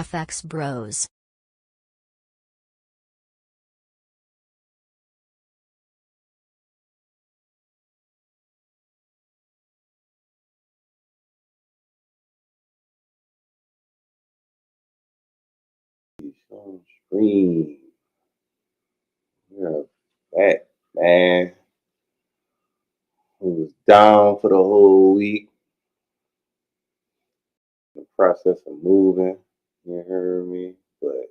FXBros. Screen. We're back, man. It was down for the whole week. The process of moving, you heard me, but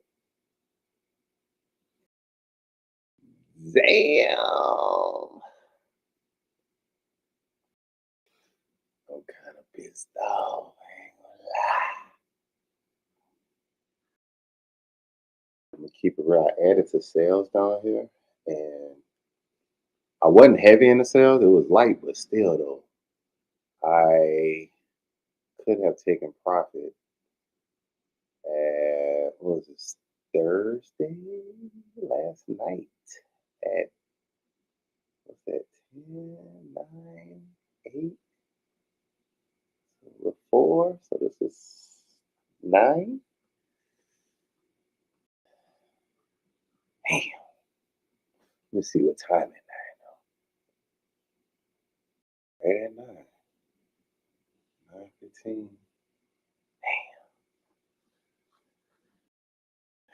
damn, I'm kind of pissed off. I ain't gonna lie. I'm gonna keep it real. I added to sales down here, and I wasn't heavy in the sales. It was light, but still, though, I could have taken profit at, what was this, Thursday last night at, what's that, 10, 9, 8, 4, so this is 9. Damn. Let me see what time it is. Right at 9. 9:15.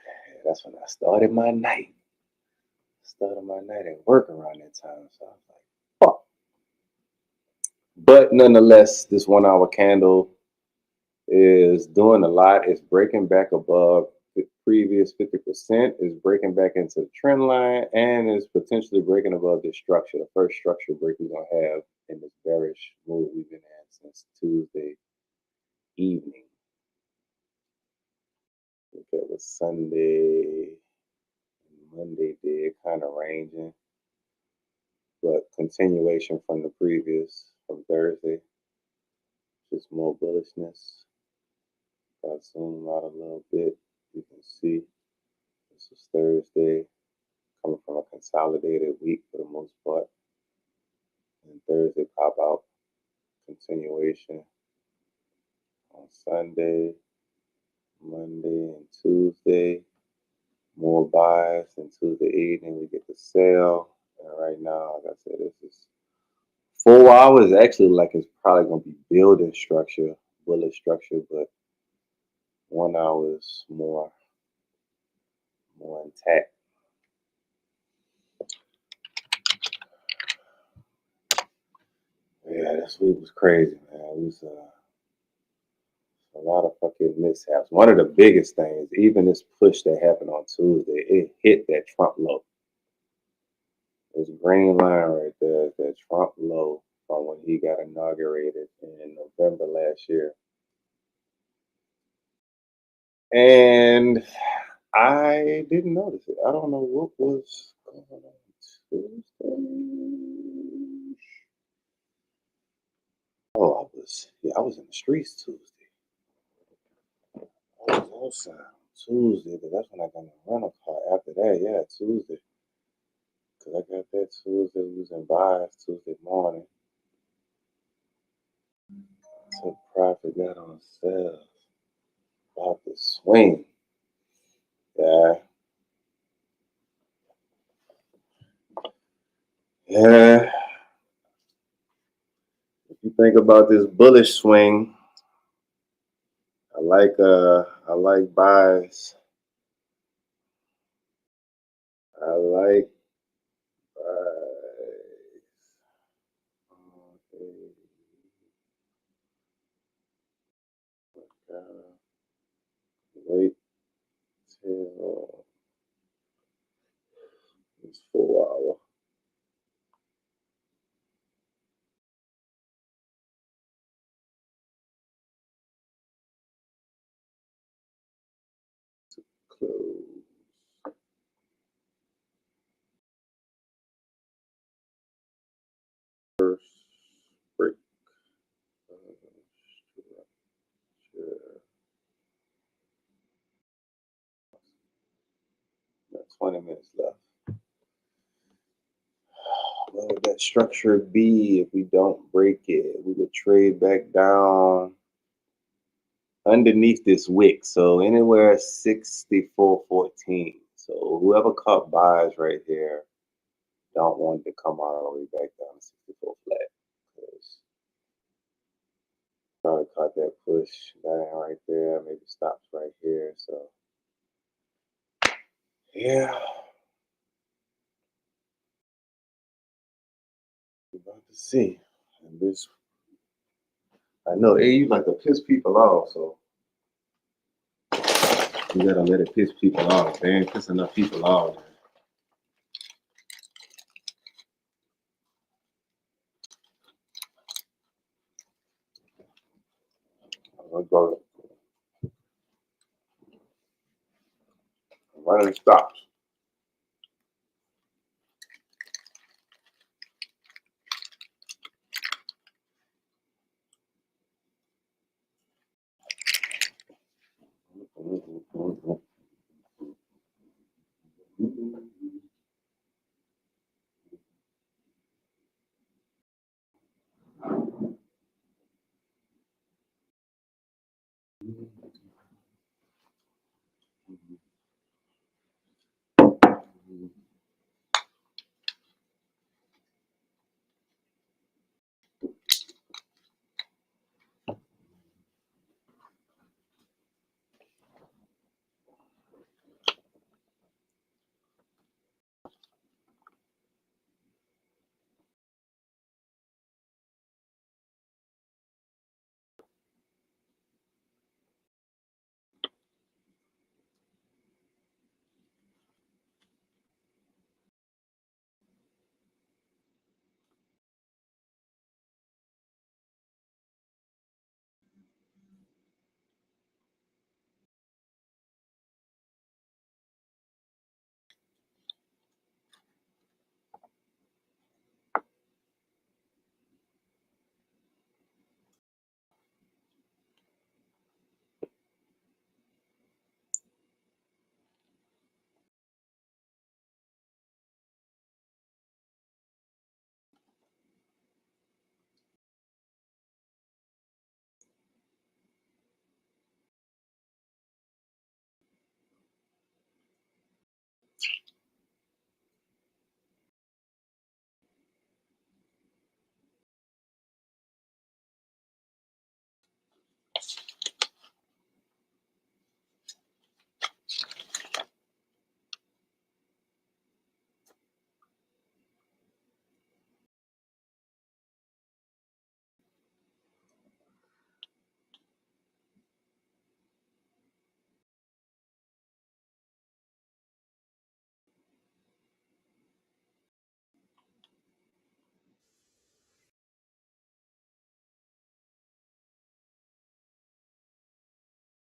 Yeah, that's when I started my night. Started my night at work around that time. So I was like, fuck. But nonetheless, this 1 hour candle is doing a lot. It's breaking back above the previous 50%, is breaking back into the trend line, and is potentially breaking above this structure, the first structure break we're going to have in this bearish move we've been in since Tuesday evening. Look at what Sunday and Monday did, kind of ranging, but continuation from the previous, from Thursday. Just more bullishness. If I zoom out a little bit, you can see this is Thursday, coming from a consolidated week for the most part. And Thursday pop out, continuation on Sunday, Monday, and Tuesday. More buys, and Tuesday evening we get the sale. And right now, like I said, this is 4 hours. Actually, like it's probably gonna be building structure, bullet structure, but 1 hour is more intact. Yeah, this week was crazy, man. It was a lot of fucking mishaps. One of the biggest things, even this push that happened on Tuesday, it hit that Trump low. This green line right there is that Trump low from when he got inaugurated in November last year. And I didn't notice it. I don't know what was going on Tuesday. Oh, I was in the streets Tuesday. I was outside Tuesday, but that's when I got my rental car. After that, yeah, Tuesday. Because I got that Tuesday, we was in buys Tuesday morning. Took profit, got on sales. About to swing. Yeah. Yeah. If you think about this bullish swing, I like buys. I like buys. Wait till it's 4 hour. Close. First break. Got 20 minutes left. What would that structure be if we don't break it? We would trade back down underneath this wick. So anywhere 64.14. So whoever caught buys right here don't want to come all the way back down to 64 flat. Because probably caught that push down right there. Maybe stops right here. So yeah. We're about to see. And this, I know AU like to piss people off, so you gotta let it piss people off. They ain't pissing enough people off. I'm going running stops.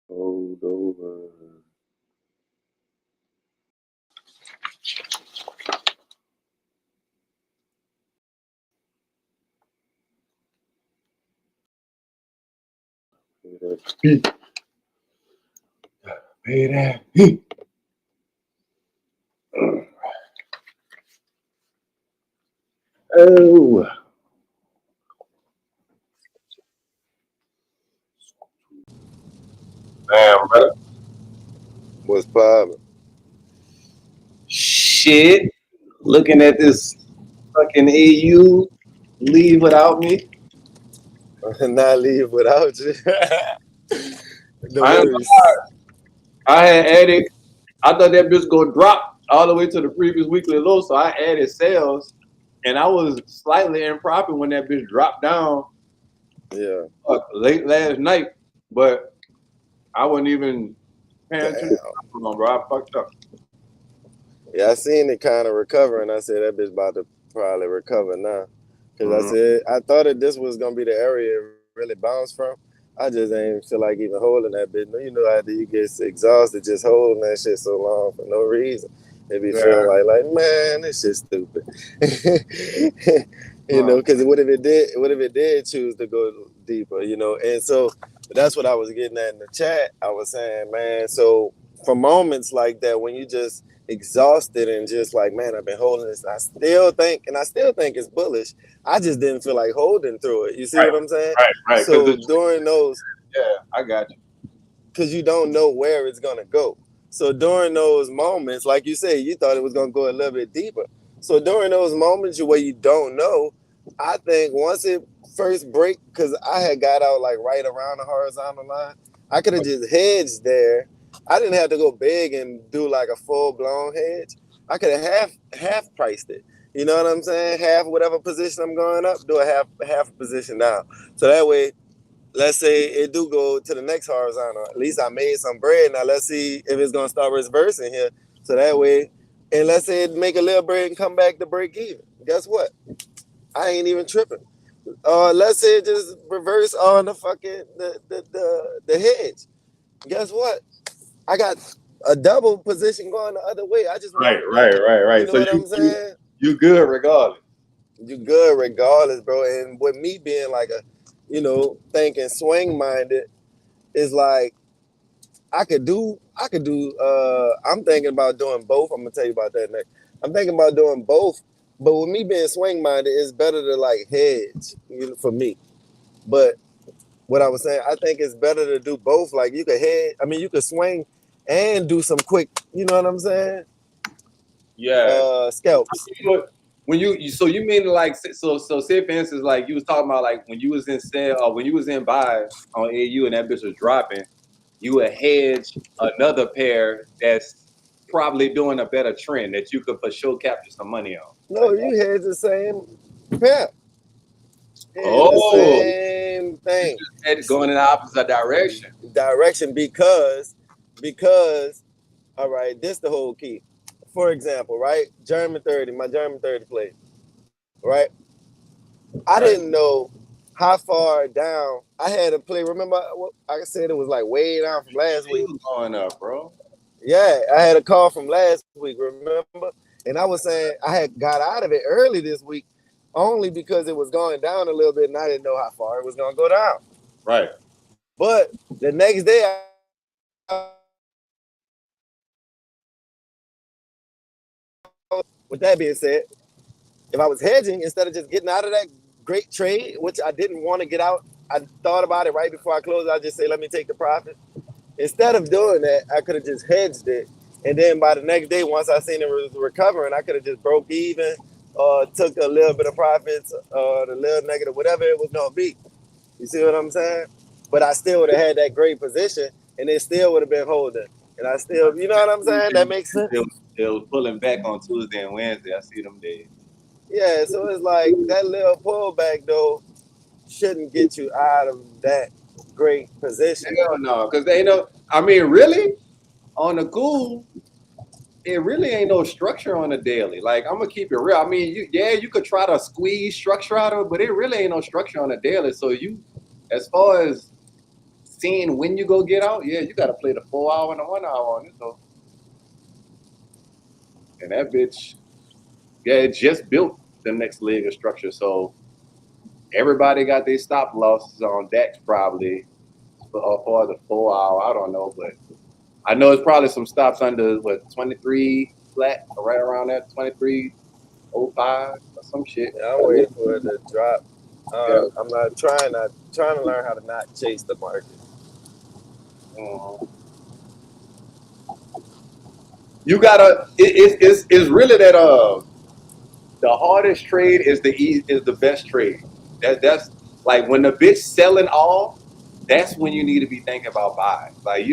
Hold over. Pay that. Oh. Damn, brother. What's poppin'? Shit. Looking at this fucking AU leave without me. Not leave without you. No I ain't worries. I had added, I thought that bitch gonna drop all the way to the previous weekly low, so I added sales, and I was slightly in profit when that bitch dropped down Yeah. late last night, but I wasn't even paying attention, Damn. bro. I fucked up. Yeah, I seen it kind of recover, and I said that bitch about to probably recover now. Because I Mm-hmm. said, I thought that this was going to be the area it really bounced from. I just ain't feel like even holding that bitch. You know, after you get exhausted just holding that shit so long for no reason, it be Yeah. feeling like, man, this shit's stupid. You know, Huh. because what if it did choose to go deeper, you know? And so that's what I was getting at in the chat. I was saying, man, so for moments like that, when you just exhausted and just like, man, I've been holding this. I still think it's bullish. I just didn't feel like holding through it. You see Right, what I'm saying? right. Because So during those, yeah, I got you. because you don't know where it's gonna go. So during those moments, like you said, you thought it was gonna go a little bit deeper. So during those moments where you don't know, I think once it first break, because I had got out like right around the horizontal line, I could have just hedged there. I didn't have to go big and do like a full blown hedge. I could have half priced it. You know what I'm saying? Half whatever position I'm going up, do a half position down. So that way, let's say it do go to the next horizontal. At least I made some bread. Now let's see if it's gonna start reversing here. So that way, and let's say it make a little bread and come back to break even. Guess what? I ain't even tripping. Let's say it just reverse on the fucking the hedge. Guess what? I got a double position going the other way. I just went up there. You Right. know So what I'm saying? you good regardless. You good regardless, bro. And with me being like a, thinking swing minded, is like I'm thinking about doing both. I'm gonna tell you about that next. I'm thinking about doing both, but with me being swing minded, it's better to like hedge, for me. But what I was saying, I think it's better to do both. Like you could hedge, I mean you could swing and do some quick, you know what I'm saying? Yeah. Scalps. When so you mean like so say for instance like you was talking about like when you was in sell or when you was in buy on AU and that bitch was dropping, you would hedge another pair that's probably doing a better trend that you could for sure capture some money on. No, Like you hedge the same pair. Hedge the oh, same you thing. just had going in the opposite direction. Direction because all right, this the whole key. For example, right? German 30, my German 30 play, right? I Right. didn't know how far down I had to play. Remember, I said it was like way down from last week. Still going up, bro. Yeah, I had a call from last week, remember? And I was saying I had got out of it early this week only because it was going down a little bit and I didn't know how far it was going to go down. Right. But the next day, I was hedging instead of just getting out of that with that being said, if I was hedging instead of just getting out of that great trade, which I didn't want to get out, I thought about it right before I closed. I just say, let me take the profit. Instead of doing that, I could have just hedged it, and then by the next day, once I seen it was recovering, I could have just broke even, took a little bit of profits, the little negative, whatever it was gonna be. You see what I'm saying? But I still would have had that great position, and it still would have been holding. And I still, you know what I'm saying? That makes sense. It was pulling back on Tuesday and Wednesday. I see them days. Yeah. So it's like that little pullback though shouldn't get you out of that great position. Hell no, because they know. I mean, really, on the cool, it really ain't no structure on the daily. Like I'm gonna keep it real. I mean, you could try to squeeze structure out of it, but it really ain't no structure on the daily. So as far as seeing when you go get out, yeah, you got to play the 4 hour and the 1 hour on it though. And that bitch, yeah, it just built the next leg of structure. So everybody got their stop losses on DAX probably for the 4 hour. I don't know, but I know it's probably some stops under 23 flat or right around that 23.05 or some shit. Yeah, I'm waiting for it to drop. Yeah. I'm not trying to learn how to not chase the market. Mhm. You gotta. It's really that the hardest trade is the best trade. That's like when the bitch selling all. That's when you need to be thinking about buys. Like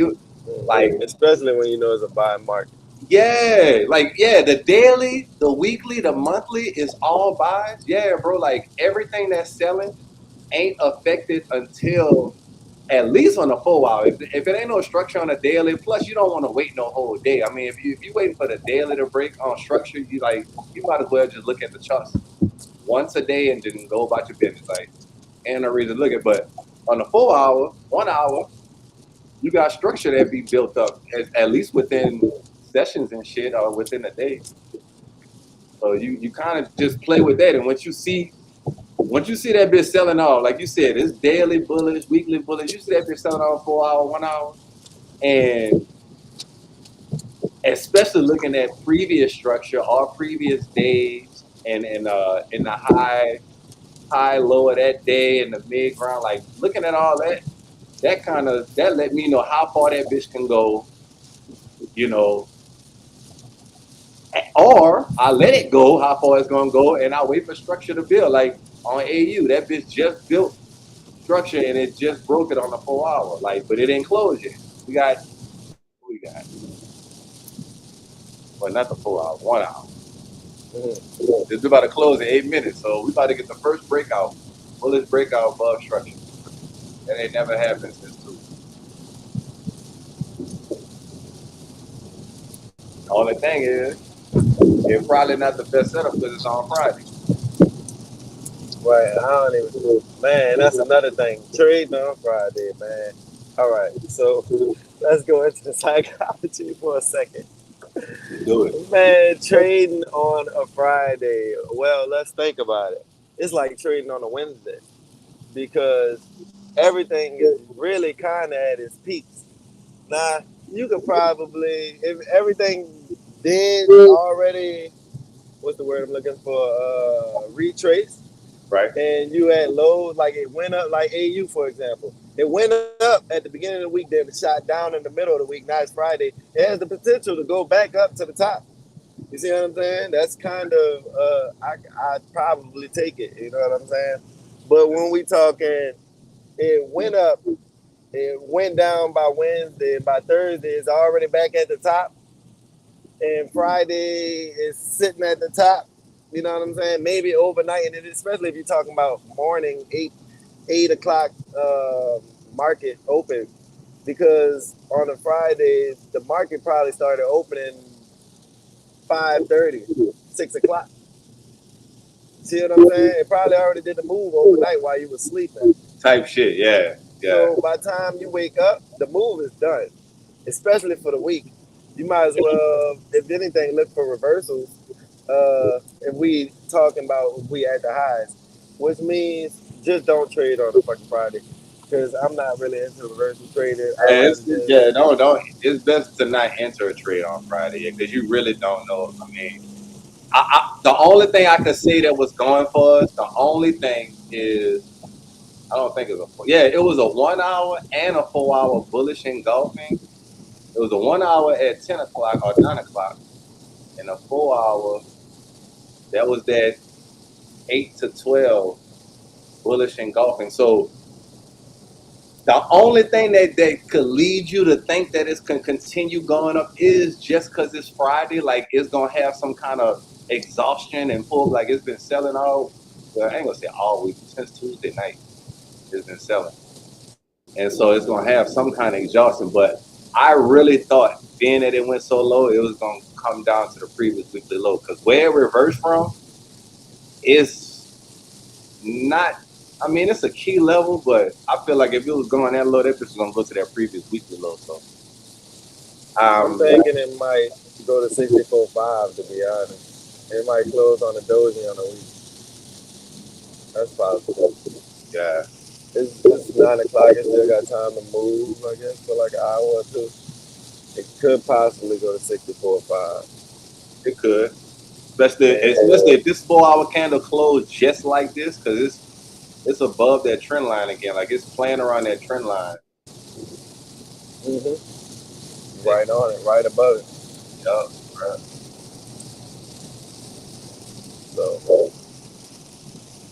like Especially when you know it's a buy market. yeah, the daily, the weekly, the monthly is all buys. Yeah, bro. Like everything that's selling ain't affected until at least on the 4 hour. If it ain't no structure on a daily, plus you don't want to wait no whole day. I mean, if you waiting for the daily to break on structure, you might as well just look at the charts once a day and then go about your business. Like, ain't no reason to look at. But on the 4 hour, 1 hour, you got structure that be built up at least within sessions and shit or within a day. So you kind of just play with that, and once you see that bitch selling off, like you said, it's daily bullish, weekly bullish. You see that bitch selling off 4 hour, 1 hour, and especially looking at previous structure or previous days and in the high low of that day and the mid ground, like looking at all that, that let me know how far that bitch can go, you know, or I let it go, how far it's gonna go, and I wait for structure to build. Like on AU, that bitch just built structure and it just broke it on the 4 hour. Like, but it didn't close yet. We got, well, not the 4 hour, 1 hour. It's about to close in 8 minutes, so we about to get the first breakout, bullish breakout above structure. That ain't never happened since two. The only thing is, it's probably not the best setup because it's on Friday. Right. I don't even. Man, that's another thing. Trading on Friday, man. All right. So let's go into the psychology for a second. Do it. Man, trading on a Friday. Well, let's think about it. It's like trading on a Wednesday because everything is really kind of at its peaks. Now, you could probably, if everything did already, what's the word I'm looking for? Retrace, Right. and you had lows, like it went up, like AU, for example. It went up at the beginning of the week, then it shot down in the middle of the week. Now it's Friday. It has the potential to go back up to the top. You see what I'm saying? That's kind of I'd probably take it. You know what I'm saying? But when we talking, it went up, it went down by Wednesday, and by Thursday it's already back at the top, and Friday is sitting at the top. You know what I'm saying? Maybe overnight, and especially if you're talking about morning 8 o'clock market open, because on a Friday the market probably started opening 5:30, 6 o'clock. See what I'm saying? It probably already did the move overnight while you were sleeping. Type shit. Yeah. Yeah. So by the time you wake up, the move is done, especially for the week. You might as well, if anything, look for reversals. If we talking about if we at the highs, which means just don't trade on a fucking Friday, because I'm not really into reversal trading. I'd Yeah, rather just yeah, no, don't. It's best to not enter a trade on Friday because you really don't know. I mean, the only thing I could say that was going for us, the only thing is, I don't think it was yeah, it was a 1 hour and a 4 hour bullish engulfing. It was a 1 hour at 10 o'clock or 9 o'clock, and a 4 hour that was that 8 to 12 bullish engulfing. So the only thing that could lead you to think that it can continue going up is just because it's Friday, like it's gonna have some kind of exhaustion and pull, like it's been selling all. Well, I ain't gonna say all week, since Tuesday night it's been selling, and so it's gonna have some kind of exhaustion. But I really thought, being that it went so low, it was gonna come down to the previous weekly low, because where it reversed from is not. I mean, it's a key level, but I feel like if it was going that low, that bitch was gonna go to that previous weekly low. So, I'm thinking it might go to 64.5, to be honest. It might close on a doji on a week. That's possible. yeah, It's 9 o'clock. It still got time to move, I guess, for like an hour or two. It could possibly go to 64.5. it could. Especially if this 4 hour candle closed just like this, because it's above that trend line again. Like it's playing around that trend line. Right on it, right above it. Yup, right. So,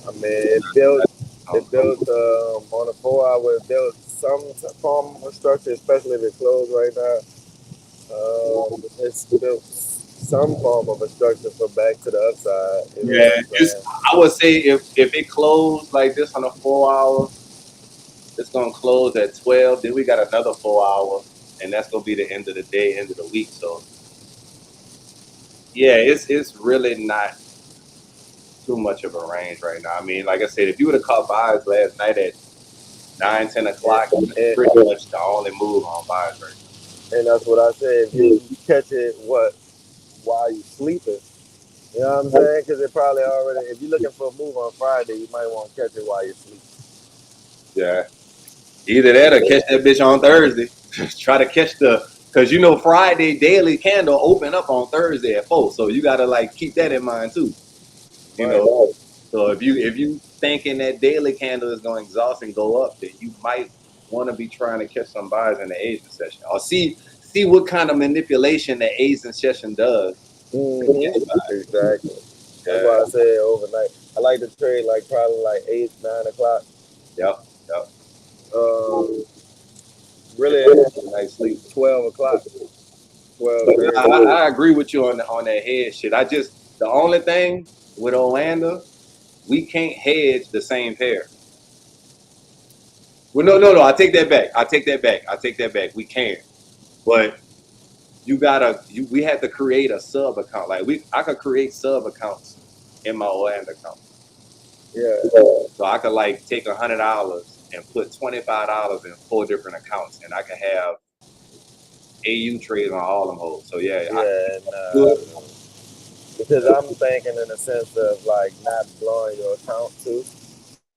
I mean, it built on a 4 hour, it built some form of structure, especially if it closed right now. It's built some form of a structure for back to the upside. You know Yeah, what I'm saying? I would say if it closed like this on a 4 hour, it's gonna close at 12. Then we got another 4 hour, and that's gonna be the end of the day, end of the week. So yeah, it's really not too much of a range right now. I mean, like I said, if you would have caught buys last night at 9, 10 o'clock, And, it's pretty much the only move on buys right and that's what I said. If you catch it, while you sleeping, you know what I'm saying? Because it probably already, if you're looking for a move on Friday, you might want to catch it while you're sleeping. now. Yeah, either that or catch that bitch on Thursday. Try to catch because Friday daily candle open up on Thursday at 4, so you gotta like keep that in mind too. You Right. know, so if you thinking that daily candle is going to exhaust and go up, then you might want to be trying to catch some buyers in the Asian session, or see what kind of manipulation the Asian session does. Exactly. That's Yeah. why I said overnight. I like to trade like probably like 8, 9 o'clock. Yep. Really Nice sleep. 12 o'clock. 12, But 13. I agree with you on that hedge shit. The only thing with Oanda, we can't hedge the same pair. Well, no. I take that back. We can, but we had to create a sub account. Like I could create sub accounts in my Oanda account. Yeah. So I could like take $100 and put $25 in 4 different accounts, and I could have AU trades on all them hoes. So yeah, because I'm thinking in the sense of like not blowing your account too.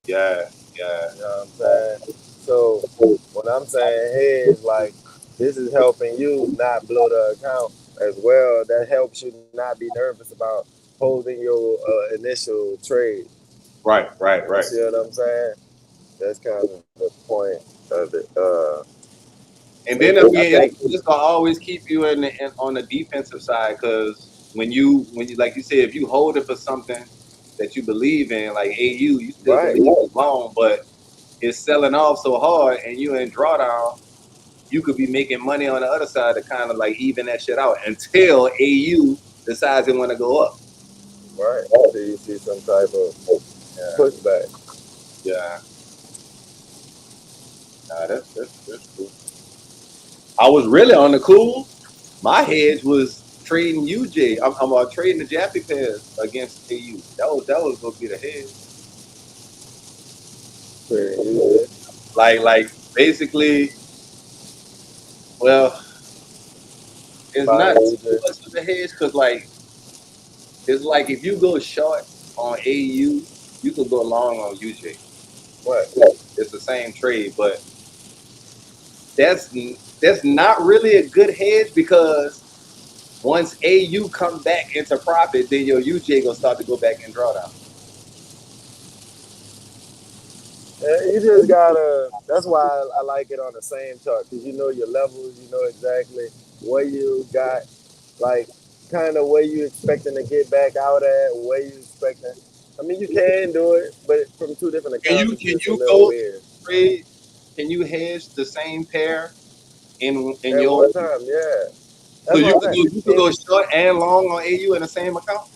Yeah. You know what I'm saying? So when I'm saying hedge, like this is helping you not blow the account as well. That helps you not be nervous about holding your initial trade. Right. You see what I'm saying? That's kind of the point of it. And then it's gonna always keep you on the defensive side, because when you like you said, if you hold it for something that you believe in, like AU, you still Right. believe it's long, but it's selling off so hard and you in drawdown, you could be making money on the other side to kind of like even that shit out until AU decides they want to go up. Right. So you see some type of pushback. Yeah. Nah, that's cool. I was really on the cool. My hedge was trading UJ. I'm trading the Jappy pairs against AU. That was gonna be the hedge. Like basically, well, it's not too much of a hedge, because like it's like if you go short on AU, you could go long on UJ. What? It's the same trade, but that's not really a good hedge, because once AU come back into profit, then your UJ gonna start to go back in drawdown. You just gotta. That's why I like it on the same chart, because you know your levels. You know exactly where you got, like, kind of where you expecting to get back out at, where you expecting. I mean, you can do it, but from 2 different accounts, it's Can just a you little go weird. trade? Can you hedge the same pair in At your? one time, yeah. So That's what I'm saying. you could go short and long on AU in the same account.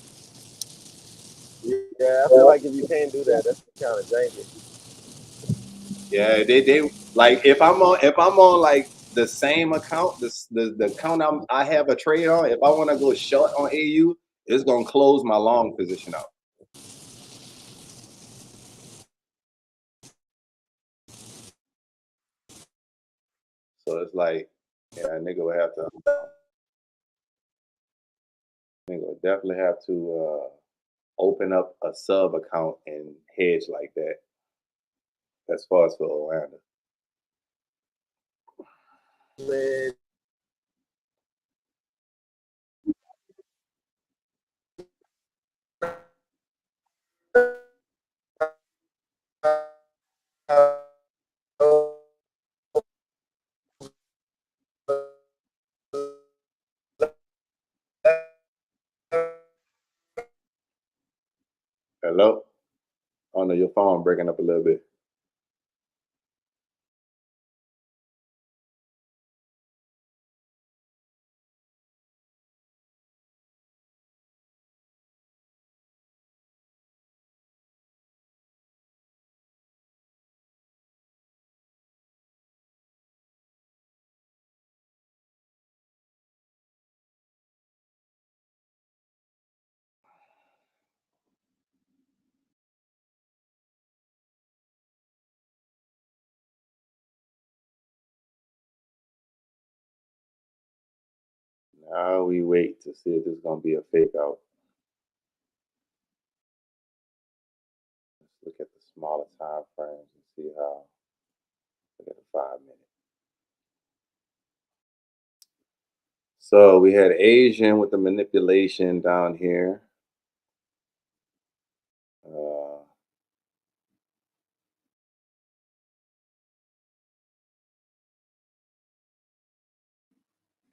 Yeah, I feel like if you can't do that, that's kind of janky. Yeah, they like if I'm on like the same account, the account I have a trade on. If I want to go short on AU, it's gonna close my long position out. So it's like, yeah, nigga would have to. Nigga would definitely have to open up a sub account and hedge like that. As far as for Oanda. Man, Hello? Oh no, your phone breaking up a little bit. Now we wait to see if this is gonna be a fake out. Let's look at the smaller time frames and see how. Look at the 5 minute. So we had Asian with the manipulation down here.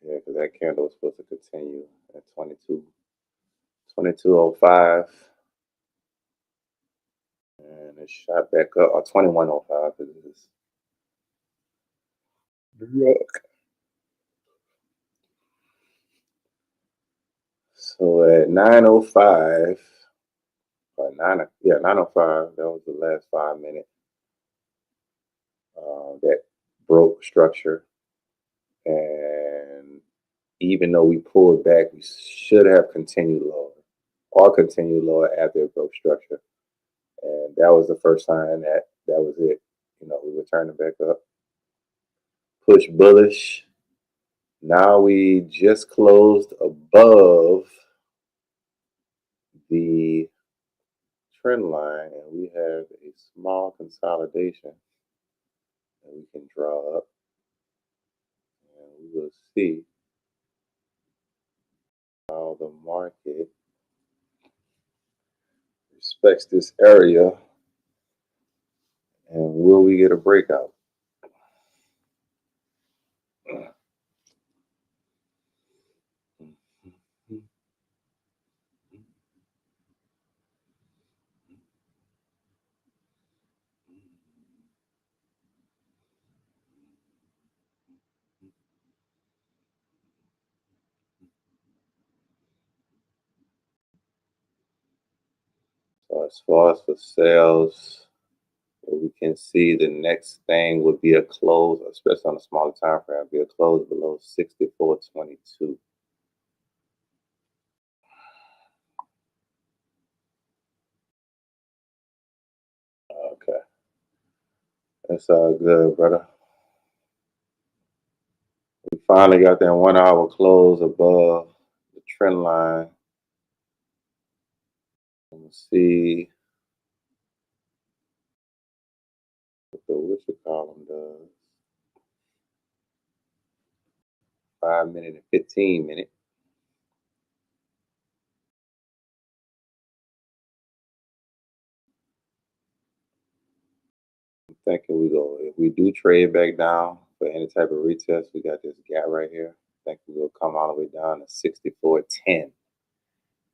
Yeah, because that candle was supposed to continue at 22.05. And it shot back up, or 21.05 because it is. So at 9:05, or 9:05, that was the last 5 minutes. That broke structure, and even though we pulled back, we should have continued lower, or continued lower after it broke structure. And that was the first sign that was it. You know, we were turning back up. Push bullish. Now we just closed above the trend line, and we have a small consolidation that we can draw up, and we will see how the market respects this area, and will we get a breakout? So as far as for sales, we can see the next thing would be a close, especially on a smaller time frame, be a close below 64.22. Okay, that's all good, brother. We finally got that 1 hour close above the trend line. Let's see what the Witcher column does. 5 minute and 15 minute. I'm thinking we go, if we do trade back down for any type of retest, we got this gap right here. I think we'll come all the way down to 64.10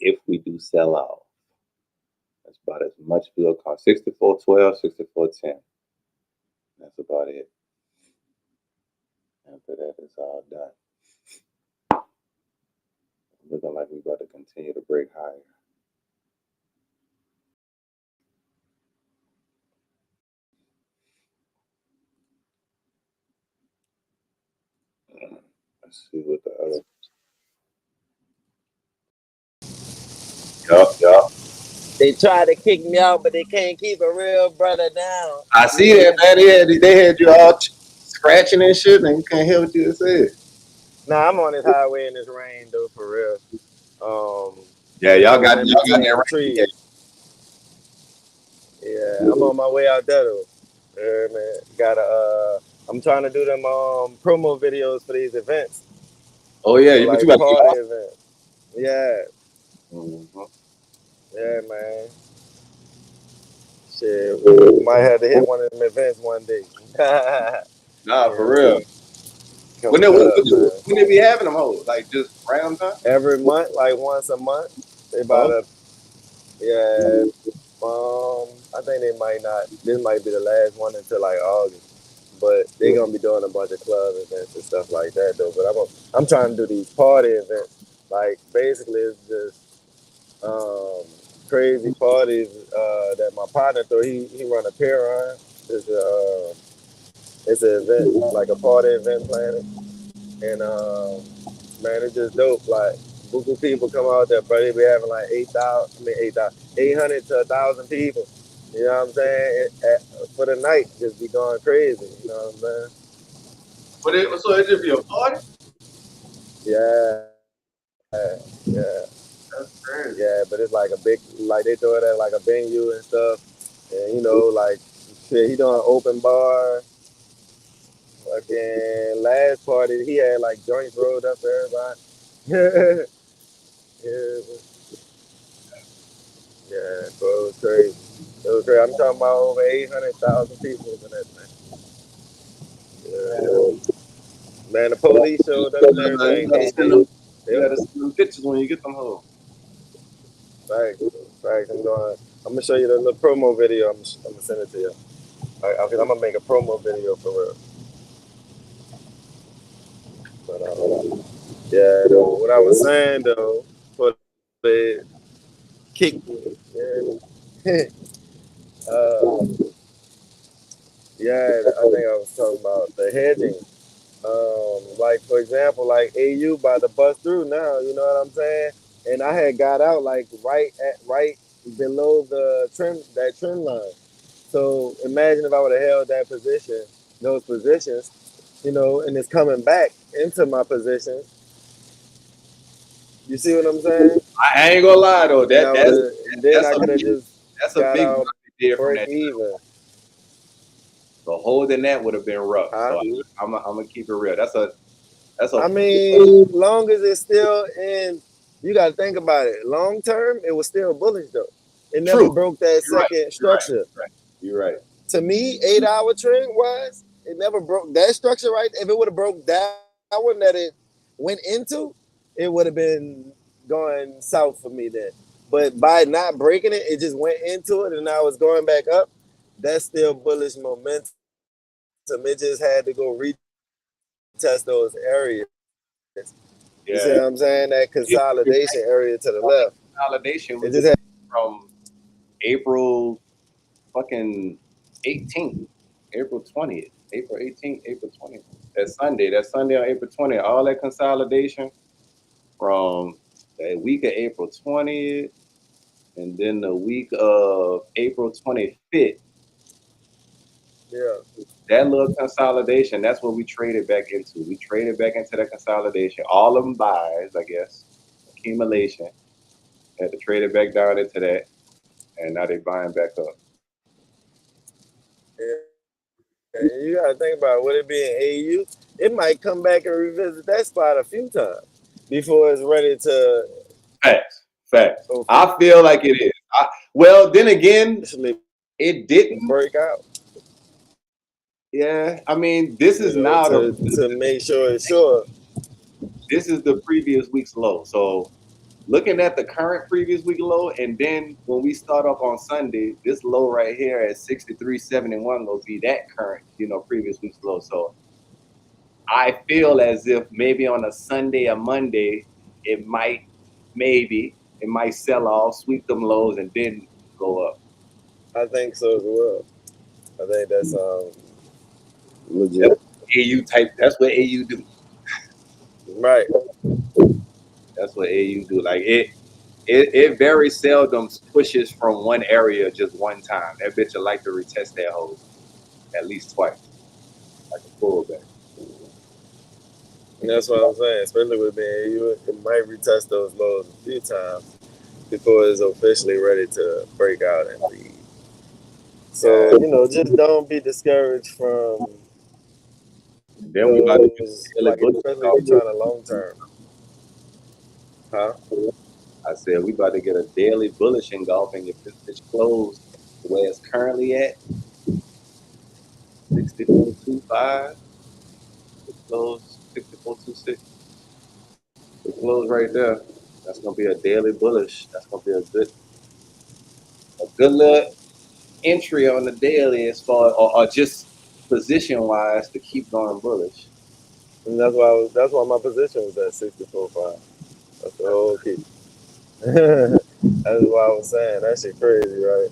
if we do sell out. That's about as much we'll come. 64.12, 64.10. That's about it. After that, it's all done. Looking like we're about to continue to break higher. Let's see what the other. Yup. They try to kick me out, but they can't keep a real brother down. I see that, man. They had you all scratching and shit, and you can't hear what you said. Nah, I'm on this highway in this rain though, for real. Yeah, y'all got in that between right. trees. Yeah, I'm on my way out there though. Yeah, man. I'm trying to do them promo videos for these events. Oh yeah, For, but you like got party events. Yeah. Mm-hmm. Yeah, man. Shit, we might have to hit one of them events one day. Nah, for Yeah, real. come cut up, man. When they be having them hoes? Like just random time? Every month, like once a month. They about to, yeah. I think they might not. This might be the last one until like August, but they gonna be doing a bunch of club events and stuff like that though. But I'm trying to do these party events. Like basically, it's just crazy parties that my partner throw. He run a pier on. It's an event, like a party event planning, and man, it's just dope. Like, buku people come out there, bro. They be having like 800 to 1,000 people. You know what I'm saying? For the night, just be going crazy. You know what I'm saying? So it just be a party? Yeah. That's crazy. Yeah, but it's like a big, like they throw it at like a venue and stuff. And you know, like, shit, he doing open bar. Fucking last party, he had like joints rolled up for everybody. Yeah. Yeah, bro, it was crazy. It was crazy. I'm talking about over 800,000 people in that thing. Yeah. Man, the police showed up and everything. KG. You Yep. gotta send them pictures when you get them home. Facts. Facts. I'm gonna show you the little promo video. I'm gonna send it to you. I'm gonna make a promo video for real. But yeah, though, what I was saying though, for the kick me, yeah. Yeah, I think I was talking about the hedging. Like for example, like AU about to bust through now. You know what I'm saying? And I had got out like right below the trend line. So imagine if I would have held those positions, you know, and it's coming back into my position. You see what I'm saying? I ain't gonna lie though, And I would have, then that's I a could have just that's a got big out, drop you did from break that. even. So holding that would have been rough. Huh? So I'm gonna keep it real. That's a I mean, long as it's still in, you got to think about it. Long term, it was still bullish though. It never true. broke that You're right. second structure. You're right. To me, 8 hour trend wise, it never broke that structure right. If it would have broke that one that it went into, it would have been going south for me then. But by not breaking it, it just went into it and now it's going back up. That's still bullish momentum. It just had to go retest those areas. You see what I'm saying? That consolidation area to the left. Consolidation It just had from April fucking 18th, April 20th, April 18th, April 20th. That Sunday on April 20th. All that consolidation from the week of April 20th and then the week of April 25th. yeah. That little consolidation, that's what we traded back into. We traded back into that consolidation. All of them buys, I guess, accumulation. Had to trade it back down into that, and now they're buying back up. Yeah. You gotta think about it. Would it be an AU? It might come back and revisit that spot a few times before it's ready to. Facts. I feel like it is. Well, then again, it didn't break out. Yeah, I mean, this is now to make sure it's sure. This is the previous week's low. So looking at the current previous week low, and then when we start up on Sunday, this low right here at 63.71 will be that current, previous week's low. So I feel as if maybe on a Sunday or Monday, it might sell off, sweep them lows, and then go up. I think so as well. I think that's legit. AU type. That's what AU do. Right. That's what AU do. Like it very seldom pushes from one area just one time. That bitch would like to retest that hole at least twice, like a pullback. And that's what I'm saying. Especially with being AU, it might retest those lows a few times before it's officially ready to break out and leave. So just don't be discouraged from. Then we about to especially if you're trying to long term. Huh? I said we about to get a daily bullish engulfing if this bitch closed the way it's currently at 64.25. It closed 64.26. It closed right there. That's gonna be a daily bullish. That's gonna be a good little entry on the daily as far or just position wise to keep going bullish. And that's why my position was at 64.5. That's the whole key. That's why I was saying that shit crazy, right?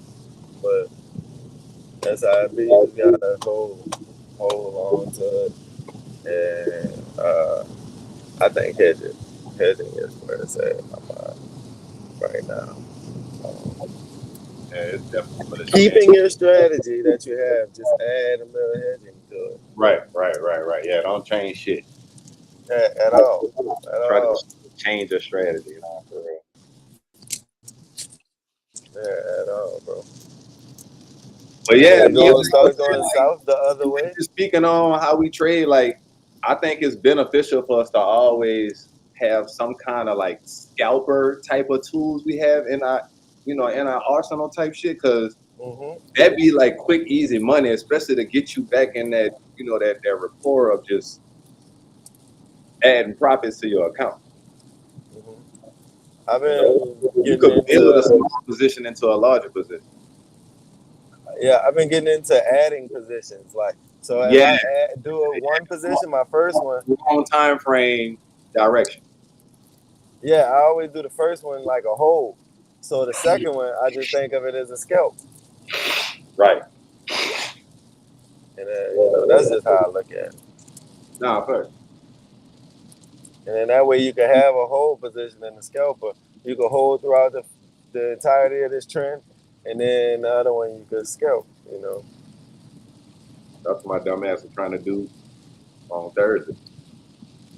But that's how it be. You gotta hold on to it. And I think hedging is where it's at in my mind right now. Yeah, it's definitely keeping your strategy that you have, just add a little hedging to it. Right. Yeah, don't change shit. At all. Try to change your strategy, for real. Yeah, at all, bro. But yeah, start going south the other way. Just speaking on how we trade, like I think it's beneficial for us to always have some kind of like scalper type of tools we have in our, in our arsenal type shit, because that'd be like quick, easy money, especially to get you back in that, that rapport of just adding profits to your account. I've You know, been you getting could build a into small position into a larger position. I've been getting into adding positions. Like, so if Yeah, I do one position, my first one, long time frame direction. I always do the first one like a hold. So the second one, I just think of it as a scalp, Right. and that's just how I look at it. Nah, first. And then that way you can have a hold position in the scalper. You can hold throughout the entirety of this trend, and then the other one you could scalp. That's what my dumb ass was trying to do on Thursday.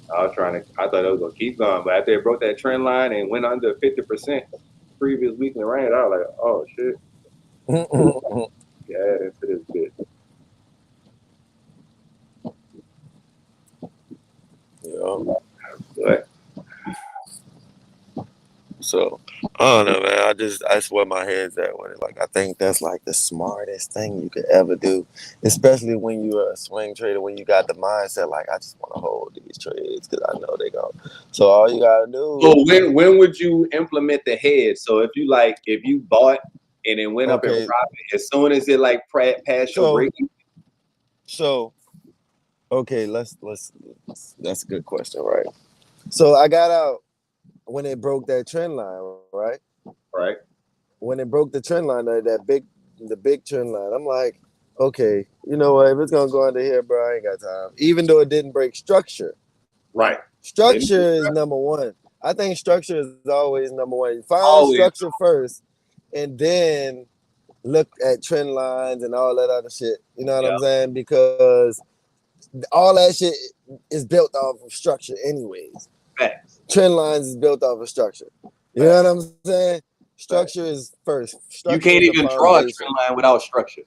I thought it was gonna keep going, but after it broke that trend line and went under 50% previous weekly range, I was like, oh shit. Yeah, into this bitch. But So I don't know, man. That's where my head's at with it. Like, I think that's like the smartest thing you could ever do, especially when you're a swing trader. When you got the mindset like, I just want to hold these trades because I know they go. So all you gotta do. So when would you implement the hedge? So if you bought and it went up in profit, as soon as it like passed your break. So okay, let's that's a good question, right? So I got out when it broke that trend line, right? Right. When it broke the trend line, the big trend line, I'm like, okay, you know what? If it's gonna go under here, bro, I ain't got time. Even though it didn't break structure. Right. Structure is number one. I think structure is always number one. You find Always. structure first, and then look at trend lines and all that other shit. You know what I'm saying? Because all that shit is built off of structure anyways. Facts. Trend lines is built off of structure. You know what I'm saying? Structure is first. Structure you can't even draw a trend line without structure.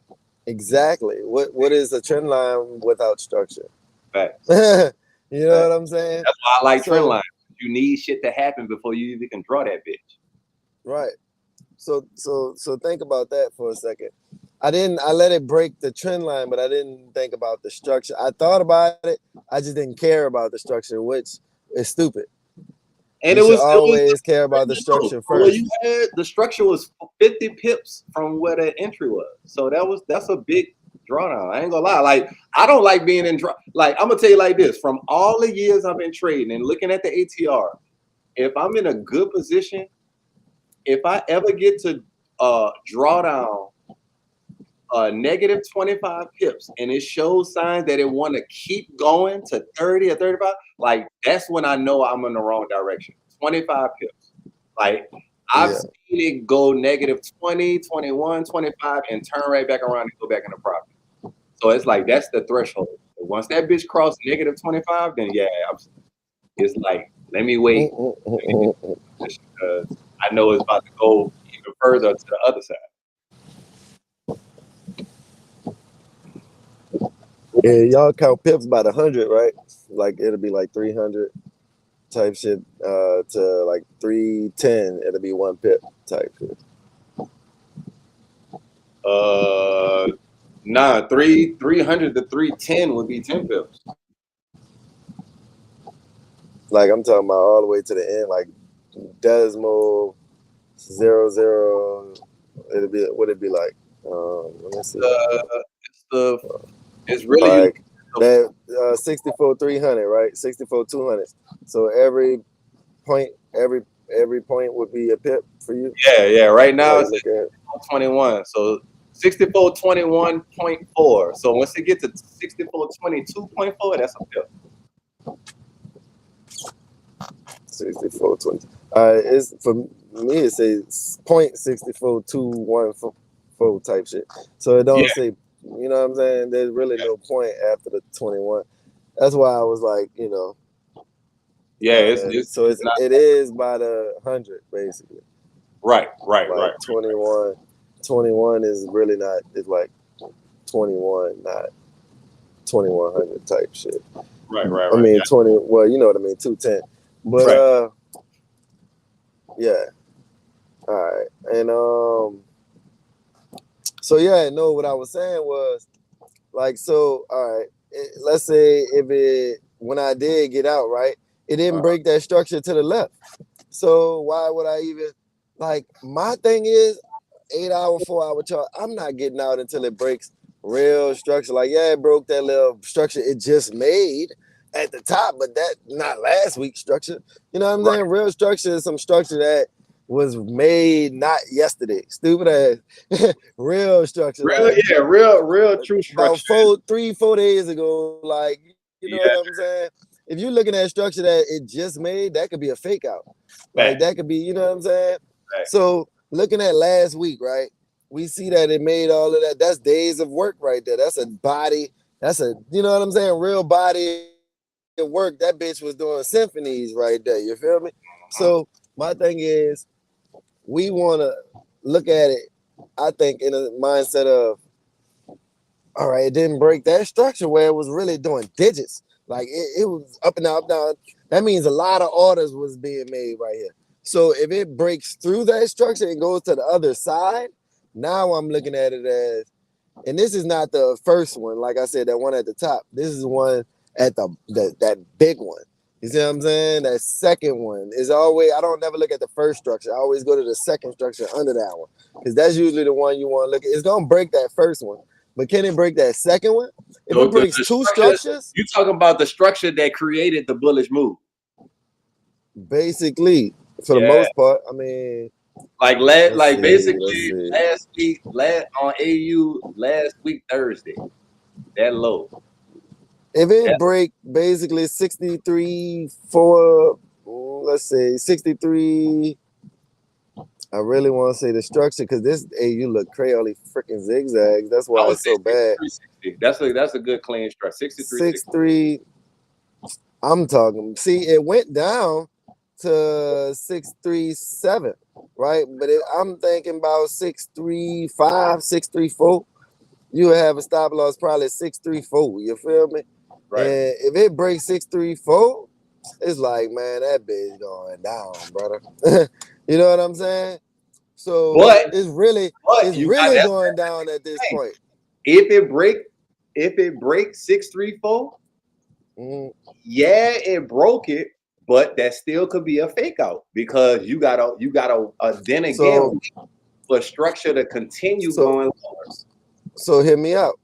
Exactly. What is a trend line without structure? Facts. You know what I'm saying? That's why I like trend lines. You need shit to happen before you even can draw that bitch. Right. So think about that for a second. I let it break the trend line, but I didn't think about the structure. I thought about it. I just didn't care about the structure, which is stupid. And you should always care about the structure first. Well, you had the structure was 50 pips from where the entry was. So that's a big drawdown. I ain't gonna lie. Like, I don't like being in like, I'm gonna tell you like this. From all the years I've been trading and looking at the ATR, if I'm in a good position, if I ever get to draw down negative 25 pips and it shows signs that it want to keep going to 30 or 35, like, that's when I know I'm in the wrong direction. 25 pips. Like, I've seen it go negative 20, 21, 25 and turn right back around and go back into profit. So it's like, that's the threshold. Once that bitch crossed negative 25, then it's like, let me wait. Because I know it's about to go even further to the other side. Yeah, y'all count pips by the 100, right? Like, it'll be like 300 type shit to like 310. It'll be 1 pip type shit. Nah, 300 to 310 would be 10 pips. Like, I'm talking about all the way to the end, like decimal 00. What it'd be like? Let me see. It's really like that 64 300, right? 64 200. So every point would be a pip for you. Yeah. Right now it's 64.21. So 64.21.4. So once it gets to 64.22.4, that's a pip. 64.20. It's for me. It says 0.64214 type shit. So it don't say. You know what I'm saying? There's really no point after the 21. That's why I was like, Yeah, it is by the 100 basically. Right. 21 is really not. It's like 21, not 2100 type shit. Right. I mean 20. Well, you know what I mean. 210. But yeah. All right, and so no. What I was saying was like, so all right. Let's say when I did get out, right, it didn't break that structure to the left. So why would I even, like, my thing is 8 hour, 4 hour chart. I'm not getting out until it breaks real structure. Like, yeah, it broke that little structure it just made at the top, but that not last week's structure. You know what I'm saying? Real structure is some structure that was made not yesterday. Stupid ass. Real structure. Real, like yeah, real true structure. About 3-4 days ago. Like, you know Yeah. what I'm saying? If you're looking at structure that it just made, that could be a fake out. Like, that could be, you know what I'm saying? Right. So looking at last week, right? We see that it made all of that. That's days of work right there. That's a body. That's a, you know what I'm saying? Real body of work. That bitch was doing symphonies right there. You feel me? So my thing is, we want to look at it, I think, in a mindset of, all right, it didn't break that structure where it was really doing digits. Like, it was up and down, up, down. That means a lot of orders was being made right here. So if it breaks through that structure and goes to the other side, now I'm looking at it as, and this is not the first one, like I said, that one at the top. This is one at that big one. You see what I'm saying? That second one is always, I don't never look at the first structure. I always go to the second structure under that one, because that's usually the one you want to look at. It's going to break that first one, but can it break that second one? If it breaks two structures, you talking about the structure that created the bullish move. Basically, for the most part, I mean, like basically last week, on AU last week Thursday, that low. If it break basically 63 for, let's say 63, I really want to say the structure, because this AU look crazy freaking zigzags. That's why it's so bad. That's a good clean structure. 63. I'm talking. See, it went down to 637, right? But I'm thinking about 635, 634. You would have a stop loss probably 634. You feel me? Right. And if it breaks 634, it's like, man, that bitch going down, brother. You know what I'm saying? So it's really going down at this point. If it breaks 634, yeah, it broke it, but that still could be a fake out, because you gotta then again for structure to continue going lower. So hear me out.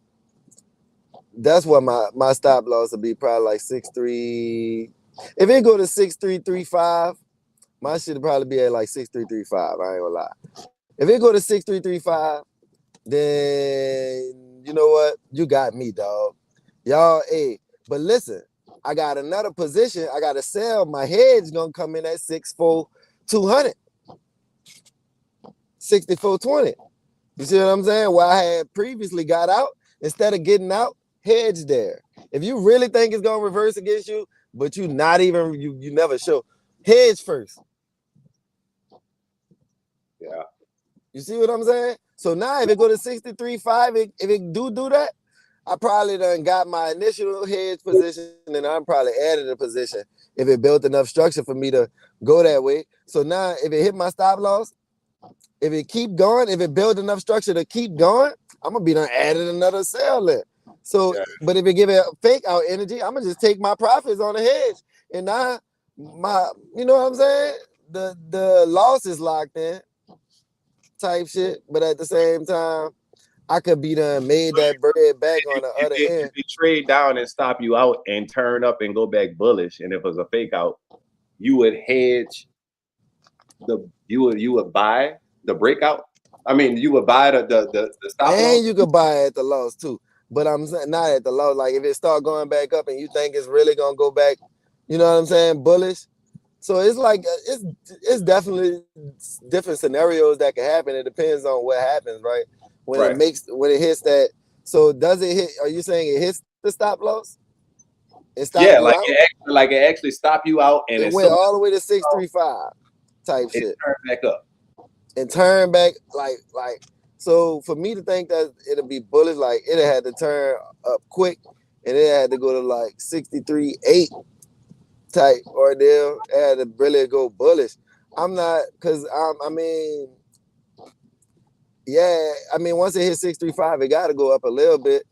That's what my stop loss would be, probably like 6.3. If it go to 6.335, my shit would probably be at like 6.335. I ain't gonna lie. If it go to 6.335, then you know what? You got me, dog. Y'all, hey, but listen, I got another position. I gotta sell. My hedge gonna come in at 64.200. 64.20. You see what I'm saying? Where I had previously got out, instead of getting out, hedge there. If you really think it's gonna reverse against you, but you not even, you never show, hedge first. Yeah. You see what I'm saying? So now if it go to 63.5, if it do that, I probably done got my initial hedge position, and I'm probably added a position if it built enough structure for me to go that way. So now if it hit my stop loss, if it keep going, if it build enough structure to keep going, I'm gonna be done added another sell there. So, but if it give it fake out energy, I'm gonna just take my profits on the hedge, and now my, you know what I'm saying? The loss is locked in, type shit. But at the same time, I could be done made that bread back on the other end. If it trade down and stop you out and turn up and go back bullish, and if it was a fake out, you would hedge you would buy the breakout. I mean, you would buy the stop loss. And you could buy at the loss too. But I'm saying not at the low. Like if it start going back up and you think it's really gonna go back, you know what I'm saying, bullish. So it's like it's definitely different scenarios that can happen. It depends on what happens, right? When it hits that. So does it hit? Are you saying it hits the stop loss? Yeah, like it actually stop you out, and it went all the way to 635 type shit. Turn back up and turn back like. So for me to think that it'll be bullish, like it had to turn up quick, and it had to go to like 63.8 type ordeal. It had to really go bullish. I'm not, because I mean, yeah, I mean once it hit 635, it got to go up a little bit.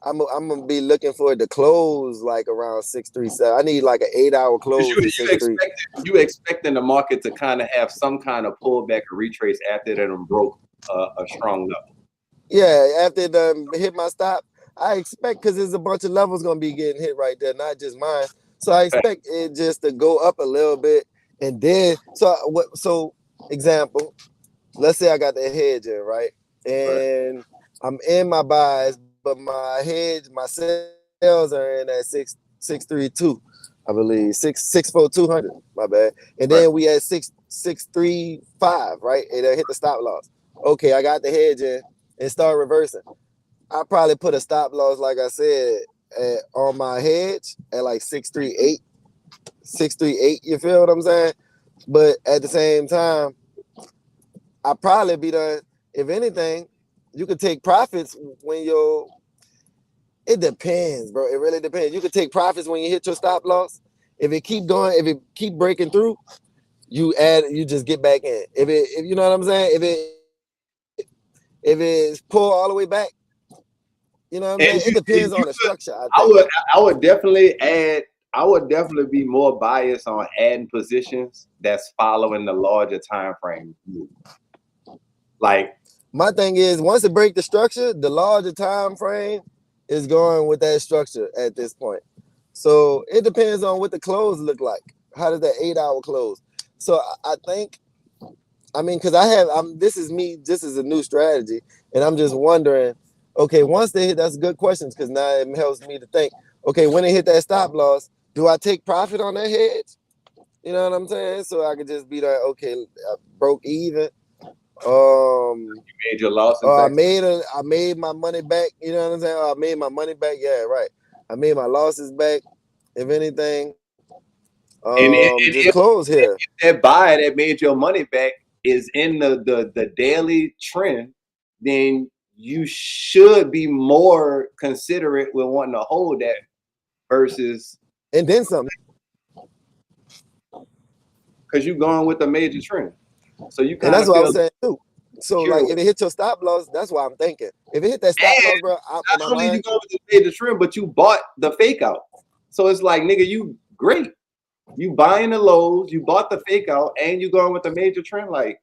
I'm gonna be looking for it to close like around 637. I need like an 8-hour close at 63. You expecting the market to kind of have some kind of pullback or retrace after that broke a strong level. Yeah, after it hit my stop, I expect, because there's a bunch of levels gonna be getting hit right there, not just mine. So I expect it just to go up a little bit, and then so example, let's say I got the hedge in, right, and I'm in my buys, but my sales are in at 632, I believe, 64200. My bad, and then we at 635, right, and I hit the stop loss. Okay, I got the hedge in and start reversing. I probably put a stop loss, like I said, on my hedge at like 638, 638. You feel what I'm saying? But at the same time, I probably be done. If anything, you could take profits when you're. It depends, bro. It really depends. You could take profits when you hit your stop loss. If it keep going, if it keep breaking through, you just get back in. If you know what I'm saying, if it's pull all the way back, you know what I'm saying. It depends on the structure. I would definitely be more biased on adding positions that's following the larger time frame move. Like, my thing is, once it break the structure, the larger time frame is going with that structure at this point. So it depends on what the close look like. How does that 8-hour close? So I think, I mean, because this is a new strategy, and I'm just wondering, okay, once they hit, that's good questions, because now it helps me to think, okay, when they hit that stop loss, do I take profit on that hedge? You know what I'm saying? So I could just be like, okay, I broke even. you made your loss. I made my money back. You know what I'm saying? I made my money back. Yeah, right. I made my losses back. If anything, just close here. If that buy that made your money back is in the daily trend, then you should be more considerate with wanting to hold that versus, and then something, because you're going with the major trend. So you and that's what I was saying too. So like, if it hit your stop loss, that's what I'm thinking. If it hit that stop loss, bro, not only you go with the major trend, but you bought the fake out. So it's like, nigga, you great. You buying the lows, you bought the fake out, and you going with the major trend, like.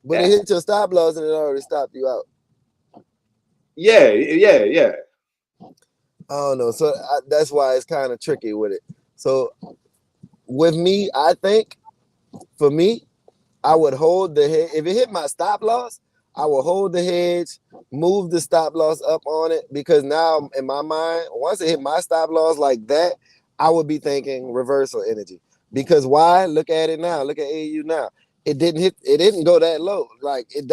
But it hit your stop loss and it already stopped you out. Yeah. I don't know. So that's why it's kind of tricky with it. So with me, I think for me, I would hold the hedge. If it hit my stop loss, I will hold the hedge, move the stop loss up on it, because now in my mind, once it hit my stop loss like that, I would be thinking reversal energy. Because why? Look at it now. Look at AU now. It didn't go that low. Like, it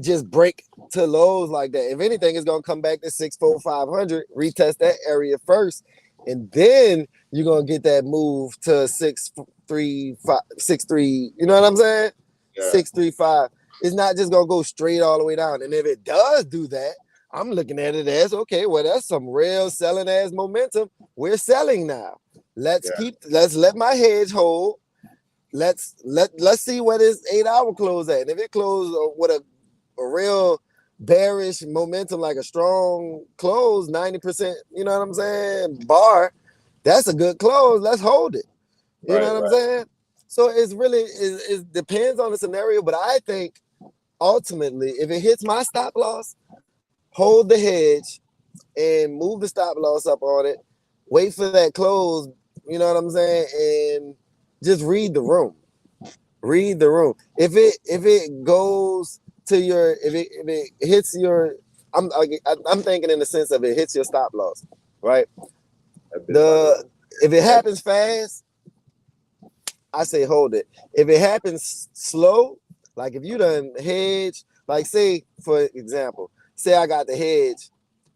just break to lows like that. If anything, it's gonna come back to 64500, retest that area first, and then you're gonna get that move to 635, 63. You know what I'm saying? Yeah. 635. It's not just gonna go straight all the way down. And if it does do that, I'm looking at it as, okay, well, that's some real selling ass momentum. We're selling now. Let's let my hedge hold. Let's see where this 8-hour close at. And if it closes with a real bearish momentum, like a strong close, 90%, you know what I'm saying, bar, that's a good close. Let's hold it. You know what I'm saying? So it's really, it depends on the scenario, but I think ultimately, if it hits my stop loss, hold the hedge and move the stop loss up on it, wait for that close, you know what I'm saying, and just read the room. Read the room. If it goes to your, if it hits your, I'm thinking in the sense of it hits your stop loss, right? If it happens fast, I say hold it. If it happens slow, like if you done hedge, like say for example, say I got the hedge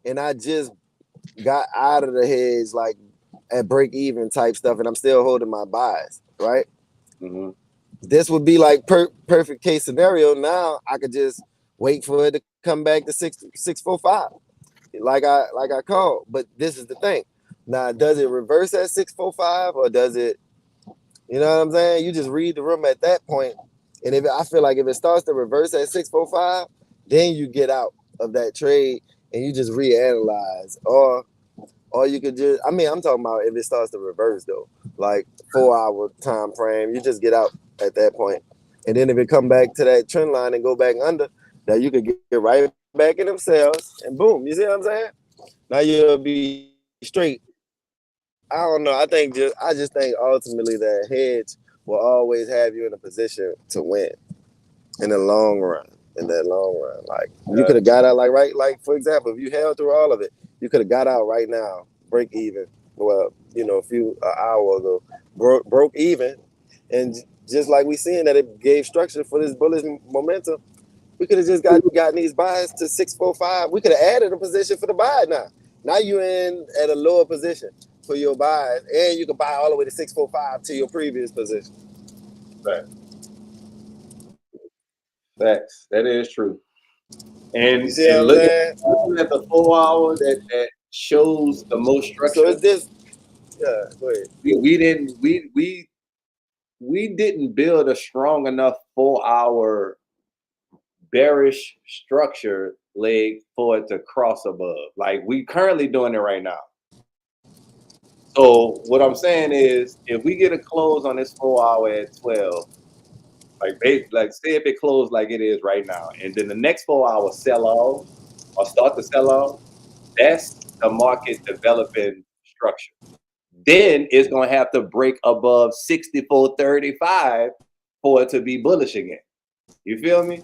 and I just got out of the hedge like at break even type stuff, and I'm still holding my buys, right? Mm-hmm. This would be like perfect case scenario. Now I could just wait for it to come back to 645, like I called. But this is the thing. Now, does it reverse at 645 or does it? You know what I'm saying? You just read the room at that point, and I feel like if it starts to reverse at 645, then you get out of that trade and you just reanalyze, or you could just, I mean, I'm talking about if it starts to reverse though, like 4-hour time frame, you just get out at that point. And then if it come back to that trend line and go back under, that you could get right back in themselves and boom, you see what I'm saying? Now you'll be straight. I don't know. I just think ultimately that hedge will always have you in a position to win in the long run. In that long run, like you could have got out like for example, if you held through all of it, you could have got out right now, break even. Well, an hour ago, broke even, and just like we seeing that it gave structure for this bullish momentum, we could have just gotten these buys to 645. We could have added a position for the buy now. Now you in at a lower position for your buys, and you can buy all the way to 645 to your previous position. Right. Facts. That is true. And you see what I'm saying? Looking at the 4 hour that shows the most structure. So it's this. Yeah, go ahead. We didn't build a strong enough 4 hour bearish structure leg for it to cross above. Like we currently doing it right now. So what I'm saying is, if we get a close on this 4 hour at 12, like say if it closed like it is right now, and then the next 4 hours sell off or start to sell off, that's the market developing structure. Then it's gonna have to break above 64.35 for it to be bullish again. You feel me?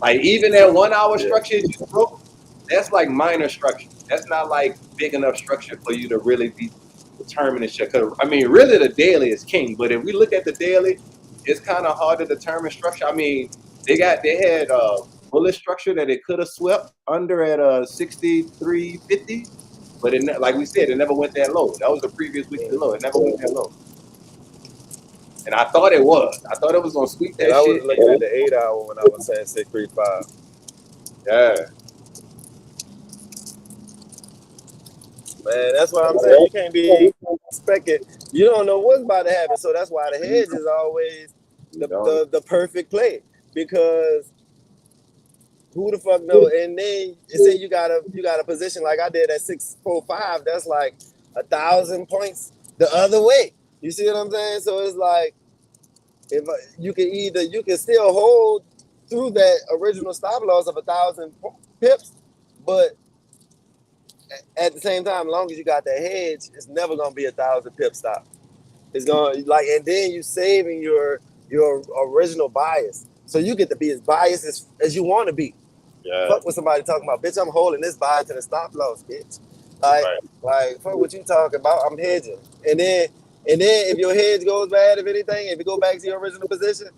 Like even that 1 hour structure you broke, that's like minor structure. That's not like big enough structure for you to really be determining shit. Cause I mean, really the daily is king. But if we look at the daily, it's kind of hard to determine structure. I mean, they had bullish structure that it could have swept under at 63.50, but it, like we said, it never went that low. That was the previous weekly low. It never went that low. And I thought it was. I thought it was gonna sweep that shit. I was looking at the 8 hour when I was saying 635. Yeah. Man, that's what I'm saying. You can't be expecting. You don't know what's about to happen. So that's why the hedge is always the perfect play. Because who the fuck know? And then say you got a position like I did at 645. That's like 1,000 points the other way. You see what I'm saying? So it's like if you can still hold through that original stop loss of 1,000 pips, but at the same time, as long as you got that hedge, it's never gonna be 1,000 pip stop. It's gonna and then you saving your original bias, so you get to be as biased as you want to be. Yeah. Fuck with somebody talking about, bitch, I'm holding this buy to the stop loss, bitch. Like fuck what you talking about. I'm hedging, and then if your hedge goes bad, if anything, if you go back to your original position,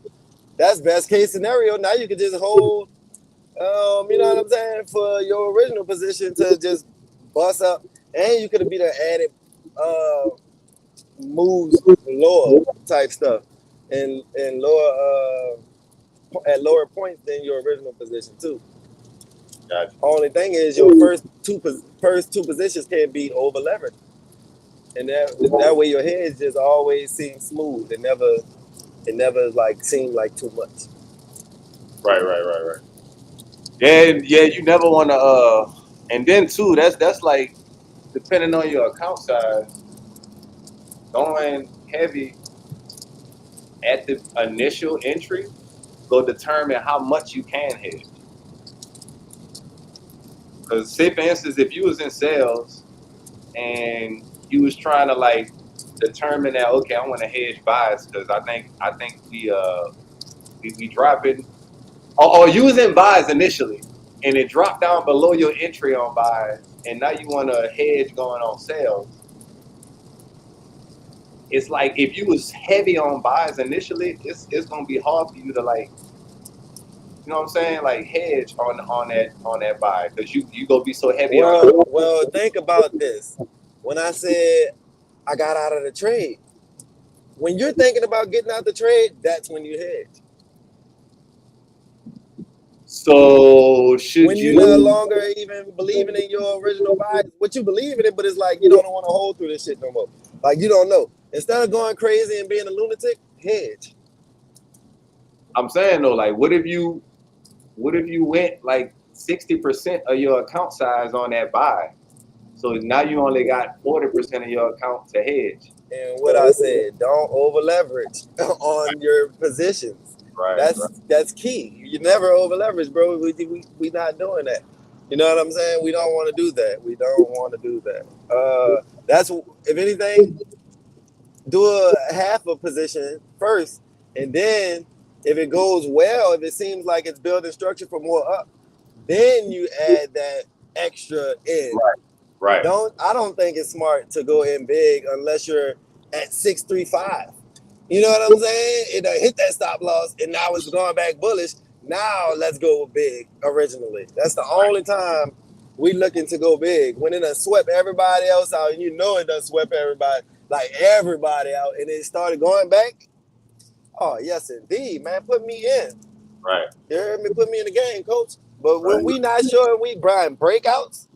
that's best case scenario. Now you can just hold, you know what I'm saying, for your original position to just bust up, and you could have been an added moves lower type stuff, and lower at lower points than your original position too. Gotcha. Only thing is your first two positions can't be over levered, and that way your hedge just always seems smooth. It never like seemed like too much. Right. Yeah. You never want to. And then too, that's like depending on your account size, going heavy at the initial entry will determine how much you can hedge. Because say for instance, if you was in sales and you was trying to like determine that, okay, I want to hedge buys because I think we dropping, or you was in buys initially and it dropped down below your entry on buys, and now you want to hedge going on sales. It's like if you was heavy on buys initially, it's gonna be hard for you to like, you know what I'm saying, like hedge on that buy because you gonna be so heavy on. Well, think about this. When I said I got out of the trade, when you're thinking about getting out the trade, that's when you hedge. So should when you no longer even believing in your original buy, what you believe in it, but it's like you don't want to hold through this shit no more. Like you don't know. Instead of going crazy and being a lunatic, hedge. I'm saying though, like what if you went like 60% of your account size on that buy. So now you only got 40% of your account to hedge. And what I said, don't over leverage on your positions. Right. That's key. You never over leverage, bro. We not doing that. You know what I'm saying? We don't want to do that. We don't want to do that. That's, if anything, do a half a position first, and then if it goes well, if it seems like it's building structure for more up, then you add that extra in. Right. I don't think it's smart to go in big unless you're at 635. You know what I'm saying? It hit that stop loss and now it's going back bullish. Now let's go big originally. That's the only time we looking to go big. When it done swept everybody else out, and you know it done swept everybody out, and it started going back. Oh, yes, indeed, man. Put me in. Right. You heard me? Put me in the game, coach. But when we not sure, we Brian breakouts,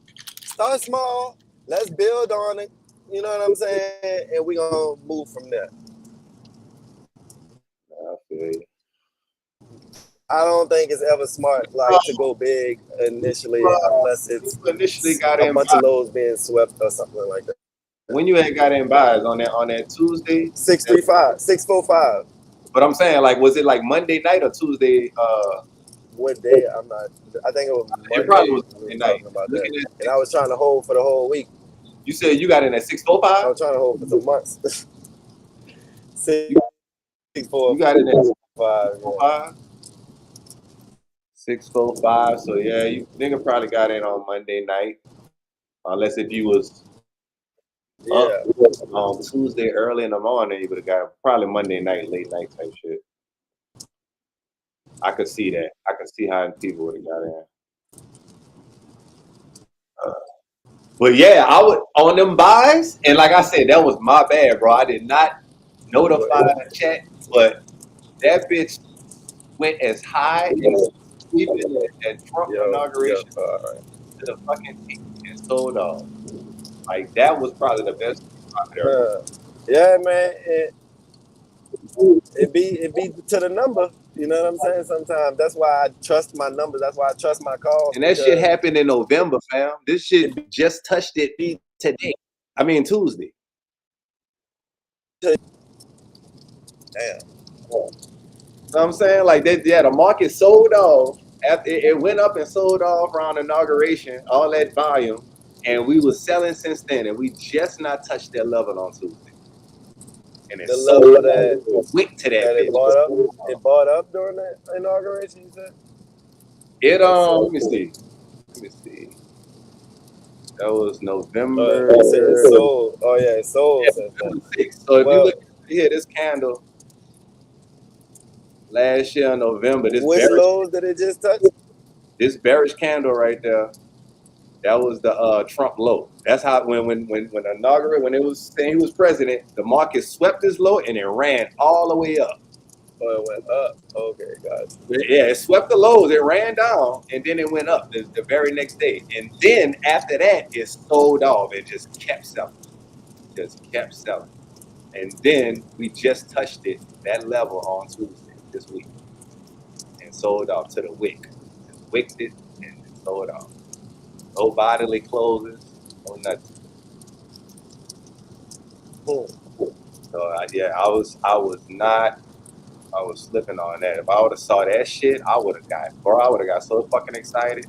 start small. Let's build on it. You know what I'm saying? And we gonna move from there. I feel you. I don't think it's ever smart to go big initially unless it's initially got a bunch of lows being swept or something like that. When you had got in buys on that Tuesday? 635, 645. But I'm saying, like, was it like Monday night or Tuesday? What day? I'm not. I think it was Monday. It probably was Monday night. Talking about that. And I was trying to hold for the whole week. You said you got in at 645? I was trying to hold for 2 months. 645. You got in at 645? 645. So yeah, you nigga probably got in on Monday night, unless if you was up on Tuesday early in the morning, you would have got probably Monday night, late night type shit. I could see that. I could see how people would have got in. But yeah, I would on them buys, and like I said, that was my bad, bro. I did not notify the chat, but that bitch went as high as sweeping at Trump inauguration to the fucking peak and sold off. Like that was probably the best profit ever. Yeah, man. It be to the number. You know what I'm saying? Sometimes that's why I trust my numbers. That's why I trust my calls. And that shit happened in November, fam. This shit just touched it today. I mean Tuesday. Damn. You know what I'm saying? Like the market sold off after it went up and sold off around inauguration, all that volume, and we was selling since then, and we just not touched that level on Tuesday. And the level that went to that bitch. It bought up during that inauguration, you said? Let me see. That was November. It sold. Oh yeah, it sold. Yeah, so if you look here, this candle last year in November, this which lows did it just touch? This bearish candle right there, that was the Trump low. That's how when inaugurated, when it was saying he was president, the market swept this low and it ran all the way up. Oh, it went up. Okay, gotcha. Yeah, it swept the lows, it ran down, and then it went up the very next day. And then after that, it sold off. It just kept selling. And then we just touched that level on Tuesday this week, and sold off to the wick. Just wicked it and sold off. No bodily closes, no nothing. So I was slipping on that. If I would have saw that shit, I would have got so fucking excited.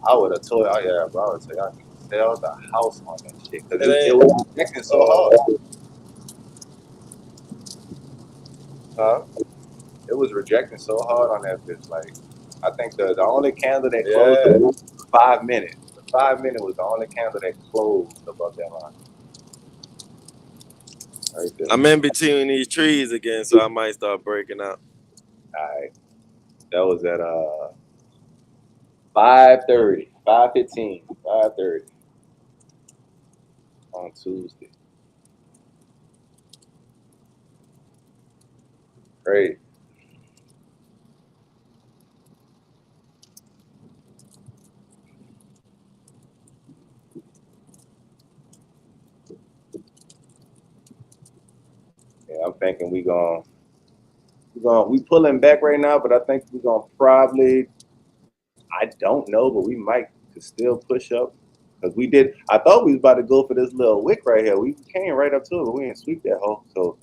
I would have told, I would say I can sell the house on that shit because it was rejecting so hard. Huh? It was rejecting so hard on that bitch. Like, I think the only candle that closed was 5 minutes. The 5 minute was the only candle that closed above that line. Right there. I'm in between these trees again, so I might start breaking out. All right. That was at 5:30, 5:15, 5:30 on Tuesday. Great. Yeah, I'm thinking we pulling back right now, but I think we're gonna probably. I don't know, but we might could still push up because we did. I thought we was about to go for this little wick right here. We came right up to it, but we didn't sweep that hole. So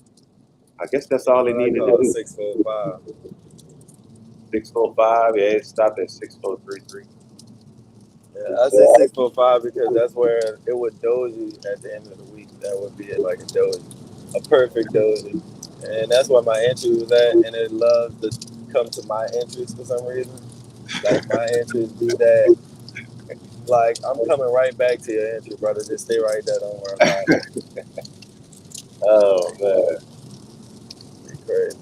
I guess that's all they I needed to call it do. 645. 645. Yeah, it stopped at 6433. Yeah, I say 645 because that's where it would doji at the end of the week. That would be like a doji, a perfect doji, and that's where my entry was at. And it loves to come to my entries for some reason. Like my entries do that. Like I'm coming right back to your entry, brother. Just stay right there. Don't worry about it. Oh man, It's crazy.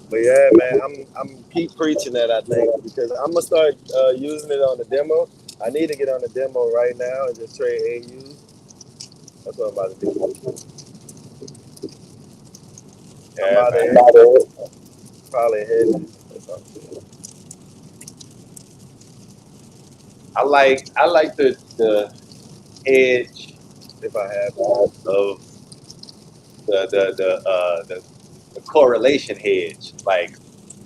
But yeah, man, I'm keep preaching that, I think, because I'm gonna start using it on the demo. I need to get on the demo right now and just trade AU. That's what I'm about to do. I'm yeah, about man. to probably head or something. I like the edge If I have to. of the correlation hedge. Like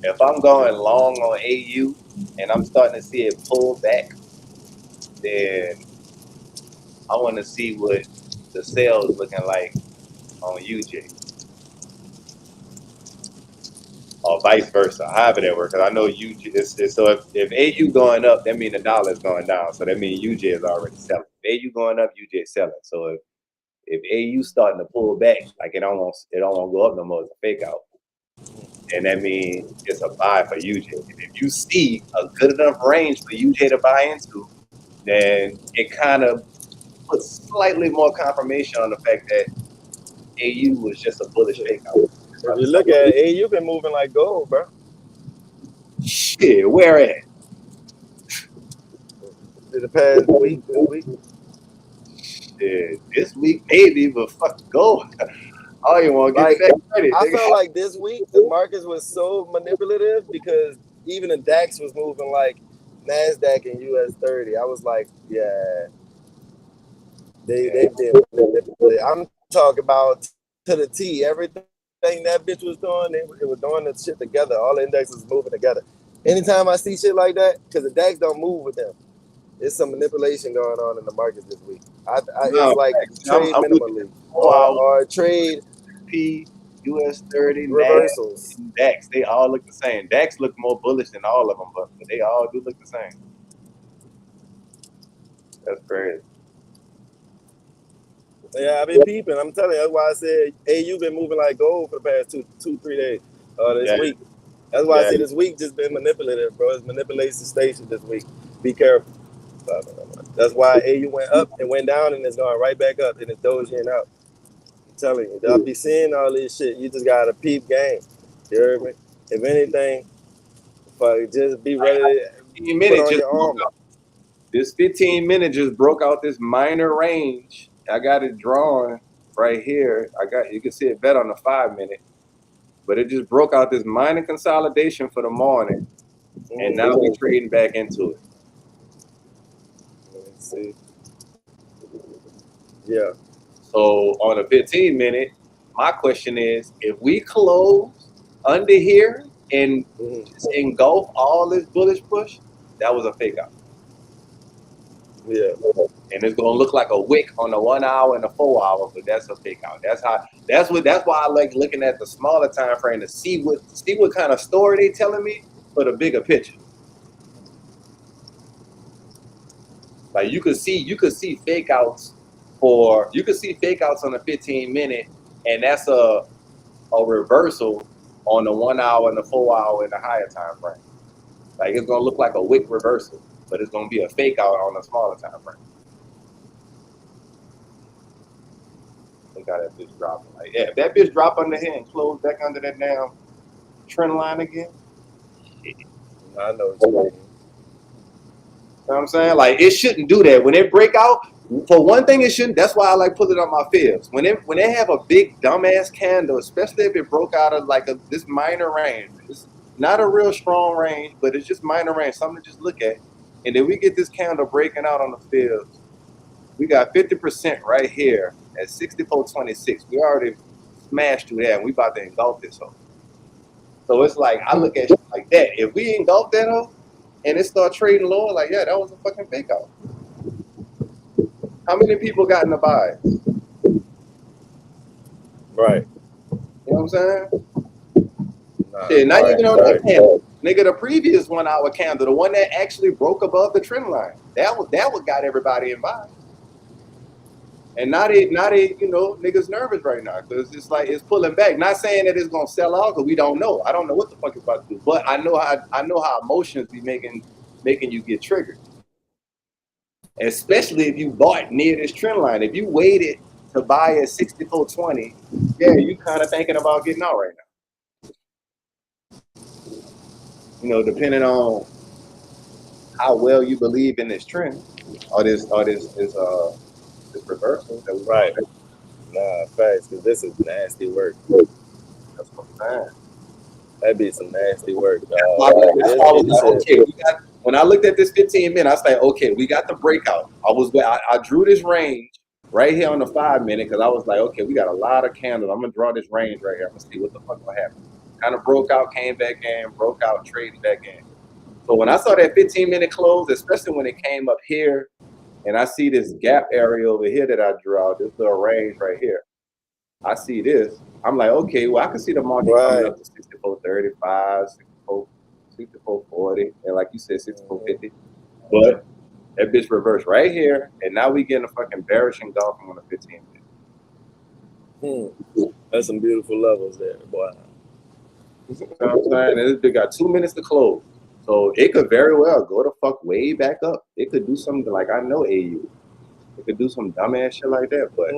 if I'm going long on AU and I'm starting to see it pull back, then I want to see what the sales looking like on UJ or vice versa, however that works. Because I know UJ is so if AU going up, that means the dollar is going down. So that means UJ is already selling. If AU going up, UJ is selling. So if AU starting to pull back, like it don't want to go up no more, it's a fake out. And that means it's a buy for UJ. And if you see a good enough range for UJ to buy into, then it kind of puts slightly more confirmation on the fact that AU was just a bullish fake out. If you look at it, AU been moving like gold, bro. Shit, where at? The past week, this week. Shit, this week maybe, but fuck gold. Oh, you want to give Like me that credit? I Nigga. felt like this week the markets was so manipulative because even the DAX was moving like NASDAQ and US 30. I was like, yeah, they've been manipulated. I'm talking about to the T. Everything that bitch was doing, it was doing the shit together. All the indexes moving together. Anytime I see shit like that, because the DAX don't move with them, it's some manipulation going on in the markets this week. No, it's like trade I'm looking minimally at 4 hours, or trade P, US 30, NAS, reversals. and DAX. They all look the same. DAX look more bullish than all of them, but they all do look the same. That's crazy. Yeah, I've been peeping. I'm telling you, that's why I said, hey, you've been moving like gold for the past 3 days, this Yeah, week. That's why I say this week just been manipulative, bro. It's manipulation station this week. Be careful. That's why AU went up and went down and it's going right back up and it's dozing out. I'm telling you, I'll be seeing all this shit. You just got to peep game. You heard me? If anything, fuck, just be ready to 15 put minutes on just your broke armor. out. This 15 minute just broke out this minor range. I got it drawn right here. You can see it better on the 5 minute, but it just broke out this minor consolidation for the morning, and now we're trading back into it. Let's see. Yeah. So on a 15 minute, my question is, if we close under here and just engulf all this bullish push, that was a fake out. Yeah. And it's gonna look like a wick on the 1 hour and the 4 hour, but that's a fake out. That's why I like looking at the smaller time frame to see what kind of story they telling me for the bigger picture. Like you could see fake outs on the 15 minute, and that's a reversal on the 1 hour and the 4 hour and the higher time frame. Like it's gonna look like a wick reversal, but it's gonna be a fake out on the smaller time frame. Look how that bitch dropping. Like, yeah, if that bitch drop under here and close back under that damn trend line again. I know what you mean. You know what I'm saying? Like it shouldn't do that. When it break out, for one thing, it shouldn't. That's why I like pulling up my fibs. When they have a big dumbass candle, especially if it broke out of like this minor range. It's not a real strong range, but it's just minor range, something to just look at. And then we get this candle breaking out on the fibs. We got 50% right here at 64.26. We already smashed through that, and we about to engulf this hoe. So it's like, I look at shit like that. If we engulf that hoe and it start trading lower, like, yeah, that was a fucking fake out. How many people got in the buy? Right. You know what I'm saying? Nah, Shit, not right, even on right. that candle. Nigga, the previous 1 hour candle, the one that actually broke above the trend line, that what got everybody in buy. And now they, you know, niggas nervous right now because it's like it's pulling back. Not saying that it's gonna sell out because we don't know. I don't know what the fuck it's about to do, but I know how emotions be making you get triggered. Especially if you bought near this trend line. If you waited to buy at 64.20, yeah, you kind of thinking about getting out right now. You know, depending on how well you believe in this trend or this reversal that we right. Nah, facts, because this is nasty work. That's what I'm saying. That'd be some nasty work, dog. That's why I was like, okay, when I looked at this 15 minute, I was like, okay, we got the breakout. I drew this range right here on the 5 minute because I was like, okay, we got a lot of candles. I'm gonna draw this range right here. I'm gonna see what the fuck will happen. Kind of broke out, came back in, broke out, traded back in. So when I saw that 15 minute close, especially when it came up here, and I see this gap area over here that I drew out, this little range right here. I see this. I'm like, okay, well, I can see the market coming up to 64.35, 64.40, and like you said, 64.50. But that bitch reversed right here, and now we getting a fucking bearish engulfing on the 15 minute. That's some beautiful levels there, boy. You know what I'm saying? And they got 2 minutes to close. So it could very well go the fuck way back up. It could do something like, I know AU. It could do some dumbass shit like that, but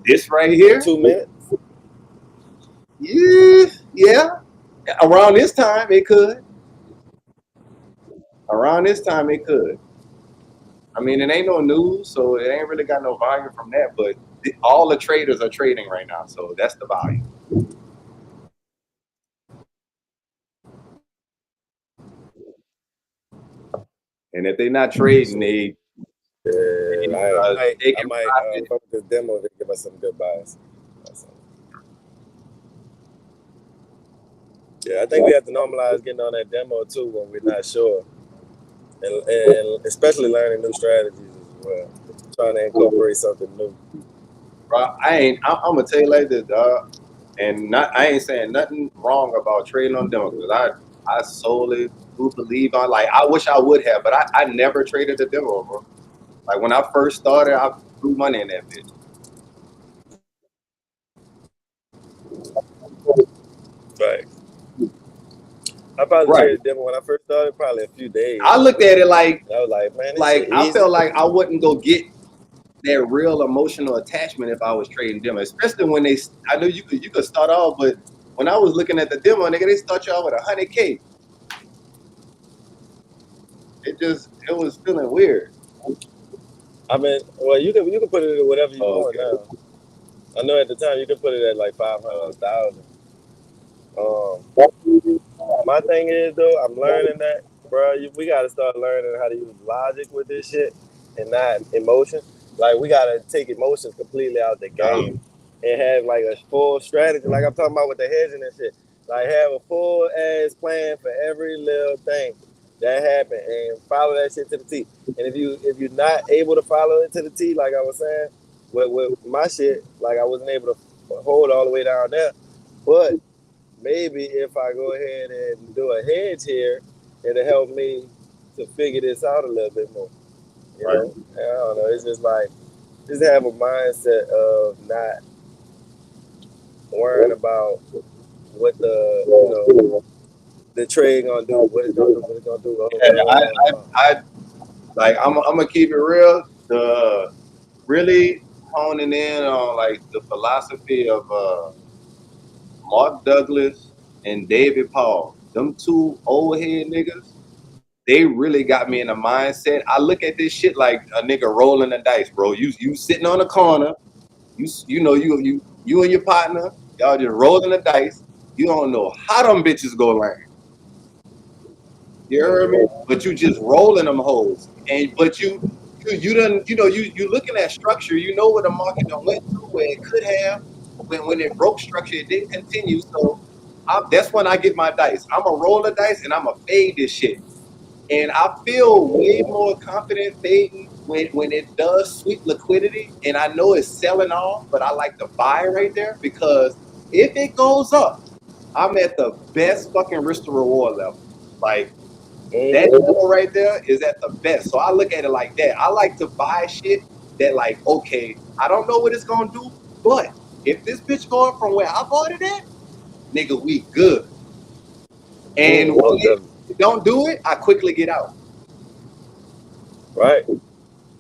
this right here, 2 minutes. Yeah. Around this time, it could. Around this time, it could. I mean, it ain't no news, so it ain't really got no volume from that. But all the traders are trading right now, so that's the volume. And if they're not trading, they I might fuck this demo to give us some good buys. Yeah, I think we have to normalize getting on that demo too when we're not sure, and especially learning new strategies as well. Trying to incorporate something new. Bro, I'm gonna tell you like this, dog. And I ain't saying nothing wrong about trading on demo because I solely do believe on, like, I wish I would have, but I never traded a demo, bro. Like when I first started, I threw money in that bitch. Right. I probably traded demo when I first started, probably a few days. I looked at it like, I was like, man, like I felt like I wouldn't go get that real emotional attachment if I was trading demo, especially when I knew you could start off, but when I was looking at the demo, nigga, they start you off with 100K. It was feeling weird. I mean, well, you can put it at whatever you want now. I know at the time you could put it at like 500,000. My thing is though, I'm learning that, bro. We gotta start learning how to use logic with this shit and not emotion. Like we gotta take emotions completely out the game and have like a full strategy. Like I'm talking about with the hedging and shit. Like have a full ass plan for every little thing that happened and follow that shit to the T. And if you're not able to follow it to the T, like I was saying, with my shit, like I wasn't able to hold all the way down there, but maybe if I go ahead and do a hedge here, it'll help me to figure this out a little bit more. You know? I don't know. It's just like, just have a mindset of not worrying about what the trade gonna do, what it's gonna do. I'm gonna keep it real. Really honing in on like the philosophy of Mark Douglas and David Paul. Them two old head niggas, they really got me in a mindset. I look at this shit like a nigga rolling the dice, bro. You sitting on the corner, you and your partner, y'all just rolling the dice. You don't know how them bitches go land. You heard me? But you just rolling them hoes. But you looking at structure, you know where the market done went to, where it could have. when it broke structure, it didn't continue. So that's when I get my dice. I'm a roll the dice and I'm a fade this shit. And I feel way more confident fading when it does sweep liquidity. And I know it's selling off, but I like to buy right there because if it goes up, I'm at the best fucking risk to reward level. Like that level right there is at the best. So I look at it like that. I like to buy shit that like, okay, I don't know what it's gonna do, but if this bitch going from where I bought it at, nigga, we good. And when it don't do it, I quickly get out. Right.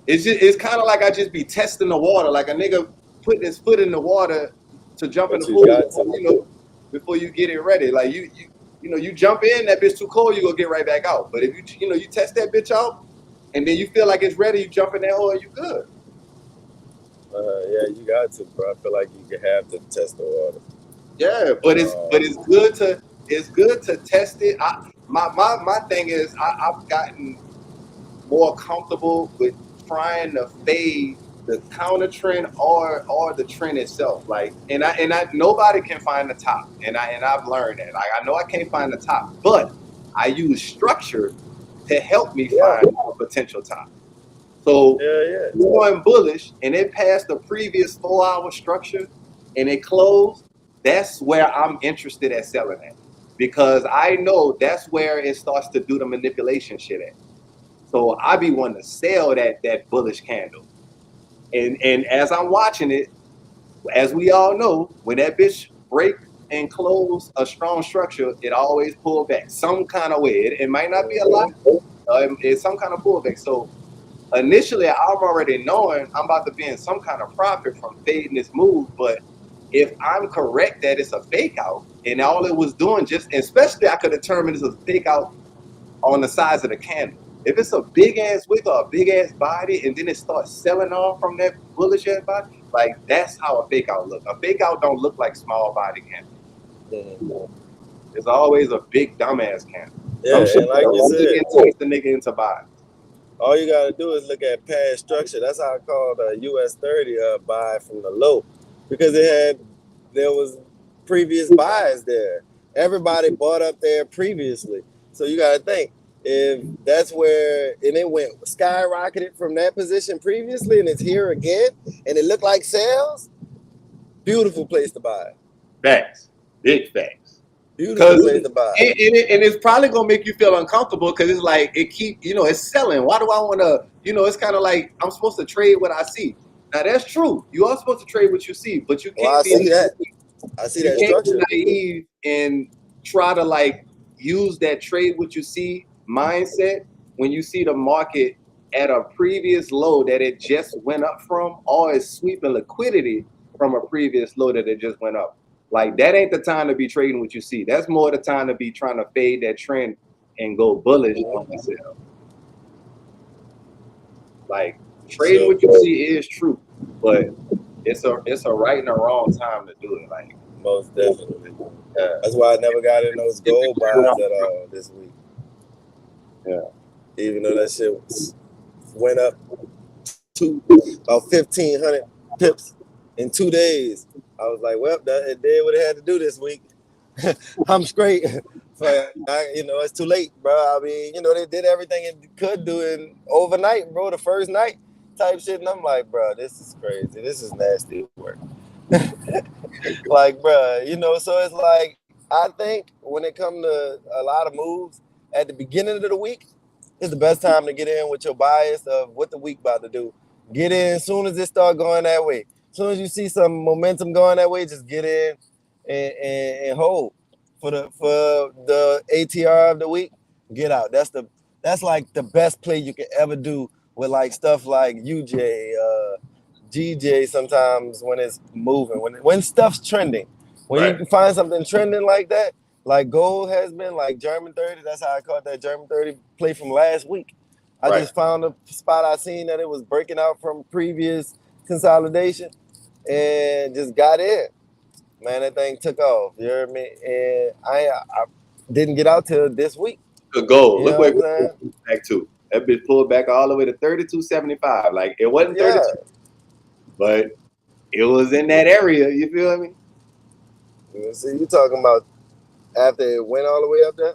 It's kind of like I just be testing the water, like a nigga putting his foot in the water to jump in the pool, you know, before you get it ready. Like you know, you jump in, that bitch too cold, you gonna get right back out. But if you test that bitch out, and then you feel like it's ready, you jump in that hole, you good. Yeah, you got to, bro. I feel like you can have to test the water. Yeah, but it's good to test it. My thing is I've gotten more comfortable with trying to fade the counter trend or the trend itself. Like, and I nobody can find the top, and I've learned that. Like, I know I can't find the top, but I use structure to help me find a potential top. So going bullish and it passed the previous 4-hour structure and it closed, that's where I'm interested at selling at. Because I know that's where it starts to do the manipulation shit at. So I be wanting to sell that bullish candle. And as I'm watching it, as we all know, when that bitch break and close a strong structure, it always pull back some kind of way. It might not be a lot, it's some kind of pullback. So initially, I'm already knowing I'm about to be in some kind of profit from fading this move. But if I'm correct that it's a fake out and all it was doing especially I could determine it's a fake out on the size of the candle. If it's a big ass wick or a big ass body and then it starts selling off from that bullish ass body, like that's how a fake out look. A fake out don't look like small body candle. It's always a big dumbass candle. Yeah, and like you said, entice the nigga into buying. All you gotta do is look at past structure. That's how I called a US30 buy from the low, because there was previous buys there. Everybody bought up there previously, so you gotta think if that's where and it went skyrocketed from that position previously, and it's here again, and it looked like sales. Beautiful place to buy. Facts, big facts. Beautiful place to buy. And it's probably gonna make you feel uncomfortable because it's like it's selling. Why do I want to? It's kind of like I'm supposed to trade what I see. Now that's true. You are supposed to trade what you see, but you can't I see that structure. Be naive and try to like use that trade what you see mindset when you see the market at a previous low that it just went up from, or is sweeping liquidity from a previous low that it just went up. Like, that ain't the time to be trading what you see. That's more the time to be trying to fade that trend and go bullish on the sell. Like, trading what you see is true, but it's a right and a wrong time to do it. Like, most definitely. That's why I never got in those gold buys at all this week. Yeah. Even though that shit went up to about 1,500 pips in 2 days. I was like, well, it did what it had to do this week. I'm straight. But it's too late, bro. I mean, they did everything it could do in overnight, bro, the first night type shit. And I'm like, bro, this is crazy. This is nasty work. Like, bro, so it's like, I think when it comes to a lot of moves at the beginning of the week, it's the best time to get in with your bias of what the week about to do. Get in as soon as it start going that way. As soon as you see some momentum going that way, just get in and hold for the ATR of the week. Get out. That's like the best play you can ever do with like stuff like UJ, GJ. Sometimes when it's moving, when stuff's trending, when you can find something trending like that, like gold has been, like German 30. That's how I caught that German 30 play from last week. I just found a spot I seen that it was breaking out from previous consolidation and just got in. Man, that thing took off. You heard me? And I didn't get out till this week. Good goal. Look what it pulled back to. That bitch pulled back all the way to 32.75. Like, it wasn't 32, but it was in that area. You feel me? See, you talking about after it went all the way up there?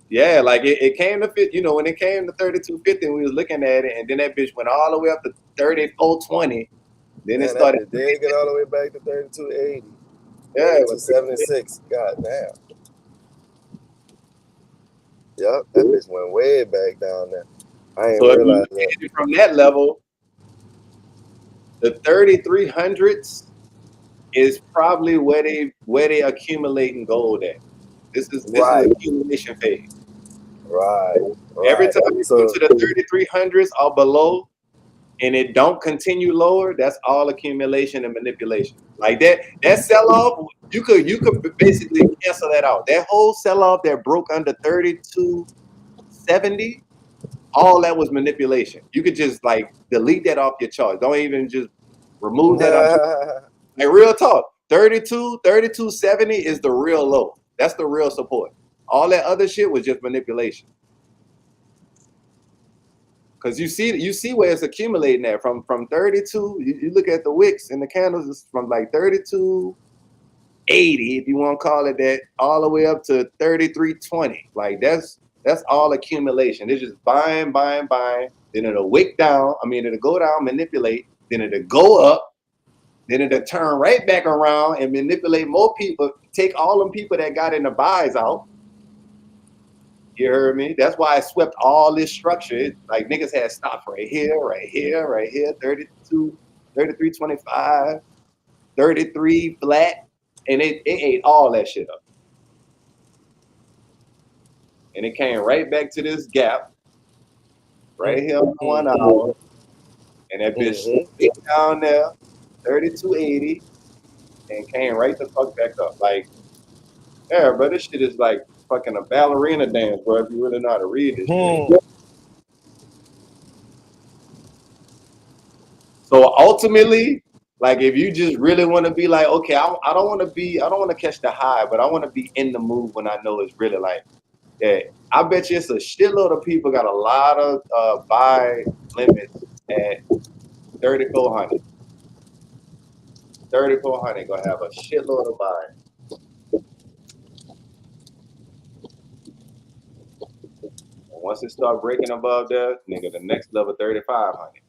Yeah, like it came to fit. You know, when it came to 32.50, we was looking at it, and then that bitch went all the way up to 34.20. Then it Man, that started. bitch did get all the way back to 32.80. Yeah, 32.76. God damn. Yep, that bitch went way back down there. I ain't so if you realize look that. at it from that level, the 3300s is probably where they accumulating gold at. This is Right, accumulation phase. right, Every right. time you go So to the 3300s or below, and it don't continue lower, that's all accumulation and manipulation. Like that sell off, you could basically cancel that out. That whole sell off that broke under 32.70, all that was manipulation. You could just like delete that off your chart. Don't even just remove that off. Like real talk, 32.70 is the real low. That's the real support. All that other shit was just manipulation. Because you see where it's accumulating at from 32. You look at the wicks and the candles, it's from like 32.80, if you want to call it that, all the way up to 33.20. Like that's all accumulation. It's just buying. Then it'll wick down. I mean, it'll go down, manipulate. Then it'll go up. Then it'll turn right back around and manipulate more people. Take all them people that got in the buys out. You heard me? That's why I swept all this structure. Like niggas had stops right here, 32, 33.25, 33 flat, and it ate all that shit up. And it came right back to this gap right here on 1 hour. And that bitch stayed down there, 32.80, and came right the fuck back up. Like, yeah, bro, this shit is like fucking a ballerina dance, bro, if you really know how to read this shit. So ultimately, like if you just really want to be like, okay, I don't want to catch the high, but I want to be in the mood when I know it's really like, yeah, I bet you it's a shitload of people got a lot of buy limits at 3,400. 3,400 gonna have a shitload of buy. And once it start breaking above there, nigga, the next level 3,500.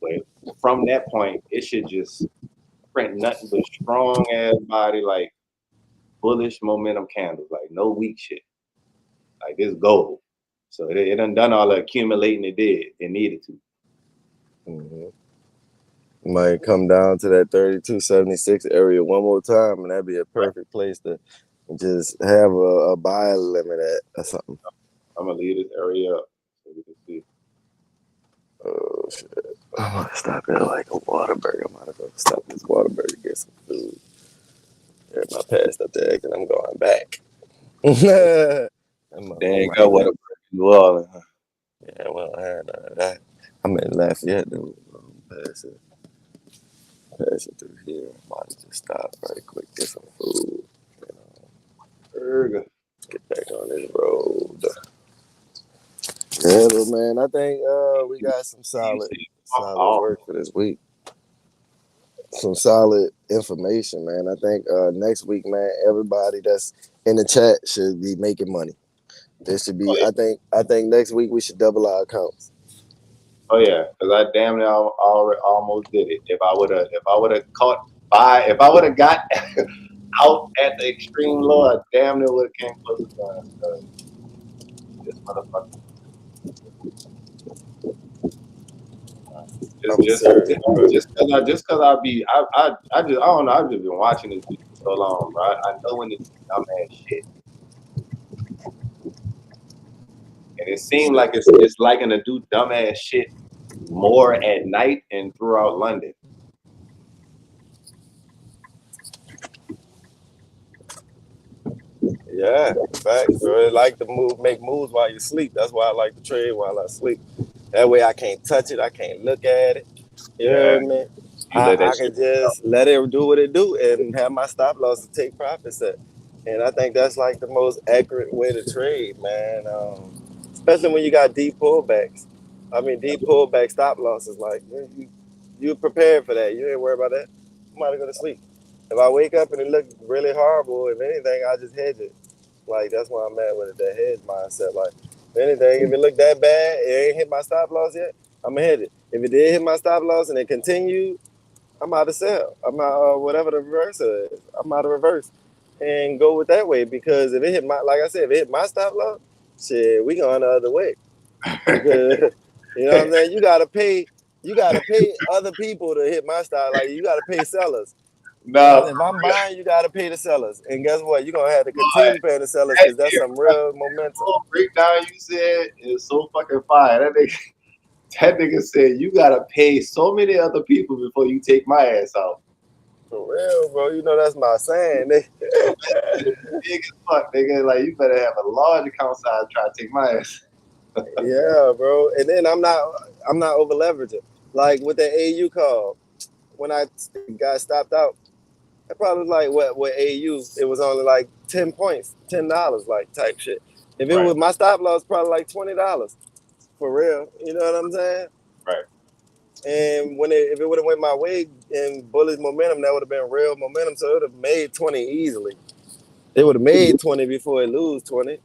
But from that point, it should just print nothing but strong ass body, like bullish momentum candles, like no weak shit. Like it's gold. So it done all the accumulating it needed to. might come down to that 32.76 area one more time, and that'd be a perfect place to just have a buy limit at or something. I'm gonna leave this area up so we can see. Oh shit! I'm gonna stop at like a Waterburger. I'm gonna go stop this Waterburger, get some food. There's my pass up there, and I'm going back. Dang, got what a New Orleans. Huh? Yeah, well, I had none of that. I'm in Lafayette, though. Pass it through here. I'm about to just stop right quick, get some food. Burger. Get back on this road. Yeah, but man, I think we got some solid work for this week. Some solid information, man. I think next week, man, everybody that's in the chat should be making money. There should be. I think next week we should double our accounts. Oh yeah, because I damn near almost did it. If I would have caught if I would have got out at the extreme low, I damn near would have came close to done. This motherfucker. Just cause I be I don't know, I've just been watching this video for so long, bro. I know when it's dumbass shit. And it seemed like it's liking to do dumbass shit more at night and throughout London. Yeah, facts, bro. I like to make moves while you sleep. That's why I like to trade while I sleep. That way I can't touch it. I can't look at it. You heard me? I can just let it do what it do and have my stop loss to take profits at. And I think that's like the most accurate way to trade, man. Especially when you got deep pullbacks. I mean, deep pullback stop losses. Like you prepared for that. You ain't worried about that. I'm about to go to sleep. If I wake up and it look really horrible, if anything, I just hedge it. Like that's why I'm at with it, that hedge mindset. Like if anything, if it look that bad, it ain't hit my stop loss yet, I'm gonna hedge it. If it did hit my stop loss and it continued, I'm out to sell. I'm out whatever the reverse is. I'm out of reverse and go with that way because if it hit my, like I said, if it hit my stop loss, shit, we going the other way because you know what I'm saying. You gotta pay other people to hit my stop. Like you gotta pay sellers. You know, No, if I'm buying, you gotta pay the sellers, and guess what? You're gonna have to continue paying the sellers because that's some real momentum. whole breakdown you said is so fucking fire. That nigga said you gotta pay so many other people before you take my ass out. For real, bro. You know that's my saying. Big as fuck, nigga. Like you better have a large account size try to take my ass. Yeah, bro. And then I'm not over leveraging. Like with the AU call, when I got stopped out, it probably was like what AU, it was only like 10 points, $10, like type shit. If it was my stop loss, probably like $20 for real. You know what I'm saying? Right. And if it would have went my way and bullish momentum, that would have been real momentum. So it would have made 20 easily. It would have made 20 before it lose 20.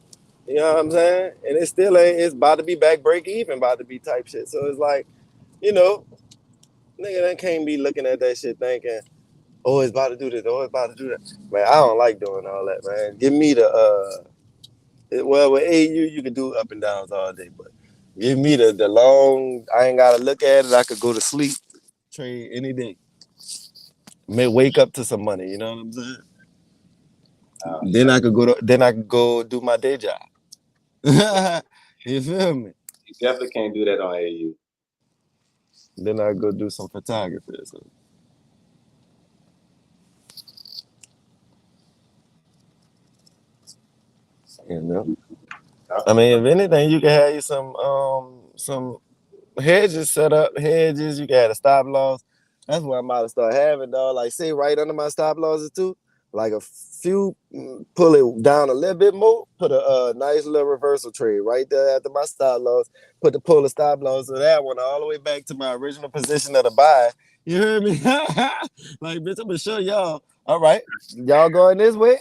You know what I'm saying? And it still ain't. It's about to be back break even, about to be type shit. So it's like, you know, nigga, that can't be looking at that shit thinking, oh, it's about to do this, oh, it's about to do that. Man, I don't like doing all that, man. Give me the well, with AU you can do up and downs all day, but give me the long. I ain't gotta look at it. I could go to sleep, trade any day. May wake up to some money. You know what I'm saying? Then I could go do my day job. You feel me? You definitely can't do that on AU. Then I go do some photography or something. You know? I mean, if anything, you can have you some hedges set up, hedges, you can have a stop loss. That's what I'm about to start having, dog. Like say right under my stop losses too. Like a few, pull it down a little bit more, put a nice little reversal trade right there after my stop loss, pull the stop loss of that one all the way back to my original position of the buy. You heard me? Like, bitch, I'm gonna show y'all. All right, y'all going this way.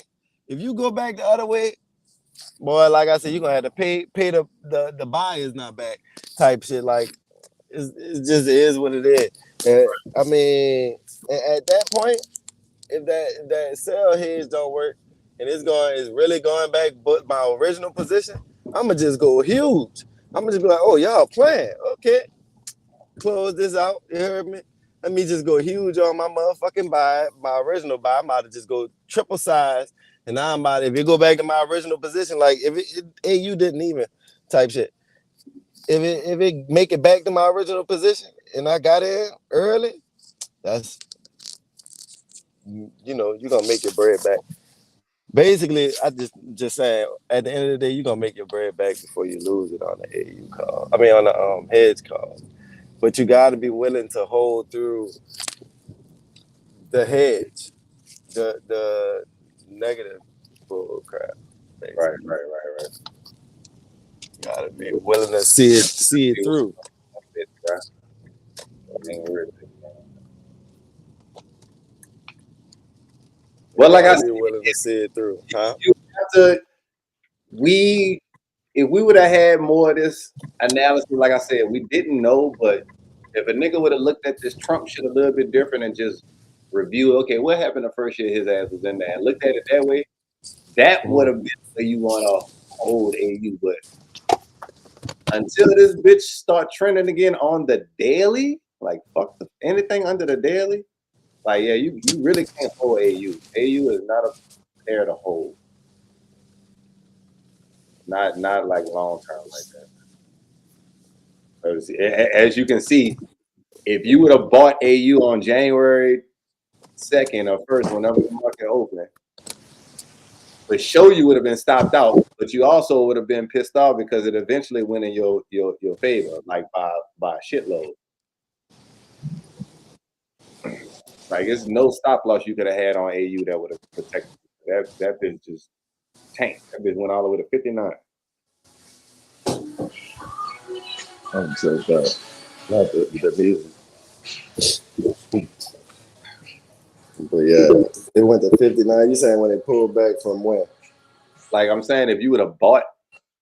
If you go back the other way, boy, like I said, you're gonna have to pay the buy is not back type shit. Like it just is what it is. I mean, at that point, if that sell hedge don't work and it's really going back but my original position, I'ma just go huge. I'ma just be like, oh, y'all playing. Okay. Close this out. You heard me? Let me just go huge on my motherfucking buy, my original buy. I'm about to just go triple size. And now I'm about to, if it go back to my original position, like if you didn't even type shit. If it make it back to my original position and I got in early, that's, you know, you're gonna make your bread back. Basically, I just saying at the end of the day, you're gonna make your bread back before you lose it on the AU call. I mean on the hedge call. But you gotta be willing to hold through the hedge, the negative bull crap. Basically. Right. You gotta be willing to see it through. Well, like I said, be willing to see it through, huh? You have to. If we would have had more of this analysis, like I said, we didn't know, but if a nigga would have looked at this Trump shit a little bit different and just review, okay, what happened the first year his ass was in there and looked at it that way, that would have been where you want to hold AU. But until this bitch start trending again on the daily, like fuck anything under the daily, like yeah, you really can't hold AU. AU is not a pair to hold. Not like long term like that. As you can see, if you would have bought AU on January 2nd or 1st, whenever the market opened, for sure you would have been stopped out, but you also would have been pissed off because it eventually went in your favor, like by a shitload. Like there's no stop loss you could have had on AU that would have protected you. That bitch just tanked. That bitch went all the way to 59. I'm so sorry. Not the music. But yeah, it went to 59. You saying when they pulled back from when? Like I'm saying, if you would have bought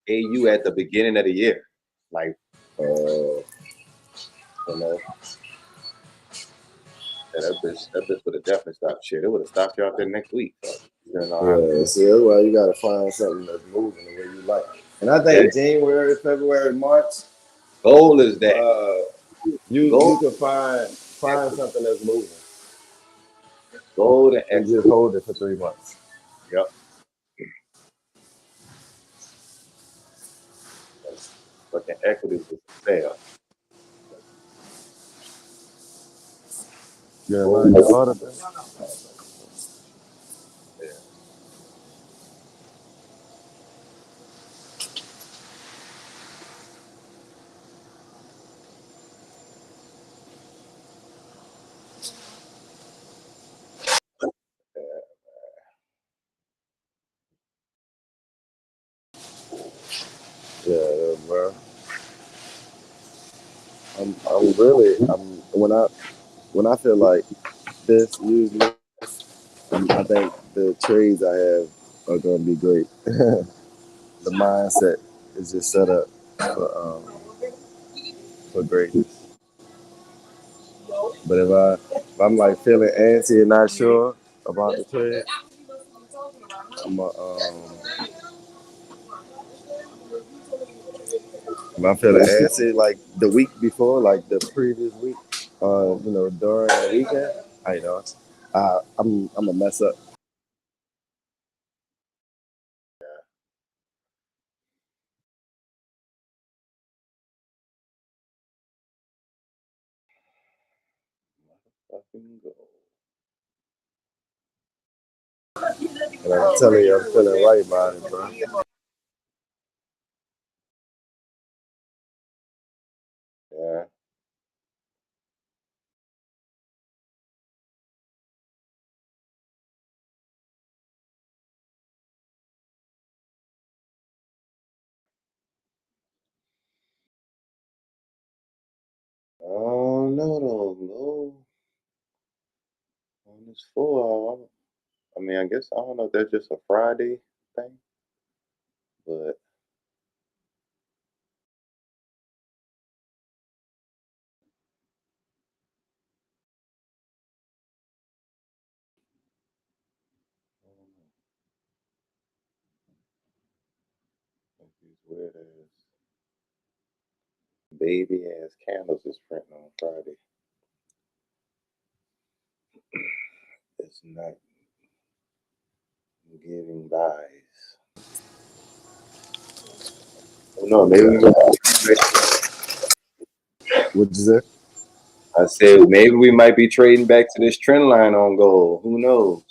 AU at the beginning of the year, like, You know, yeah, that bitch would have definitely stopped shit. It would have stopped you out there next week. So, you know, yeah. See, that's why you gotta find something that's moving the way you like. And I think January, February, March, goal is that. you can find something that's moving Gold and and equity. just hold it for 3 months. Yep. Fucking equities is sale. Yeah, like the other thing. Yeah, bro. When I feel like this usually, I think the trades I have are gonna be great. The mindset is just set up for greatness. But if I'm like feeling antsy and not sure about the trade, I'm if I'm feeling antsy like the week before, like the previous week, during the weekend, I know I'm a mess up. Fucking gold. And I'm telling you, I'm feeling right about it, bro. Yeah. Oh no, no. On this 4 hour. I mean, I guess I don't know if that's just a Friday thing, but these weird ass baby ass candles is printing on Friday. It's not giving buys. Oh no, maybe we What'd you say? I said maybe we might be trading back to this trend line on gold. Who knows?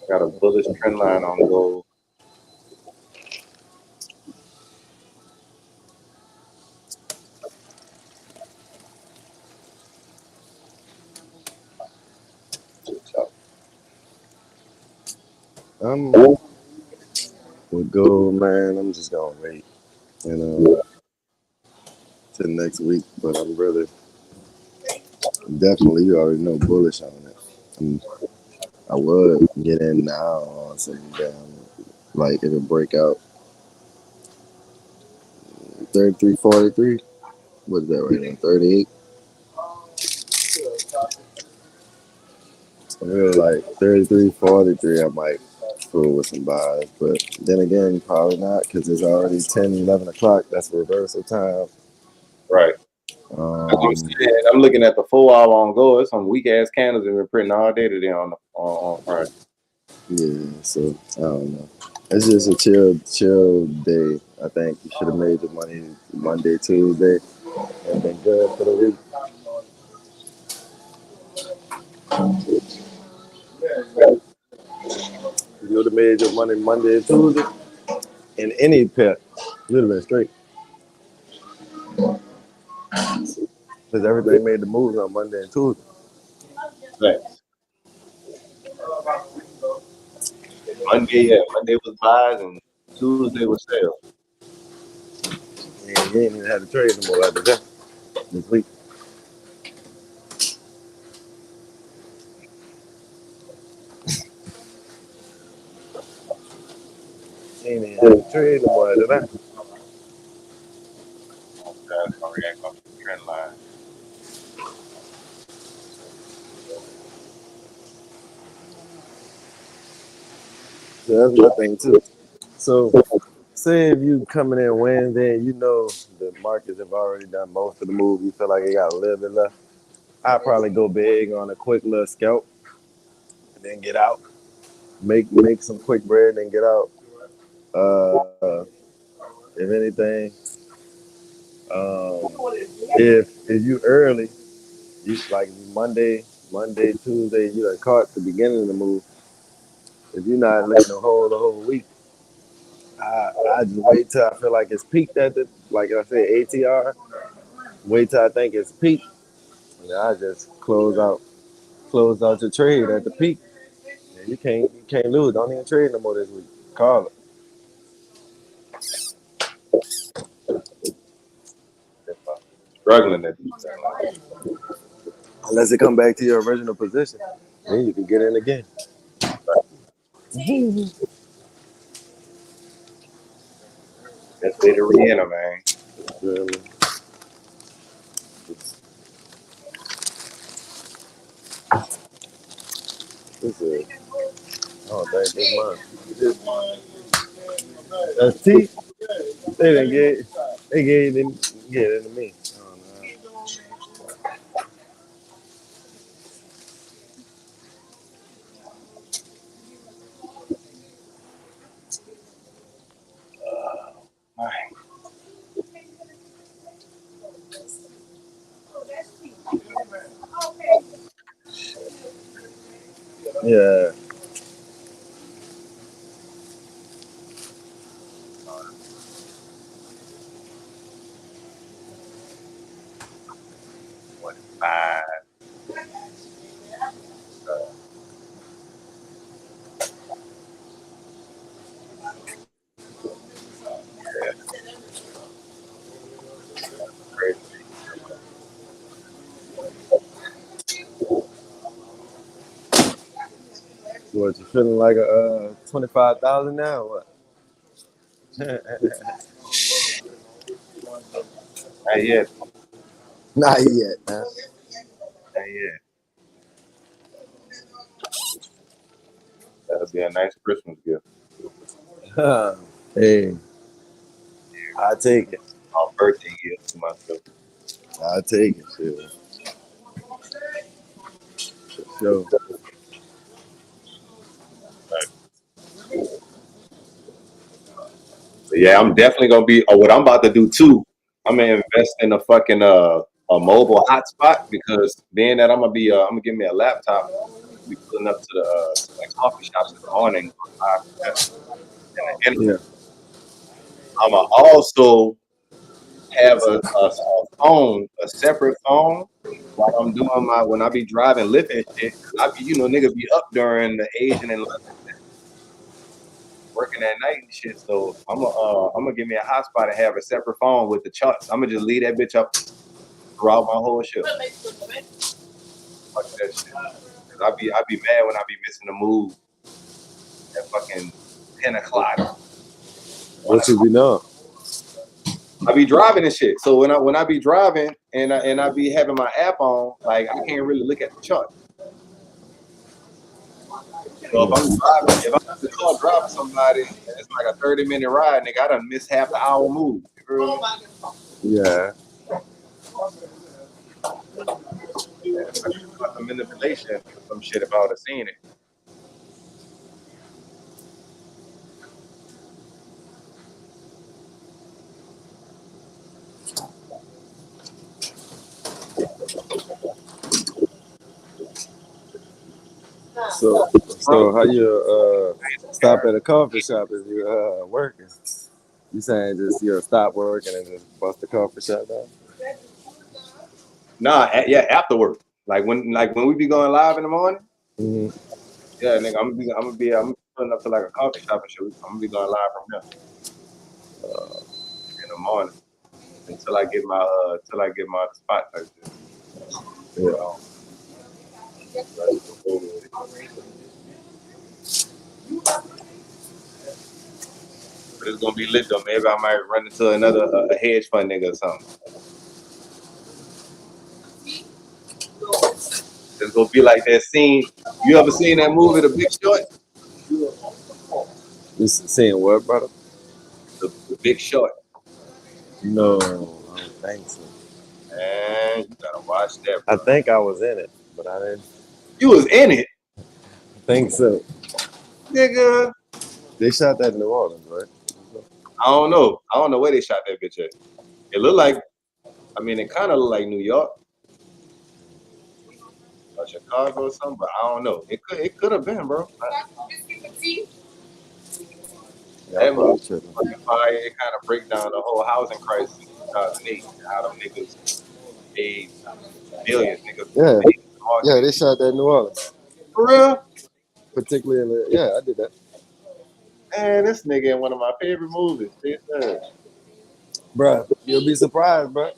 Got a bullish trend line on gold. So, With gold, man, I'm just gonna wait, till next week. But I'm really definitely, you already know, bullish on it. I would get in now on some damn, like if it break out 33.43. What's that right now? 38. I really like 33.43. I might fool with some buys, but then again, probably not because it's already 10, 11 o'clock. That's reversal time. right. I'm Um, saying, I'm looking at the 4 hour on gold. It's some weak ass candles that been printing all day today on Friday. yeah, so I don't know. It's just a chill day. I think you should have made the money Monday, Tuesday, and been good for the week. You would have made your money Monday and Tuesday in any pet, literally straight, because everything made the moves on Monday and Tuesday. Thanks. Monday, yeah, Monday was buys and Tuesday was sales. And you ain't even had to trade no more after that this week. Ain't even have to trade no more after that. Okay, that's gonna react off the trend line. So that's my thing too. So say if you coming in Wednesday and you know the markets have already done most of the move, you feel like it got a little bit left. I'd probably go big on a quick little scalp and then get out. Make some quick bread and get out. If anything, um, if you early, you like Monday, Tuesday, you done caught the beginning of the move. If you're not letting the whole week, I just wait till I feel like it's peaked at the, like I said, ATR. Wait till I think it's peaked, and I just close out your trade at the peak. And you can't lose. Don't even trade no more this week. Call it. If I'm struggling at this trend line. Unless it come back to your original position, then you can get in again. That's way to re-enter, man. Really. This is, I don't think this mine. That's T. They didn't get. They get it to me. I don't know. Man, Yeah. what five? Yeah, crazy. What you feeling like a 25,000 now? Or what? Not yet. Not yet. Huh? Not yet. That'll be a nice Christmas gift. Hey, I take it. My birthday gift to myself. I take it. Shit. So But yeah, I'm definitely gonna be. What I'm about to do too, I'm gonna invest in a fucking a mobile hotspot because being that I'm gonna give me a laptop, be pulling up to like coffee shops in the morning. And yeah. I'm gonna also have a phone, a separate phone. While I'm doing when I be driving, lifting shit, 'cause I be, nigga be up during the Asian and working at night and shit. So I'm gonna give me a hotspot and have a separate phone with the charts. I'm gonna just leave that bitch up throughout my whole shift. Fuck that shit. 'Cause I be mad when I be missing the move at fucking 10 o'clock. What you be doing? I be driving and shit. So when I be driving and I be having my app on, like I can't really look at the chart. So if I'm driving, if I'm in the car driving somebody and it's like a 30-minute ride, nigga, I done missed half the hour move. You feel me? Yeah. Yeah, I could do some manipulation or some shit if I would have seen it. So how you stop at a coffee shop if you working? You saying just you'll stop working and just bust the coffee shop down? Nah, yeah, after work. Like when we be going live in the morning, Mm-hmm. yeah, nigga, I'm pulling up to like a coffee shop and shit. I'm gonna be going live from there in the morning until I get my spot type shit. Yeah. But it's gonna be lit though. Maybe I might run into another a hedge fund nigga or something. It's gonna be like that scene. You ever seen that movie, The Big Short? You saying what, brother? The Big Short. No, I don't think so. Man, you gotta watch that, I bro. think I was in it, but I didn't You was in it, think so. nigga. They shot that in New Orleans, right? I don't know. I don't know where they shot that bitch at. It looked like, I mean, it kind of looked like New York or Chicago or something, but I don't know. It could have been, bro. Yeah, That movie tripping. fucking fire. It kind of break down the whole housing crisis in 2008. How them niggas made millions, niggas. Yeah, Made yeah, they shot that in New Orleans, for real. particularly in the, yeah, I did that. Man, this nigga in one of my favorite movies. Tues-Thurs. Bruh, you'll be surprised, bruh.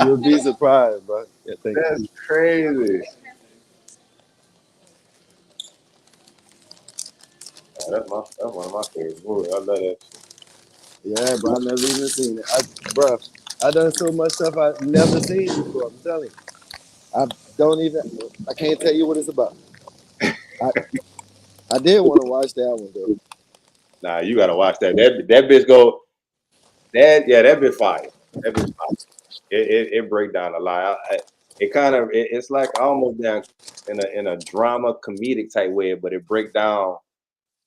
You'll be surprised, bruh. Yeah, thank you. That's crazy. That's one of my favorite movies. I love that shit. Yeah, bro, I never even seen it. Bruh, I done so much stuff I've never seen before. I'm telling you, I can't tell you what it's about. I did want to watch that one though. Nah, you gotta watch that. That bitch go. That bitch fire. That bitch fire. It break down a lot. It kind of it's like almost down in a drama comedic type way, but it break down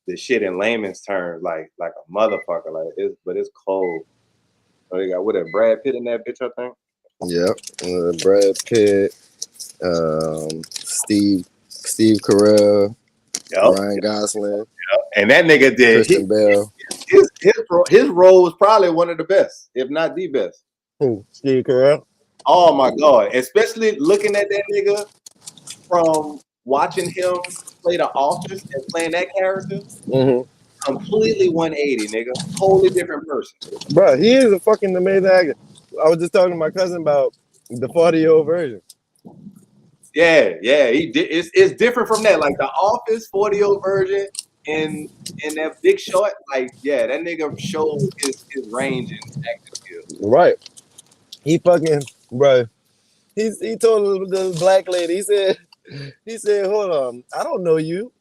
the shit in layman's terms like a motherfucker. Like it's cold. Oh, they got Brad Pitt in that bitch, I think. Yep, Brad Pitt, Steve Carell, Yep. Ryan Gosling, And that nigga did Christian Bale. his role was probably one of the best, if not the best. Who? Steve Carell. Oh my god! Especially looking at that nigga from watching him play the office and playing that character, completely 180, nigga. Totally different person. Bro, he is a fucking amazing actor. I was just talking to my cousin about the 40-year-old version. Yeah, he did. It's different from that. Like the Office 40-year-old version in that Big Short. Like, yeah, that nigga showed his range and acting skills. Right. He fucking, bro. He told the black lady. He said, hold on, I don't know you.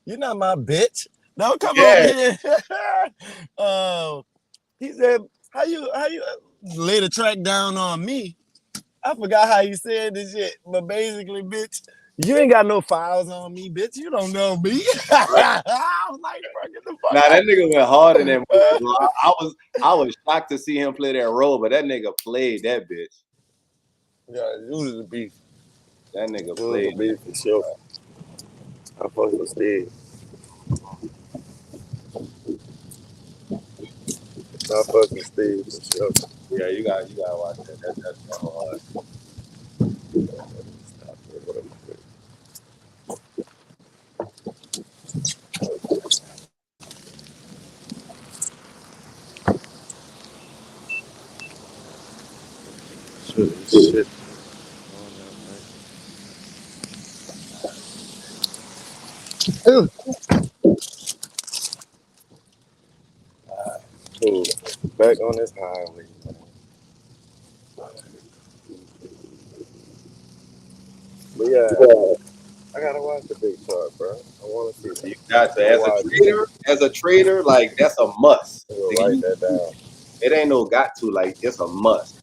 You're not my bitch. Don't come over here. He said, how you lay the track down on me? I forgot how he said this shit, but basically, bitch, you ain't got no files on me, bitch. You don't know me. I was like, bro, get the fuck Nah, out. that nigga went hard in that movie, bro. I was shocked to see him play that role, but that nigga played that bitch. Yeah, it was a beef. That nigga It played was a beef for sure. I fuck with Steve. I fuck with Steve for sure. Yeah, you gotta watch that. That's hard. Shit. Ew. Cool. Back on this highway. But yeah, I gotta watch the Big Short, bro. I want to see that. You got to as a trader, like that's a must. We'll write that down. It ain't no got to, like it's a must.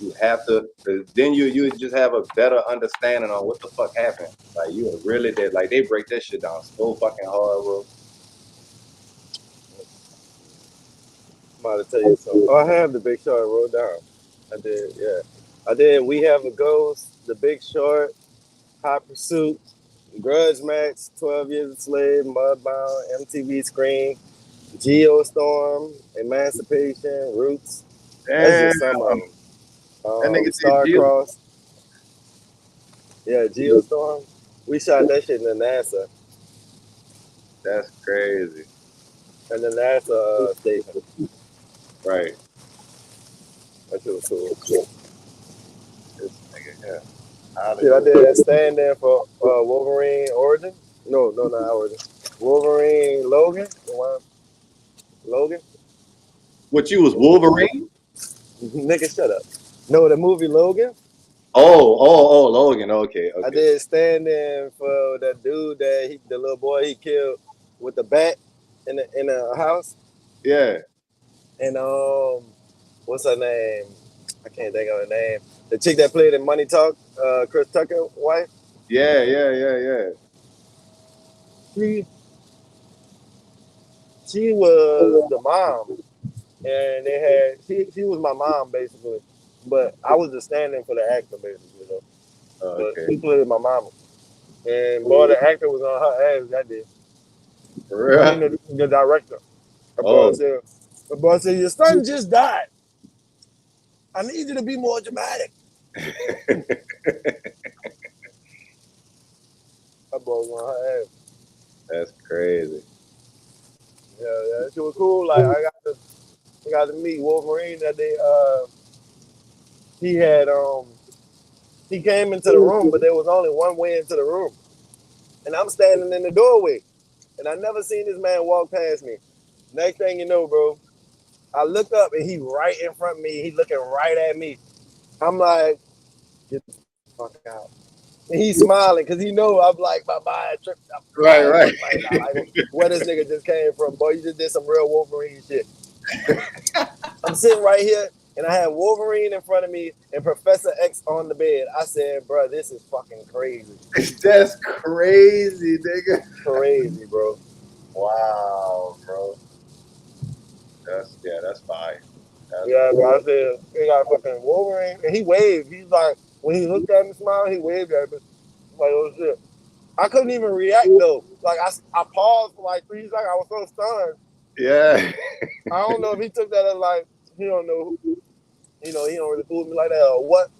You have to, cause then you just have a better understanding on what the fuck happened. Like you are really dead. Like they break that shit down so fucking hard, bro. I'm about to tell you something. Oh, I have the Big Short wrote down. I did, yeah. I did. We Have a Ghost, The Big Short, Hot Pursuit, Grudge Match, 12 Years a Slave, Mudbound, MTV Screen, Geostorm, Emancipation, Roots. That's just some of them. That nigga Starcross. Yeah, Geostorm. We shot that shit in the NASA. That's crazy. And the NASA station. Right. That shit was cool. This nigga, yeah. Shit, I did a stand there for Wolverine Origin. No, not Origin. Wolverine Logan. The one Logan. What you was Wolverine? Nigga, shut up. No, the movie Logan. Oh, Logan. Okay. I did stand in for that dude that the little boy he killed with the bat in the house. Yeah. And what's her name? I can't think of her name. The chick that played in Money Talk, Chris Tucker wife. Yeah. She was the mom, and they had she was my mom basically, but I was just standing for the actor basically, you know. But she played my mama, and boy, the actor was on her ass that day. For real? I mean the director. The boy said, "Your son just died. I need you to be more dramatic." That boy was on her ass. That's crazy. Yeah, that shit was cool. Like I got to meet Wolverine that day. He had he came into the room, but there was only one way into the room, and I'm standing in the doorway, and I never seen this man walk past me. Next thing you know, bro, I look up and he right in front of me. He looking right at me. I'm like, get the fuck out. And he's smiling because he know I'm like my mind tripped up. Right. Like, where this nigga just came from, boy. You just did some real Wolverine shit. I'm sitting right here, and I have Wolverine in front of me and Professor X on the bed. I said, bro, this is fucking crazy. That's crazy, nigga. Crazy, bro. Wow, bro. That's fire. Yeah, bro. I said, he got fucking Wolverine, and he waved. He's like, when he looked at me, smiling, he waved at me. Like, oh shit. I couldn't even react though. Like I paused for like 3 seconds. I was so stunned. Yeah. I don't know if he took that as like he don't know, you know, he don't really fool me like that or what.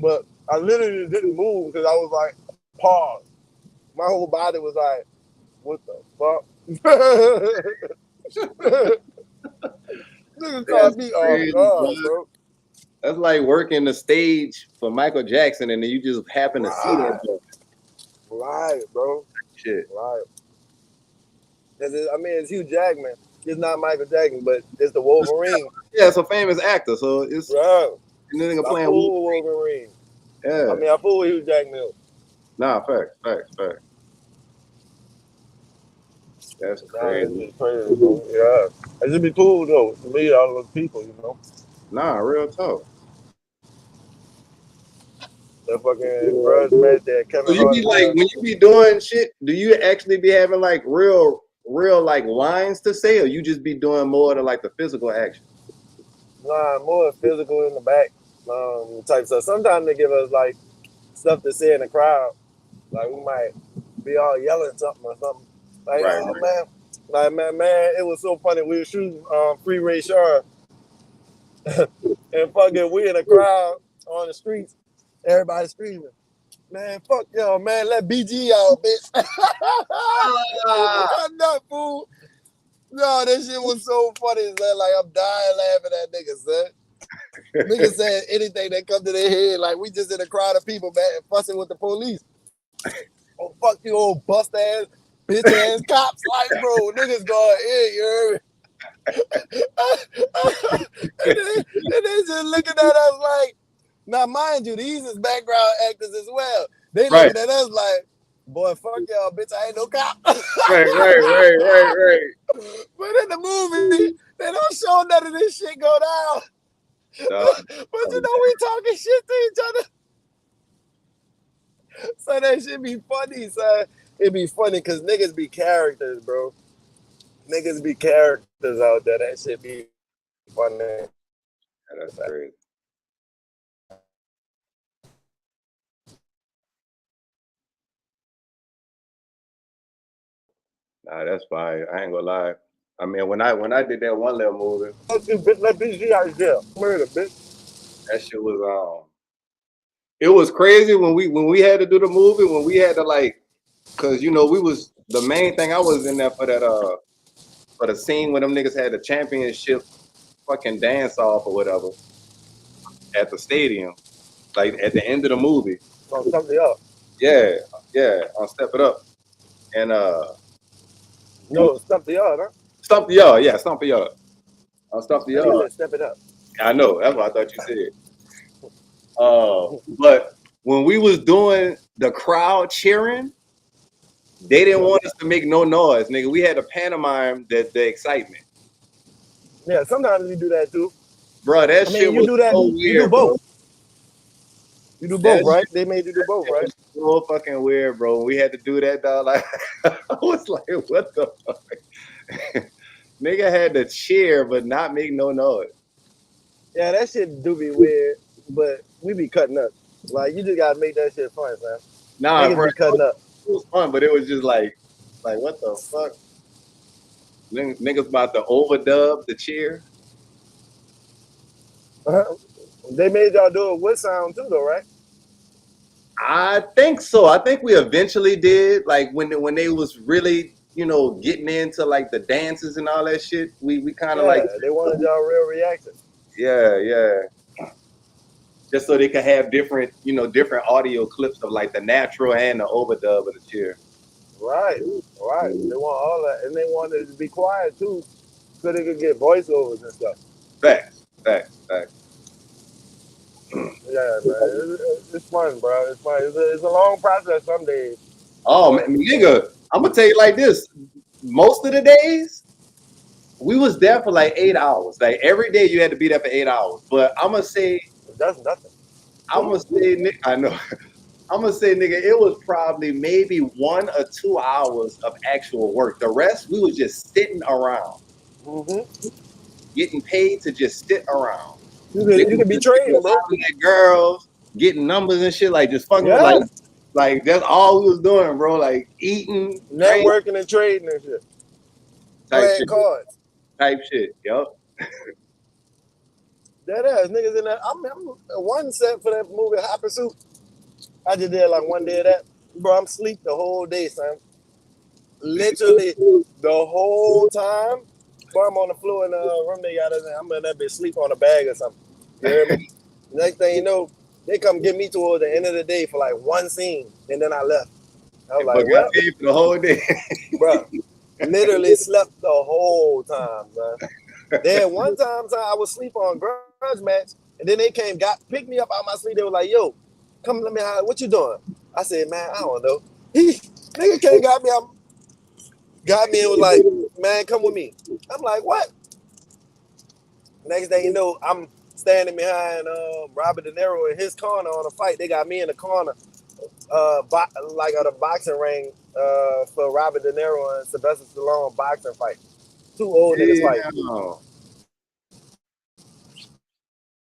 But I literally didn't move because I was like paused. My whole body was like, what the fuck? Nigga caught me off guard, bro. That's like working the stage for Michael Jackson, and then you just happen to see that. Right, bro. Shit. Right. I mean, it's Hugh Jackman. It's not Michael Jackson, but it's the Wolverine. Yeah, it's a famous actor, so it's bro. And then nigga I playing fool with Wolverine. Yeah. I mean, I fool with Hugh Jackman. Nah, facts. That's crazy. That's crazy, bro. Yeah. It should be cool though to meet all those people, you know. Nah, real talk. That fucking Brush met that Kevin So you Hart. be like, when you be doing shit, do you actually be having like real like lines to say, or you just be doing more to like the physical action? Nah, more physical in the back type stuff. Sometimes they give us like stuff to say in the crowd. Like we might be all yelling something or something. Like, Right. man. Like, man, it was so funny. We were shooting Free Ray Sean. And fucking we in a crowd on the streets. Everybody screaming. Man, fuck y'all, man. Let BG out, bitch. Cut that fool. No, that shit was so funny, son. Like, I'm dying laughing at niggas, son. Niggas saying anything that come to their head. Like, we just in a crowd of people, man, fussing with the police. Oh, fuck you, old bust ass, bitch ass cops. Like, bro, niggas going in, you heard me? and they just looking at us like, now mind you, these is background actors as well. They looking at us like, boy, fuck y'all, bitch, I ain't no cop. Right. But in the movie, they don't show none of this shit go down. But you know we talking shit to each other. So that shit be funny, son. It be funny because niggas be characters, bro. Niggas be characters out there. That shit be funny. That's crazy. Nah, that's fine. I ain't gonna lie. I mean, when I did that one little movie, let BG out of jail. Murder, bitch. that shit was it was crazy when we had to do the movie, when we had to like, cause you know we was the main thing. I was in there for that for the scene when them niggas had the championship fucking dance off or whatever at the stadium, like at the end of the movie. On something else. Yeah, on Step It Up, and No, Stump the Yard, huh? Stump the Yard, yeah, Stump the Yard. Stump the I think Yard. said Step It Up. I know, that's what I thought you said. But when we was doing the crowd cheering, they didn't want us to make no noise, nigga. We had to pantomime the excitement. Yeah, sometimes you do that too. Bro, that I mean, shit you was do that. so You weird, do both. bro. You do both, right? They made you do both, right? So fucking weird, bro. We had to do that, dog. Like, I was like, what the fuck? Nigga had to cheer, but not make no noise. Yeah, that shit do be weird, but we be cutting up. Like, you just gotta make that shit fun, man. Nah, Niggas bro, be cutting up. it was fun, but it was just like what the fuck? Niggas about to overdub the cheer. They made y'all do it with sound too, though, right? I think so. I think we eventually did. Like when they was really, getting into like the dances and all that shit. We kind of like they wanted y'all real reaction. Yeah. Just so they could have different audio clips of like the natural and the overdub of the cheer. Right. They want all that, and they wanted it to be quiet too, so they could get voiceovers and stuff. Facts. Yeah, man, it's fun, bro. It's fun. It's a long process some days. Oh man, nigga, I'm gonna tell you like this. Most of the days, we was there for like 8 hours. Like every day, you had to be there for 8 hours. But I'm gonna say that's nothing. I'm gonna say, I know. I'm gonna say, nigga, it was probably maybe 1 or 2 hours of actual work. The rest, we was just sitting around, getting paid to just sit around. You could be trading, bro. Girls getting numbers and shit, like just fucking like that's all we was doing, bro. Like eating, networking, and trading and shit. Playing cards. Type shit, yo. That ass niggas in that. I'm one set for that movie Hot Pursuit. I just did like one day of that, bro. I'm asleep the whole day, son. Literally the whole time. Bro, I'm on the floor in the room they got us in. I'm in that bitch sleep on a bag or something. You hear me? Next thing you know, they come get me towards the end of the day for like one scene, and then I left. I was like, what? For the whole day, bro. Literally slept the whole time, man. Then one time I was asleep on grudge match, and then they came, picked me up out my sleep. They were like, yo, come let me holler. What you doing? I said, man, I don't know. Nigga came, got me and was like, man, come with me. I'm like, what? Next thing you know, I'm standing behind Robert De Niro in his corner on a fight. They got me in the corner, like at a boxing ring for Robert De Niro and Sylvester Stallone boxing fight. 2 old niggas fight.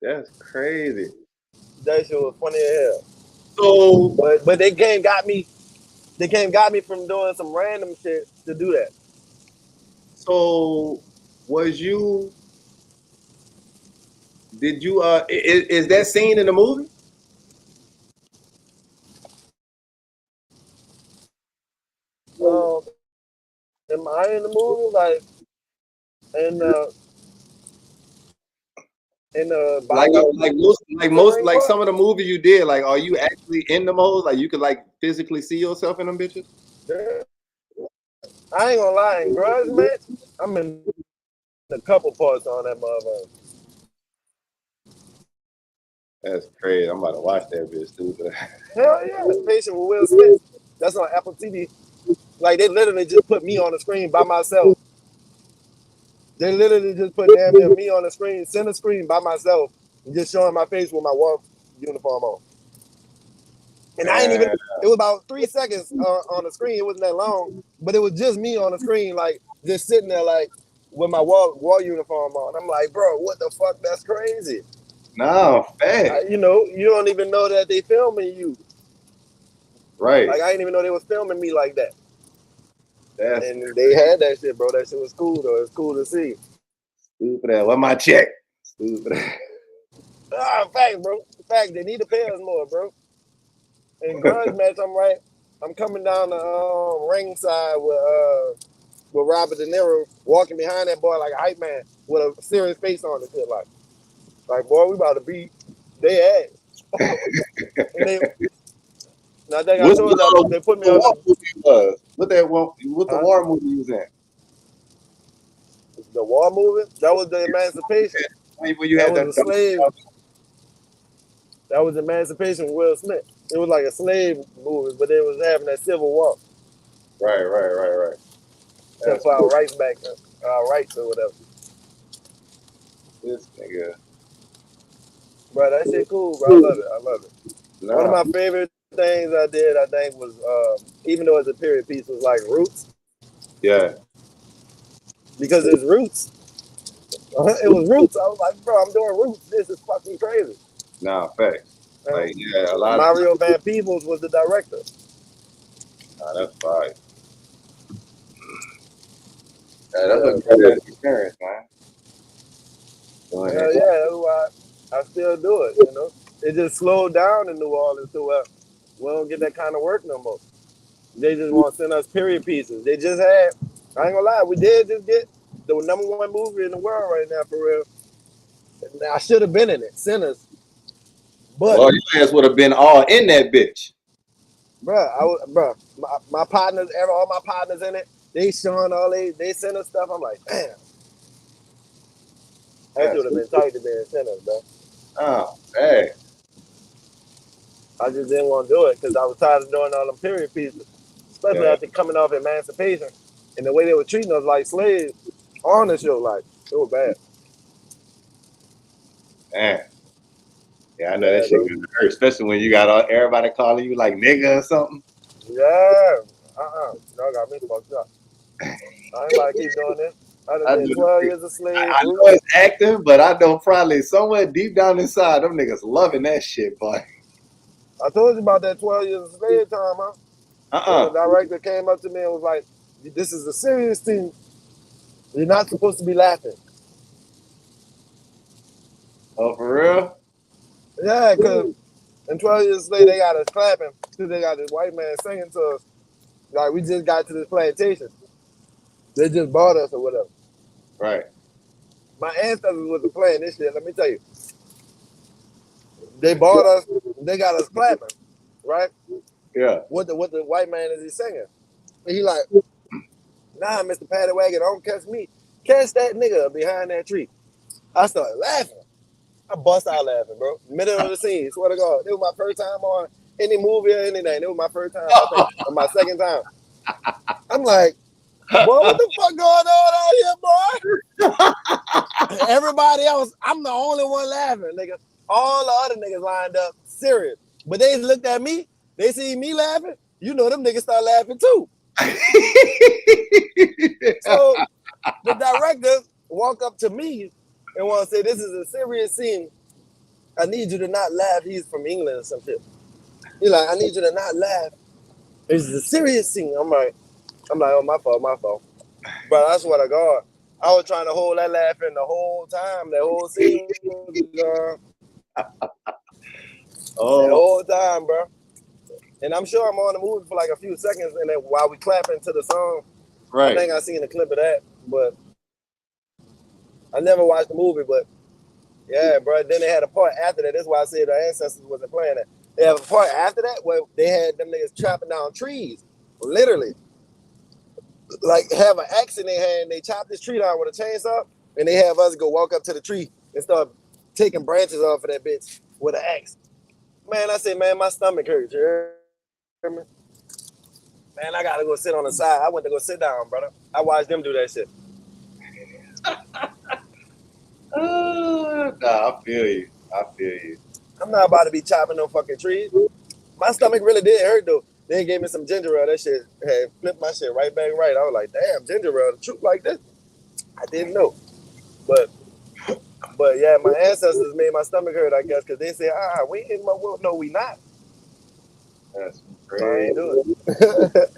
That's crazy. That shit was funny as hell. So, but they came got me. They came got me from doing some random shit to do that. So, did you is that scene in the movie? Am I in the movie? Like, like some of the movies you did, like, are you actually in the most? Like, you could like physically see yourself in them bitches? Yeah. I ain't gonna lie, in grudge match, I'm in a couple parts on that motherfucker. That's crazy. I'm about to watch that bitch too. Hell yeah, Patient with Will Smith. That's on Apple TV. Like, they literally just put me on the screen by myself. They literally just put damn near me on the screen, center screen by myself, and just showing my face with my war uniform on. And I ain't even, it was about 3 seconds on the screen. It wasn't that long, but it was just me on the screen, like, just sitting there, like, with my war uniform on. I'm like, bro, what the fuck? That's crazy. No, fact. You don't even know that they filming you. Right. Like, I didn't even know they was filming me like that. And they had that shit, bro. That shit was cool, though. It's cool to see. Stupid ass. What my check? Stupid ass. Fact, bro. Fact, they need to pay us more, bro. In grudge match, I'm coming down the ringside with Robert De Niro walking behind that boy like a hype man with a serious face on and shit. Like, boy, we about to beat their ass. And I think I told y'all they put me on. What the war movie you was in? The war movement, that was the emancipation. When you That had was that. a slave. That was emancipation with Will Smith. It was like a slave movement, but they was having that civil war. Right. To That's for our cool. rights back, our rights or whatever. This nigga. Bro, that shit cool, bro. I love it. I love it. One of Nah. my favorite things I did, I think, was even though it's a period piece, was like Roots Yeah. because it's Roots. It was Roots. I was like, bro, I'm doing Roots. This is fucking crazy. Nah, facts. And Like, yeah, a lot of Mario Van Peebles was the director. nah, that's fine. Yeah, that's a Yeah, good experience, man. Doing hell that. yeah. That's why I still do it. You know, it just slowed down in New Orleans to where we don't get that kind of work no more. They just want to send us period pieces. They just had. I ain't gonna lie, we did just get the #1 movie in the world right now for real. I should have been in it, Sinners. But Well, your ass would have been all in that bitch. my partners, all my partners in it, they showing all they send us stuff. I'm like, damn, that Yes. should have been tight to be in Sinners, bro. Oh, hey. I just didn't want to do it because I was tired of doing all them period pieces, especially Yeah. after coming off emancipation and the way they were treating us like slaves on the show. Like, it was bad. Man. Yeah, I know that Bad, shit bro. gonna hurt, especially when you got everybody calling you like nigga or something. Yeah. Y'all got me fucked up. I ain't about to keep doing this. I done I did know, 12 years of slave I know roots. it's acting, but I know probably somewhere deep down inside, them niggas loving that shit, boy. I told you about that 12 years of slave time, huh? When the Uh-uh. director came up to me and was like, this is a serious thing. You're not supposed to be laughing. Oh, for real? Yeah, because in 12 years of slave, they got us clapping because they got this white man singing to us. Like, we just got to this plantation. They just bought us or whatever. Right. My ancestors wasn't playing this shit, let me tell you. They bought us, they got us clapping, right? Yeah. What the white man is he singing? And he like, nah, Mr. Paddy Wagon, don't catch me. Catch that nigga behind that tree. I started laughing. I bust out laughing, bro. Middle of the scene, swear to God. It was my first time on any movie or anything. It was my first time, I think, or my second time. I'm like, boy, what the fuck going on out here, boy? Everybody else, I'm the only one laughing, nigga. All the other niggas lined up, serious. But they looked at me, they see me laughing, you know them niggas start laughing too. So the director walk up to me and want to say, this is a serious scene. I need you to not laugh. He's from England or some shit. He's like, I need you to not laugh. This is a serious scene. I'm like, oh, my fault. But I swear to God, I was trying to hold that laughing the whole time. That whole scene was that Oh, whole time, bro. And I'm sure I'm on the movie for like a few seconds, and then while we clapping to the song, I right. think I seen a clip of that, but I never watched the movie. But yeah, bro. Then they had a part after that. That's why I said the ancestors wasn't playing that. They have a part after that where they had them niggas chopping down trees, literally. Like have an axe in their hand, they chop this tree down with a chainsaw, and they have us go walk up to the tree and start taking branches off of that bitch with an axe. Man, I said, man, my stomach hurts. You hear me? Man, I gotta go sit on the side. I went to go sit down, brother. I watched them do that shit. Nah, I feel you. I'm not about to be chopping no fucking trees. My stomach really did hurt though. They gave me some ginger ale. That shit had flipped my shit right back right. I was like, damn, ginger ale, the truth like this? I didn't know. But yeah, my ancestors made my stomach hurt, I guess, because they said, we in my world. No, we not. That's So I crazy. ain't do it.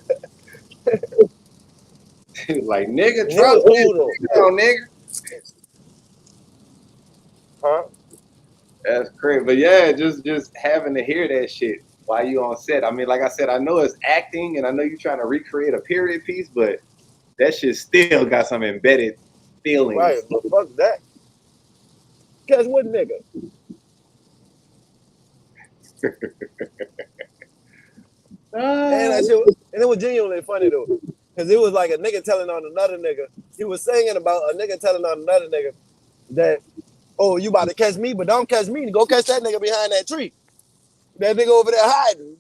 Like, nigga, And it trust was me, cool though. nigga. Huh? That's crazy. But yeah, just having to hear that shit while you on set. I mean, like I said, I know it's acting and I know you're trying to recreate a period piece, but that shit still got some embedded Right, feelings. but fuck that. Catch what nigga? And Ah, that shit, and it was genuinely funny though. Because it was like a nigga telling on another nigga. He was singing about a nigga telling on another nigga that, oh, you about to catch me, but don't catch me. Go catch that nigga behind that tree. That nigga over there hiding.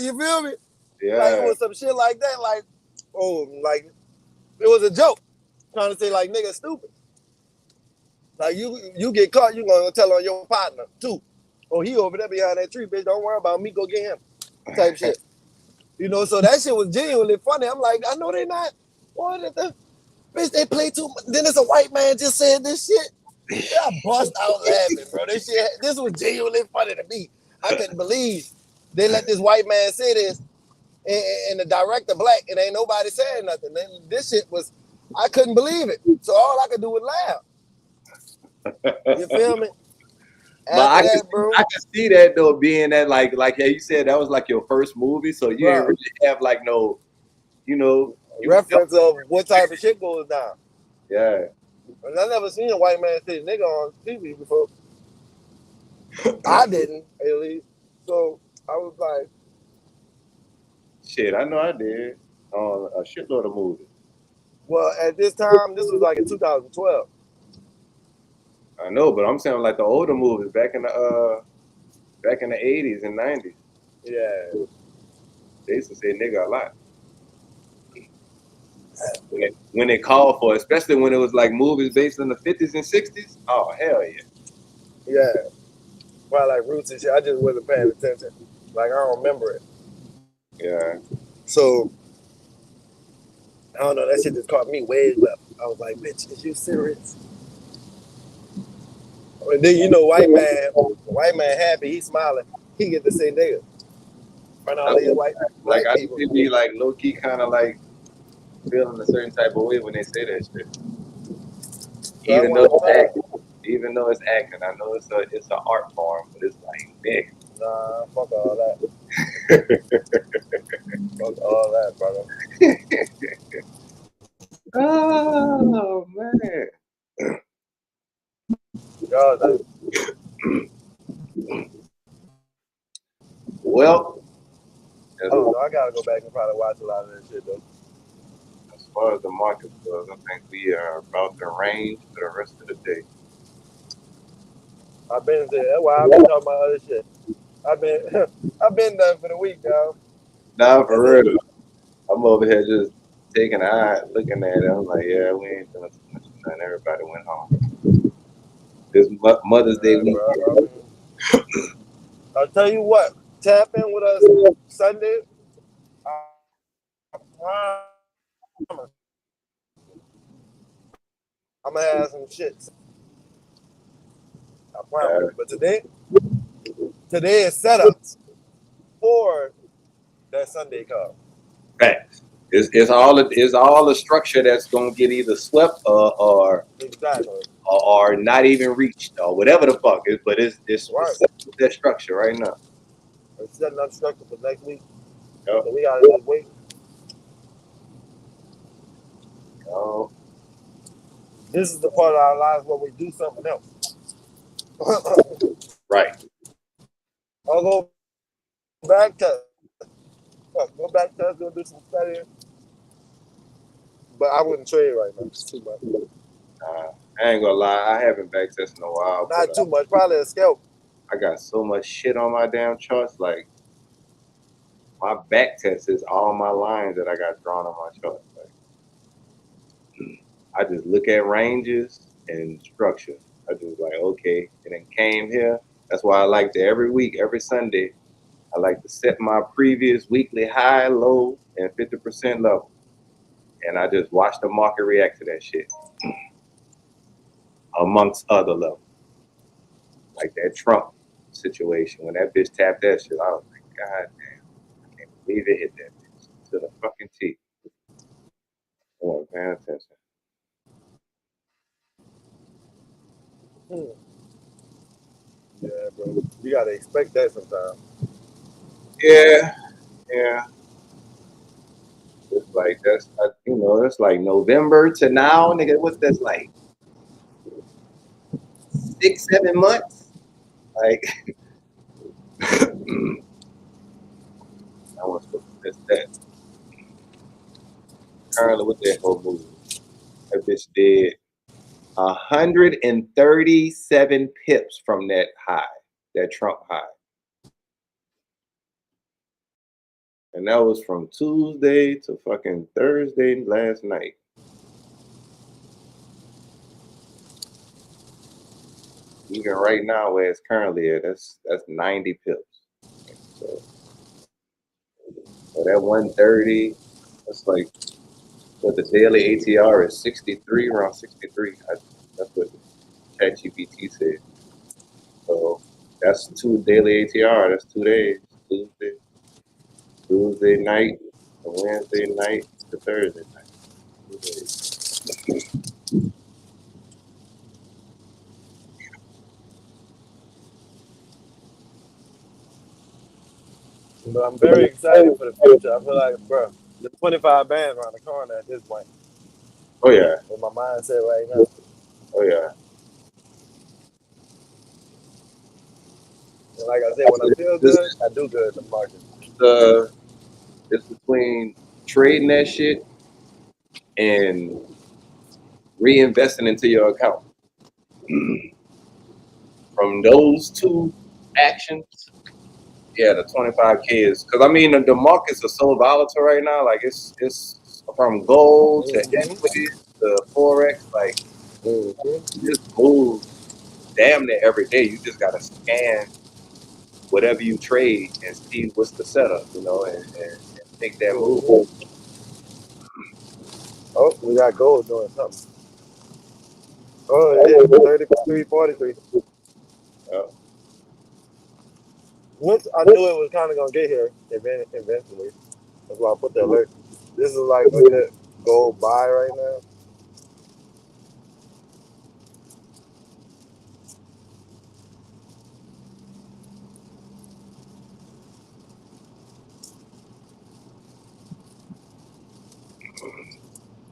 You feel me? Like it Yeah. was some shit like that. Like, oh, like it was a joke. Trying to say like nigga stupid. Like you get caught, you gonna tell on your partner too. Oh, he over there behind that tree, bitch. Don't worry about me. Go get him. Type shit. You know, so that shit was genuinely funny. I'm like, I know they not. What the bitch? They play too much. Then there's a white man just said this shit. Yeah, I bust out laughing, bro. This was genuinely funny to me. I couldn't believe they let this white man say this, and the director black, and ain't nobody saying nothing. And this shit was, I couldn't believe it. So all I could do was laugh. You feel me? But After that, bro, I can see that though, being that like yeah, you said that was like your first movie, so you ain't bro, really have like no, you know, you reference of what type of shit goes down. yeah. And I never seen a white man say nigga on TV before. I didn't, at least. So I was like, Shit, I know I did on a shitload of movies. well, at this time, this was like in 2012. I know, but I'm saying like the older movies back in the 80s and 90s. Yeah. They used to say nigga a lot. When they called for it, especially when it was like movies based in the 50s and 60s. Oh, hell yeah. Yeah. Probably like roots and shit. I just wasn't paying attention. Like, I don't remember it. Yeah. So, I don't know. That shit just caught me way left. I was like, bitch, is you serious? And then, you know, white man happy. He smiling. He get to say nigga. Front of all these white Like black I people. think be like low key kind of like feeling a certain type of way when they say that shit. So I Even though wanted to it's know. acting. Even though it's acting. I know it's an art form, but it's like nigga. Nah, fuck all that. Fuck all that, brother. Oh man. Y'all, Well, I don't know. I gotta go back and probably watch a lot of that shit though. as far as the market goes, I think we are about to range for the rest of the day. I've been there. That's why I've been talking about other shit. I've been I've been done for the week, y'all. Nah, That's for it. real. I'm over here just taking an eye, looking at it. I'm like, yeah, we ain't doing too much of nothing. Everybody went home. This Mother's Day Yeah, week. bro. I'll tell you what. Tap in with us Sunday. I promise. I'm gonna have some shit. I promise. But today is setups for that Sunday call. Facts. It's all the structure that's gonna get either swept or Exactly. or not even reached or whatever the fuck is. But it's Right. that structure right now. We're setting up structure for next week. Yep. So we gotta just wait. Oh, This is the part of our lives where we do something else. right. I'll go back to go back to us, go do some studying. But I wouldn't trade right now. It's too much. I ain't gonna lie, I haven't back tested in a while, but Not too much. Probably a scalp. I got so much shit on my damn charts. Like my back test is all my lines that I got drawn on my chart. Like I just look at ranges and structure. I just like, okay, and then came here. That's why I like to every week, every Sunday, I like to set my previous weekly high, low, and 50% level. And I just watch the market react to that shit. Amongst other levels. Like that Trump situation. When that bitch tapped that shit, I was like, God damn, I can't believe it hit that bitch to the fucking teeth. I wasn't paying attention. Yeah, bro. You gotta expect that sometimes. Yeah, yeah. It's like that's like November to now, nigga. What's that like? 6, 7 months? Like I was supposed to miss that. currently with that whole move. That bitch did 137 pips from that high, that Trump high. And that was from Tuesday to fucking Thursday last night. Even right now, where it's currently at, that's 90 pips. So that 130, that's like, but the daily ATR is 63, around 63. That's what ChatGPT said. So that's 2 daily ATR. That's 2 days. Tuesday night, to Wednesday night, to Thursday night. 2 days. But I'm very excited for the future. I feel like, bro, the 25 bands around the corner at this point. Oh yeah. With my mindset right now. Oh yeah. And like I said, when I feel good, I do good in the market. It's between trading that shit and reinvesting into your account. From those 2 actions, yeah, the 25K is, because I mean the markets are so volatile right now. Like it's from gold to equities to forex. Like you just move damn near every day. You just gotta scan whatever you trade and see what's the setup, you know, and take that move. Oh, we got gold doing something. Oh, it hit 33.43. Once I knew it was kind of gonna get here eventually. That's why I put the alert. This is like a good gold buy right now.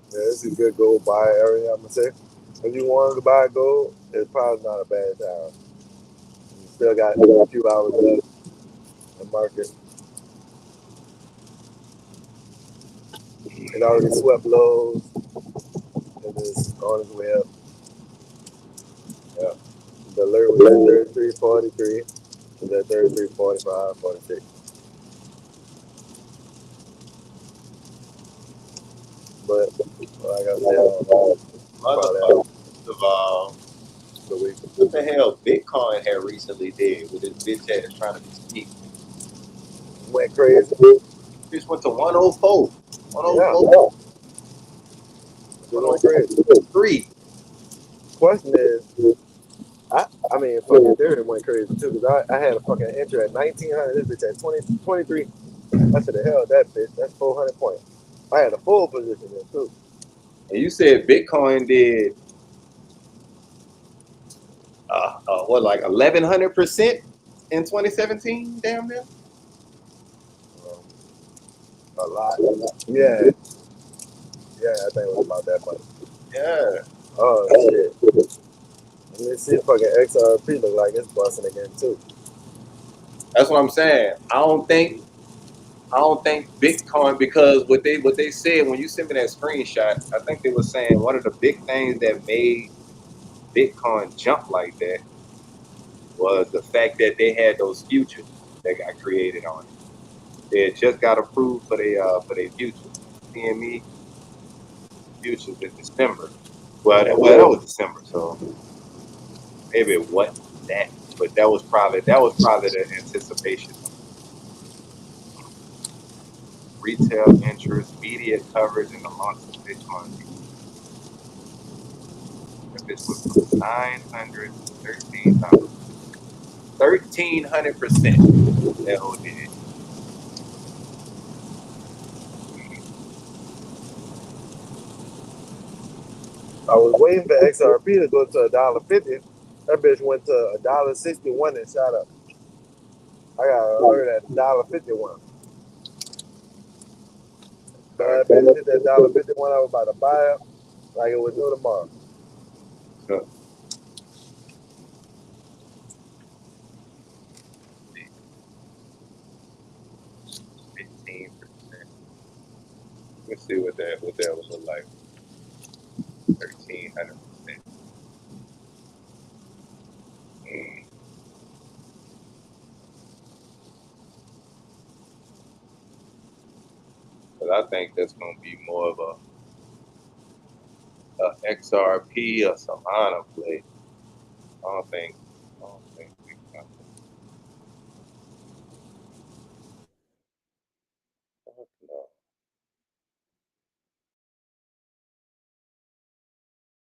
Yeah, this is a good gold buy area, I'm gonna say. If you wanted to buy gold, it's probably not a bad time. You still got a few hours left in the market. It already swept lows and is on its way up. Yeah. The alert was at 33.43. It's at 33.45, 46. But like I said, Motherfucker. the week. What the hell Bitcoin had recently did with his bitch ass trying to be sneaky. Went crazy. Bitch went to 104. 104. Yeah. It went crazy. 3. Question is, I mean, fucking Ethereum went crazy too, because I had a fucking entry at 1900. This bitch at 23. I should have held that bitch. That's 400 points. I had a full position there too. And you said Bitcoin did what, like 1100% in 2017? Damn near. A lot. Yeah. Yeah, I think it was about that much. Yeah. Oh shit. Let me see if fucking XRP look like it's busting again too. That's what I'm saying. I don't think Bitcoin, because what they said when you sent me that screenshot, I think they were saying one of the big things that made Bitcoin jump like that was the fact that they had those futures that got created on it. They had just got approved for their futures. CME futures in December. Well, that was December, so maybe it wasn't that, but that was probably the anticipation. Retail interest, media coverage, and the launch of Bitcoin. This was from 900 to 1300%. That whole did. I was waiting for XRP to go to $1.50. That bitch went to $1.61 and shot up. I got alert at $1.51. That bitch hit that $1.51. I was about to buy it like it was new tomorrow. So, 15%. Let's see what that would look like. 1,300%. But I think that's gonna be more of a XRP or some Oanda play. I don't think we can. Fuck no.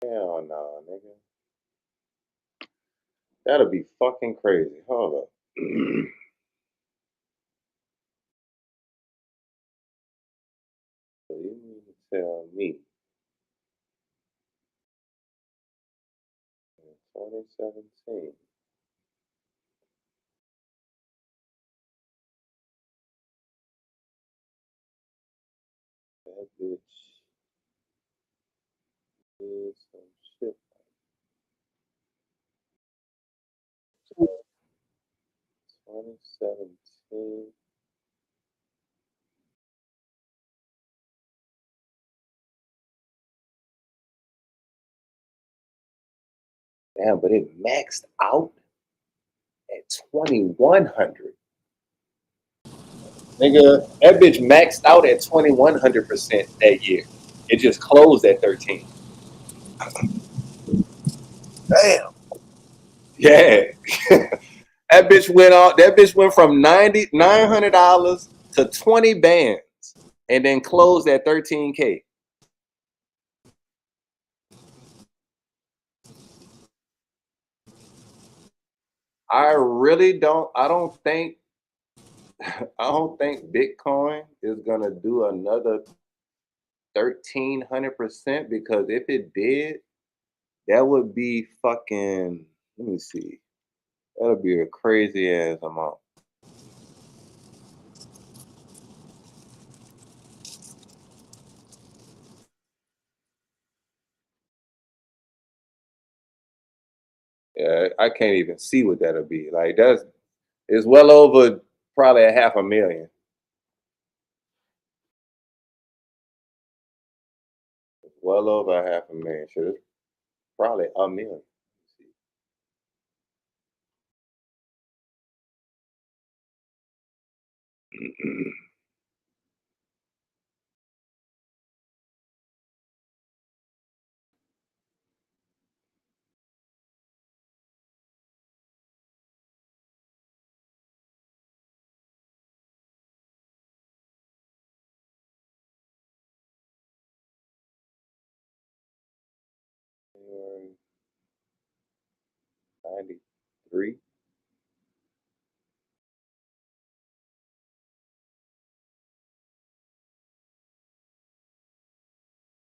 Hell no, nigga. That'll be fucking crazy. Hold up. So you mean to tell me in 2017 that bitch did some shit? 2017. Damn, but it maxed out at 2,100. Nigga, that bitch maxed out at 2,100% that year. It just closed at 13. Damn. Yeah. That bitch went from $900 to 20 bands and then closed at 13K. I don't think Bitcoin is gonna do another 1,300% because if it did, that would be fucking, let me see. That would be a crazy ass amount. Yeah, I can't even see what that'll be. Like it's well over probably 500,000. Well over 500,000. Shit, it's probably $1 million. January 93.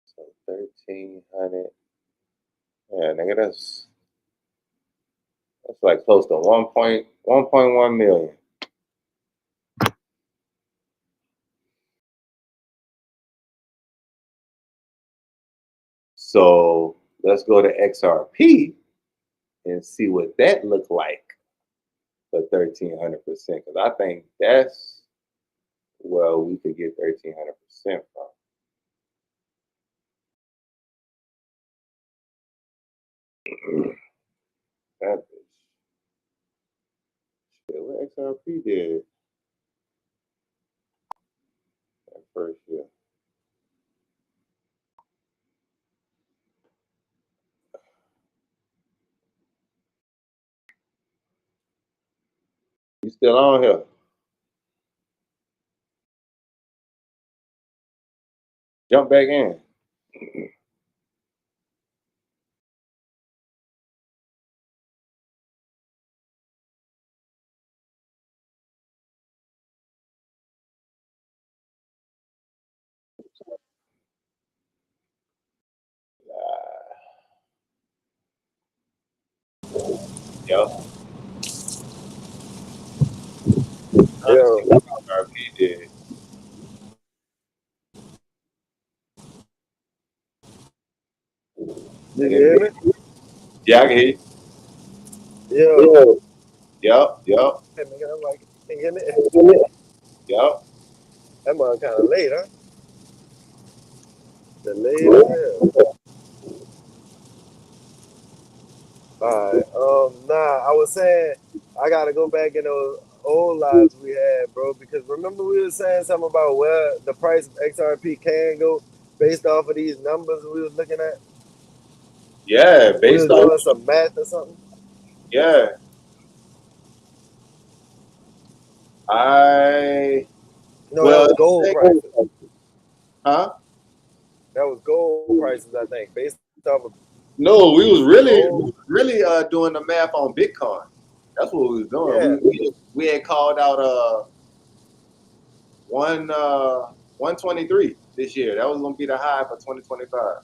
So 1,300. Yeah, nigga, that's like close to 1.1 million. So let's go to XRP and see what that looked like for 1,300%. Because I think that's where we could get 1,300% from. That bitch. Shit, what XRP did that first year? You still on here? Jump back in. Yep. Yo, XRP did. you can hear me? Yeah, I can hear you. Yo. Yep. Hey, nigga, I'm like, can you hear me? Yep. That mug kind of late, huh? Delayed as hell. Alright. Nah, I was saying I gotta go back in those old lives we had, bro, because remember we were saying something about where the price of XRP can go based off of these numbers we was looking at? Yeah, We based was on doing some math or something. yeah. I No, that well, was gold prices. huh? That was gold prices, I think, based off of No, gold. really doing the math on Bitcoin. That's what we was doing. Yeah. We had called out 123 this year. That was gonna be the high for 2025.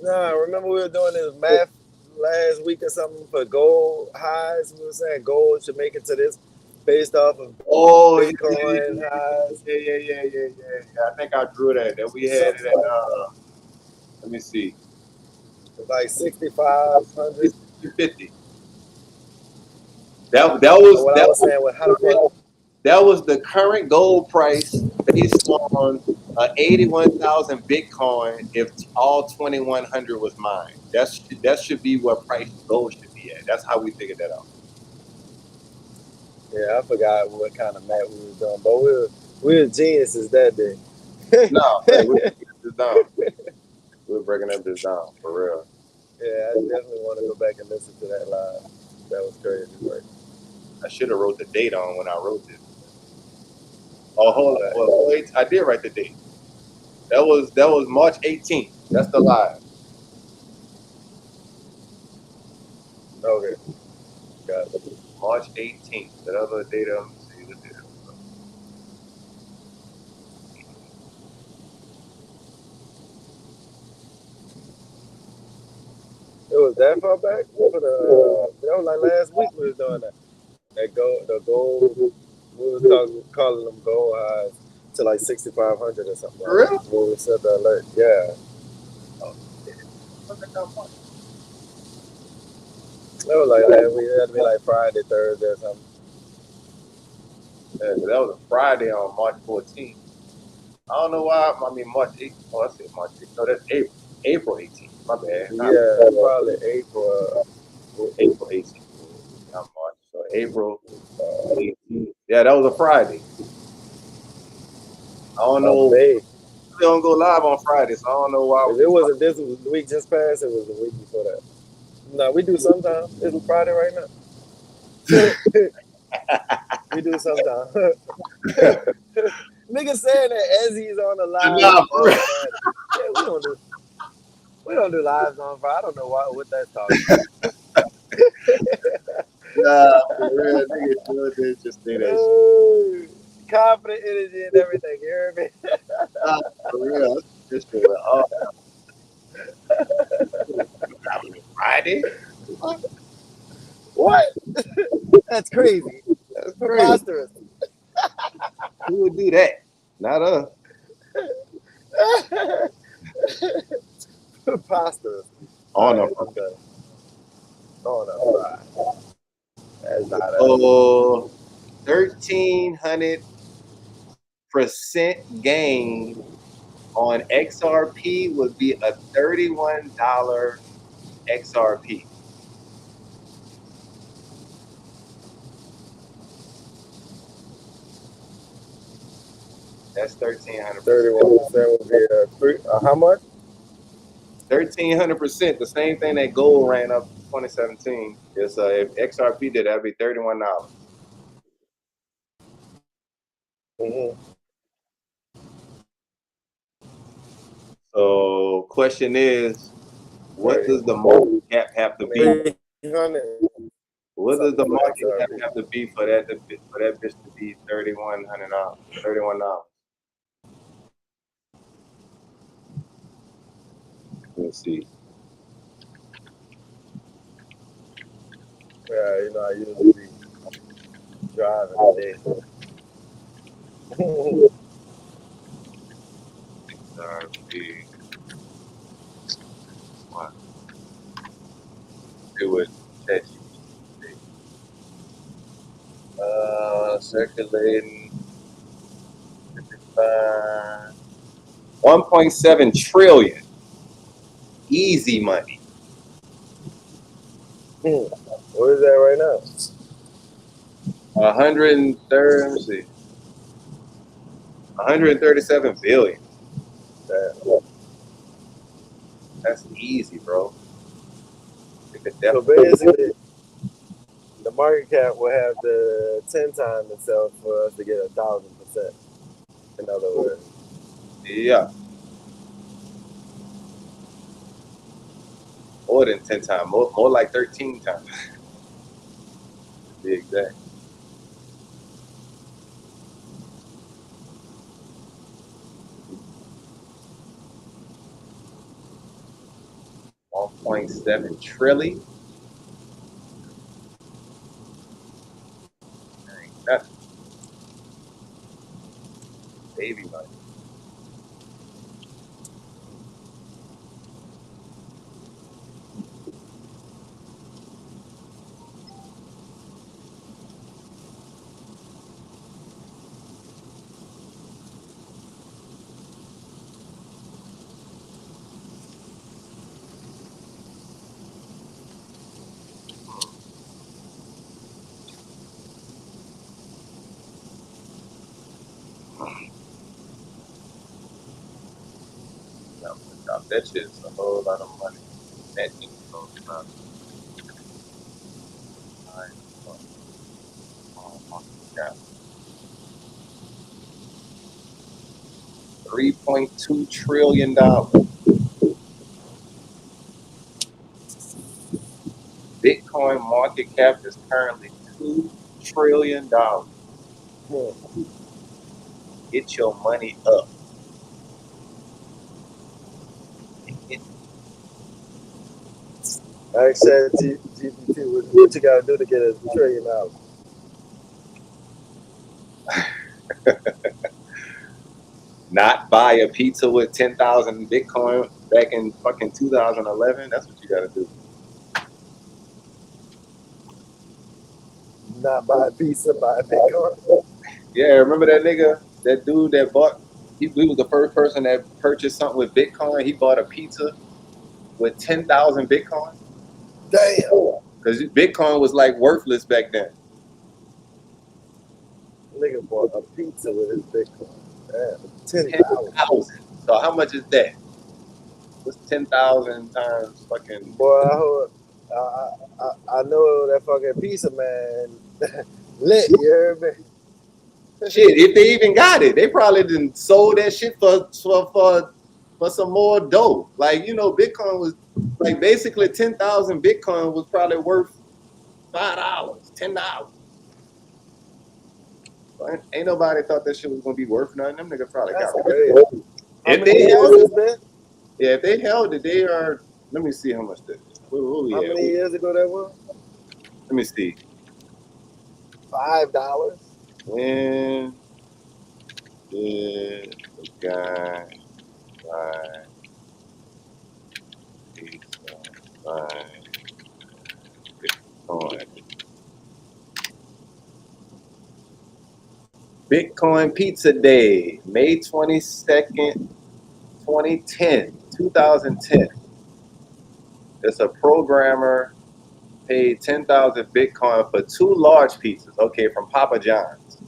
Nah, remember we were doing this math last week or something for gold highs. We were saying gold should make it to this based off of Oh yeah, Bitcoin highs. yeah. I think I drew that we had it Something at like let me see, like 6,500. 50. That was What I was saying was how the fuck. that was the current gold price based on 81,000 Bitcoin. If all 2,100 was mined, that should be what price gold should be at. That's how we figured that out. Yeah, I forgot what kind of math we was doing, but we were geniuses that day. No, hey, we're breaking this down. We're breaking that bitch down for real. Yeah, I definitely want to go back and listen to that live. That was crazy work. I should have wrote the date on when I wrote this. Oh, hold on. Well, wait, I did write the date. That was March 18th. That's the live. Okay, got it. March 18th. That other date, let me see. The date. It was that far back for that was like last week we was doing that. The gold, we was calling them gold highs to like 6,500 or something For like that. real? When we set the alert, yeah, Oh, yeah. that was like last week. It had to be like Friday, Thursday or something. Yeah, that was a Friday on March 14th. I don't know why. I mean, March 8th. Oh, I said March 8th. No, that's April. April 18th. My bad. Not Yeah, probably April. April 18th. Not March. So April 18th. Yeah, that was a Friday. I don't know. May. We don't go live on Friday, so I don't know why. If it wasn't this week just passed, it was the week before that. No, we do sometimes. It's Friday right now. We do sometimes. Nigga saying that as he's on the live Nah, for real. on Friday. Yeah, we don't do lives on Friday. I don't know what that's talking Nah, for real. Nigga, sure just say that shit. about. Confident energy and everything. You hear me? Nah, for real. This shit went off. Friday? What? That's crazy. That's crazy. Preposterous. Who would do that? Not us. Preposterous. Oh no. Okay. Oh no, right. That's not us. Oh, 1,300% gain on XRP would be a $31 XRP. That's 1,300%. 31% would be how much? 1,300%. The same thing that gold ran up in 2017. Is if XRP did, that'd be $31. Mm-hmm. So, question is, what does the market cap have to be? 300. What does the Something for market cap XRP. have to be for that bitch to be $3,100? $31. Let's see. Yeah, you know, I usually be driving today. XRP. Do it. Circulating 55. 1.7 trillion. Easy money. What is that right now? 130. Let me see. 137 billion. That's easy, bro. So basically, the market cap will have to 10 times itself for us to get 1,000%. In other words. Yeah. More than 10 times. More like 13 times. To be exact. $1.7 trillion. That's baby money. That shit's a whole lot of money. That income. $3.2 trillion. Bitcoin market cap is currently $2 trillion. Get your money up. I said GPT, what you got to do to get $1 trillion? Not buy a pizza with 10,000 Bitcoin back in fucking 2011. That's what you got to do. Not buy a pizza, buy a Bitcoin. Yeah, remember that nigga, that dude that bought, he was the first person that purchased something with Bitcoin. He bought a pizza with 10,000 Bitcoin. Damn. Because Bitcoin was like worthless back then. Nigga bought a pizza with his Bitcoin. Damn. 10,000. So how much is that? What's 10,000 times fucking? Boy, I know that fucking pizza man lit, you heard me? Shit, if they even got it, they probably didn't sold that shit for some more dough. Like, you know, Bitcoin was like basically 10,000 Bitcoin was probably worth $5, $10. But ain't nobody thought that shit was gonna be worth nothing. Them niggas probably That's got crazy. it. How If many they years held it's it, been? yeah, if they held it, they are. Let me see how much that is. Where we How at? many years ago that was? Let me see. $5. When did the guy buy pizza by Bitcoin? Bitcoin Pizza Day, May 22nd, 2010, 2010. It's a programmer paid 10,000 Bitcoin for 2 large pizzas, okay, from Papa John's.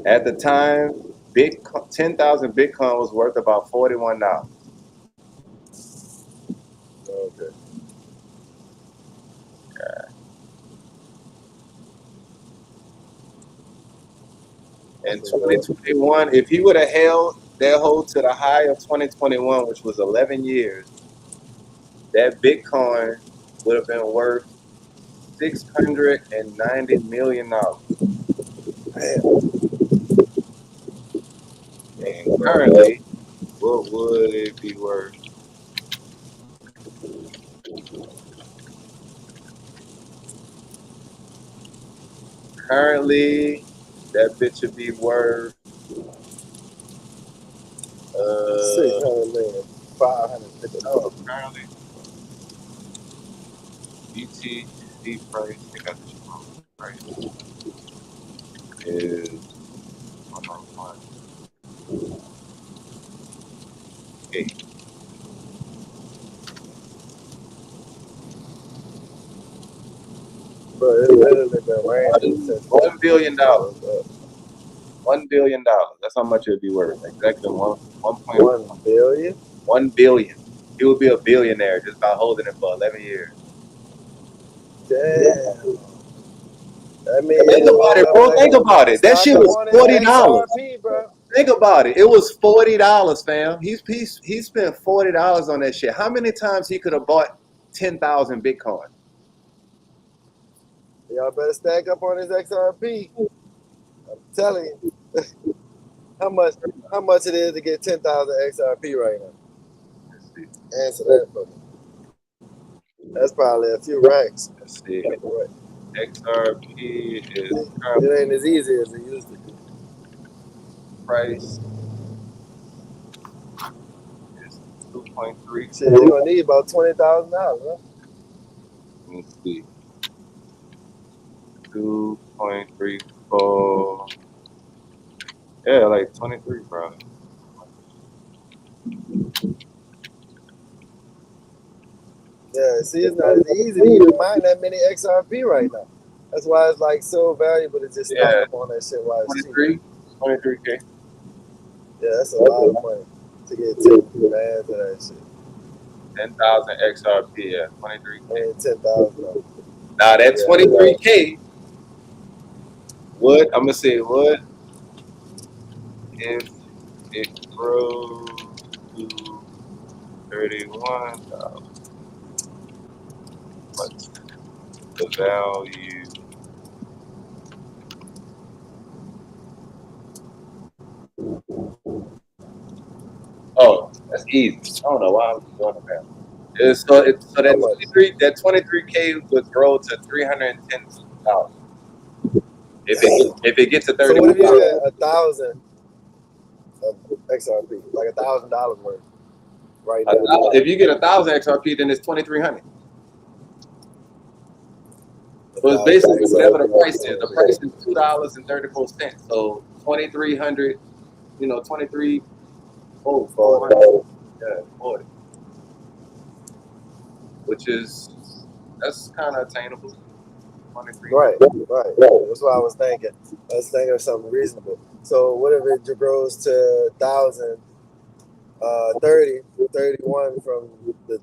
At the time, 10,000 Bitcoin was worth about $41. Okay. In 2021, if he would have held that hold to the high of 2021, which was 11 years, that Bitcoin would have been worth $690 million. And currently, what would it be worth? Currently, that bitch would be worth 600 million, 550. no, currently BTC price, they got this wrong, price is 191. Bro, it's literally been raining since $1 billion. $1 billion. That's how much it'd be worth. Exactly 1 billion. 1 billion. He would be a billionaire just by holding it for 11 years. Damn. I mean, think about it, bro. Think about it. That shit was $40. Bro. Think about it. It was $40, fam. He spent $40 on that shit. How many times he could have bought 10,000 Bitcoin? Y'all better stack up on his XRP. I'm telling you. How much it is to get 10,000 XRP right now? Answer that for me. That's probably a few racks. Let's see. XRP is it ain't as easy as it used to be. Price is 2.3. Shit, you're gonna need about $20,000, huh? Let me see. 2.34. Yeah, like 23, bro. Yeah, see, it's not as easy to even mine that many XRP right now. That's why it's like so valuable to just stack up on that shit while it's 23, 23K. Yeah, that's a lot of money to get 10 bands of that shit. 10,000 XRP, yeah, 23K. 10,000. Now that 23K would, I'm gonna say would, if it grows to 31,000, what's the value? Oh, that's easy. I don't know why I'm doing that. So that 23K would grow to 310,000. If it gets to 31,000. So what if you get 1,000 of XRP, like $1,000 worth, right now? If you get 1,000 XRP, then it's 2,300. So it's basically whatever the price is. The price is $2.34. So 2,300, 23, 400, yeah, 40. Which is, that's kind of attainable. 23. Right. That's what I was thinking. I was thinking of something reasonable. So what if it grows to 1,000, 30, 31 from the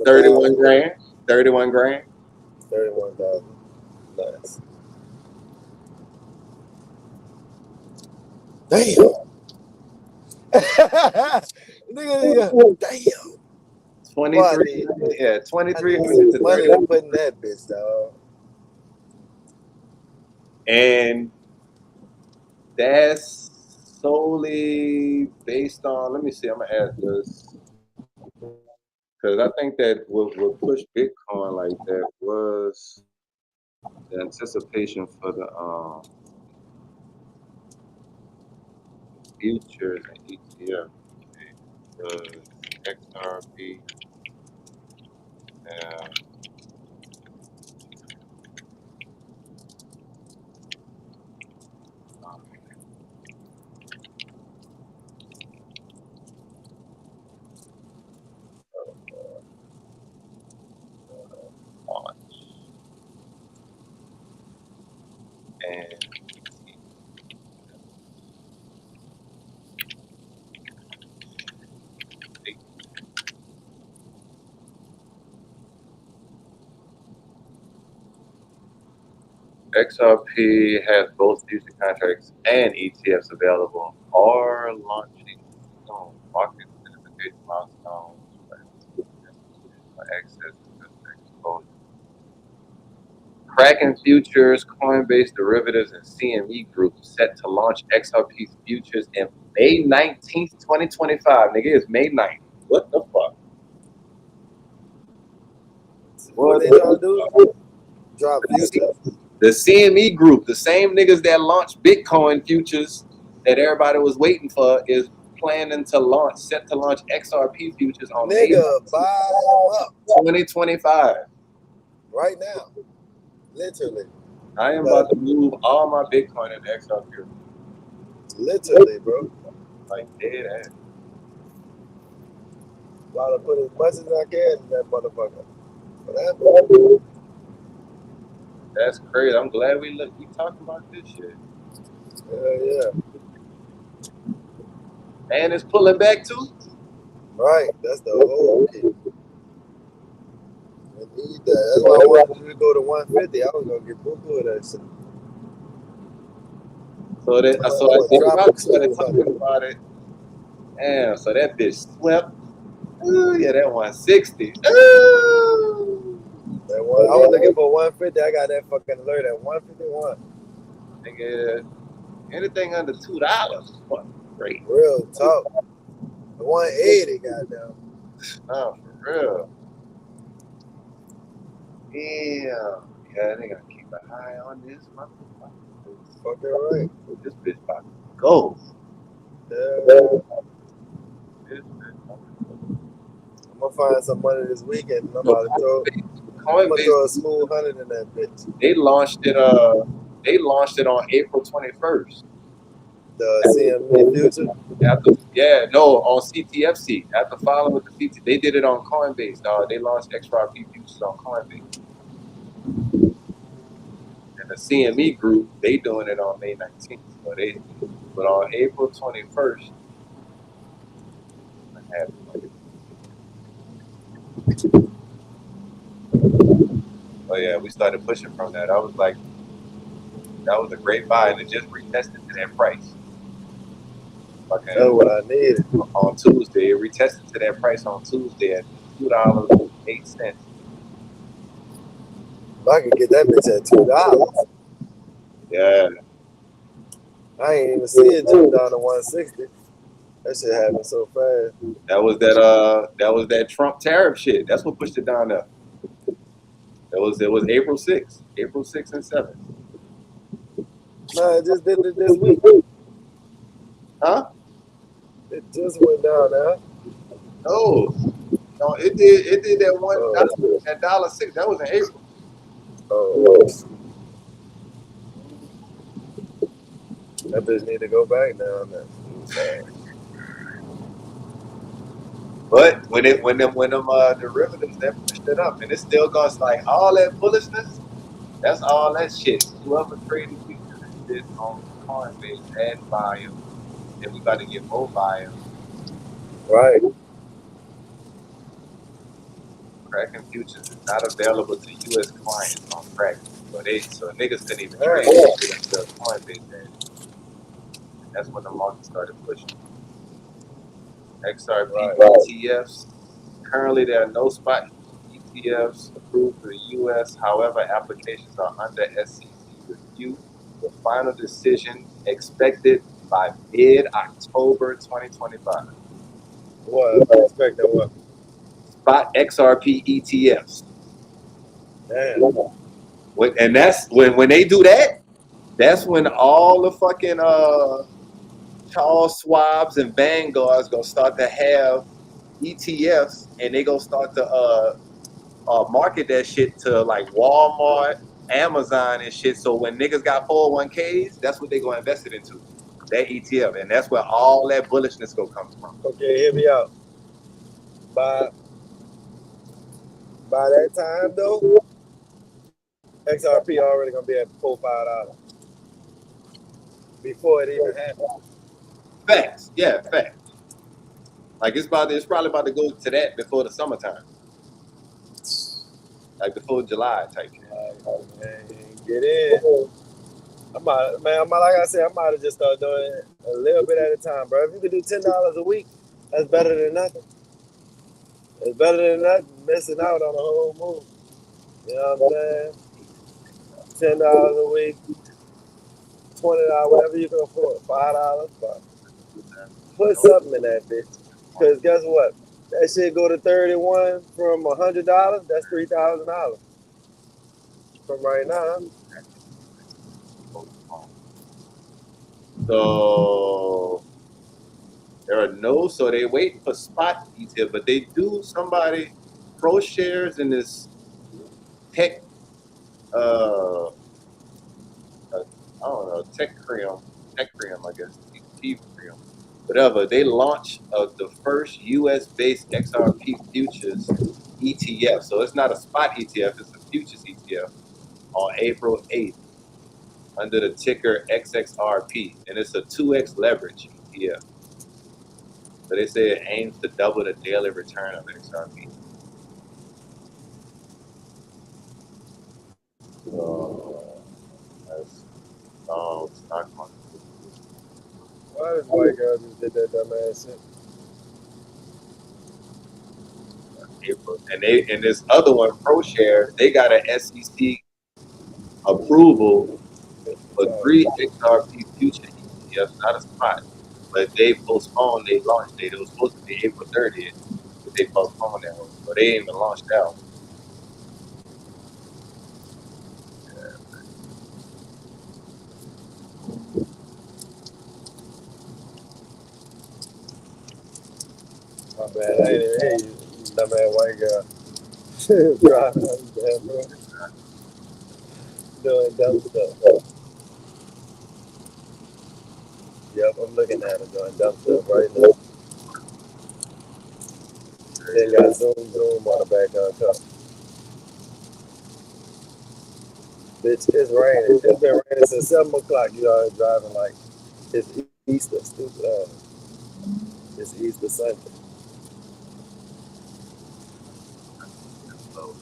31 grand. 31 grand. 31,000. Nice. Damn. Nigga, damn. 23. Yeah, 2,300 to money to put in that bitch, dog. And that's solely based on, let me see, I'm gonna add this. Because I think that what pushed Bitcoin like that was the anticipation for the futures and ETF. XRP. And XRP has both future contracts and ETFs available or launching soon. Market certification milestones for access to exposure. Kraken Futures, Coinbase Derivatives, and CME Group set to launch XRP futures in May 19th, 2025. Nigga, it's May 9th. What the fuck? What they trying to do? Drop futures. The CME Group, the same niggas that launched Bitcoin futures that everybody was waiting for, is planning to launch, set to launch XRP futures on May 2025. Right now. Literally. I am about to move all my Bitcoin into XRP. Literally, bro. Like dead ass. Try to put as much as I can in that motherfucker. But that That's crazy. I'm glad we talking about this shit. yeah. And it's pulling back too. Right. That's the whole key. I need that. That's why I wanted you to go to 150. I was gonna get boo-boo of that shit. So that I so I want to think drop I a started smooth talking 100. about it. Damn, so that bitch swept. Ooh, yeah, that 160. Ooh. That one, I was looking for 150. I got that fucking alert at 151. Nigga, anything under $2, fuck, great. Real talk. 180, goddamn. Oh, for real. Yeah. Yeah, they gotta keep an eye on this motherfucker. Fucking right. This bitch about to go. Yeah. This bitch about to go. I'm gonna find some money this weekend and I'm So about to throw. I'm gonna Coinbase, throw a smooth 100 in that bitch. they launched it. They launched it on April 21st. The CME future. On CTFC. After following with the CT, they did it on Coinbase, dog. They launched XRP futures on Coinbase. And the CME group, they doing it on May 19th. But on April 21st, I had oh yeah, we started pushing from that. I was like, that was a great buy, and it just retested to that price. That's what I needed. On Tuesday, it retested to that price on Tuesday at $2.08. If I could get that bitch at $2, Yeah, I ain't even see it jump down to 160. That shit happened so fast. that was that Trump tariff shit. That's what pushed it down there. It was April 6th, April 6th and 7th. Nah, it just did it this week. Huh? It just went down now. No, it did that one Oh, that $1.06. That was in April. oh, that bitch need to go back down there. But when them derivatives that pushed it up, and it's still going like all that bullishness. That's all that shit. Whoever traded futures and shit on Coinbase, add volume, and we got to get more volume. Right. Kraken futures is not available to U.S. clients on Kraken, so niggas couldn't even Right. trade it until Coinbase had it. And that's when the market started pushing. XRP ETFs. Currently, there are no spot ETFs approved for the U.S. However, applications are under SEC review, with final decision expected by mid-October 2025. What? Expecting what? Spot XRP ETFs. Damn. And that's when they do that, that's when all the fucking Charles Schwab's and Vanguard's gonna start to have ETFs, and they gonna start to market that shit to like Walmart, Amazon, and shit. So when niggas got 401ks, that's what they gonna invest it into, that ETF, and that's where all that bullishness gonna come from. Okay, hear me out. By that time though, XRP already gonna be at $4-5 before it even happens. Facts, yeah, facts. Like it's probably about to go to that before the summertime, like before July type shit. Man, get in. Like I said, I might have just start doing it a little bit at a time, bro. If you could do $10 a week, that's better than nothing. It's better than nothing missing out on the whole move. You know what I'm saying? $10 a week, $20, whatever you can afford. $5, but put something in that bitch. Cause guess what? That shit go to 31 from $100. That's $3,000 from right now. So so they waiting for spot ETF, but they do somebody pro shares in this tech I don't know, tech cream, I guess, T cream. whatever. They launched the first U.S.-based XRP futures ETF. So it's not a spot ETF; it's a futures ETF on April 8th under the ticker XXRP, and it's a 2x leverage ETF. So they say it aims to double the daily return of XRP. So that's stock market. Why this white girl just did that dumbass shit? April. And this other one, ProShares, they got an SEC approval for 3 XRP future ETFs, not a spot. But they postponed their launch date. It was supposed to be April 30th, but they postponed that one. So they ain't even launched out. My bad, I ain't even hear you, dumbass white girl. Driving up and down, bro. Doing dumb stuff. Yep, I'm looking at her doing dumb stuff right now. Then got zoom on the back of her car. Bitch, it's raining. It's been raining since 7 o'clock. You already driving like it's Easter, stupid ass. It's Easter Sunday. So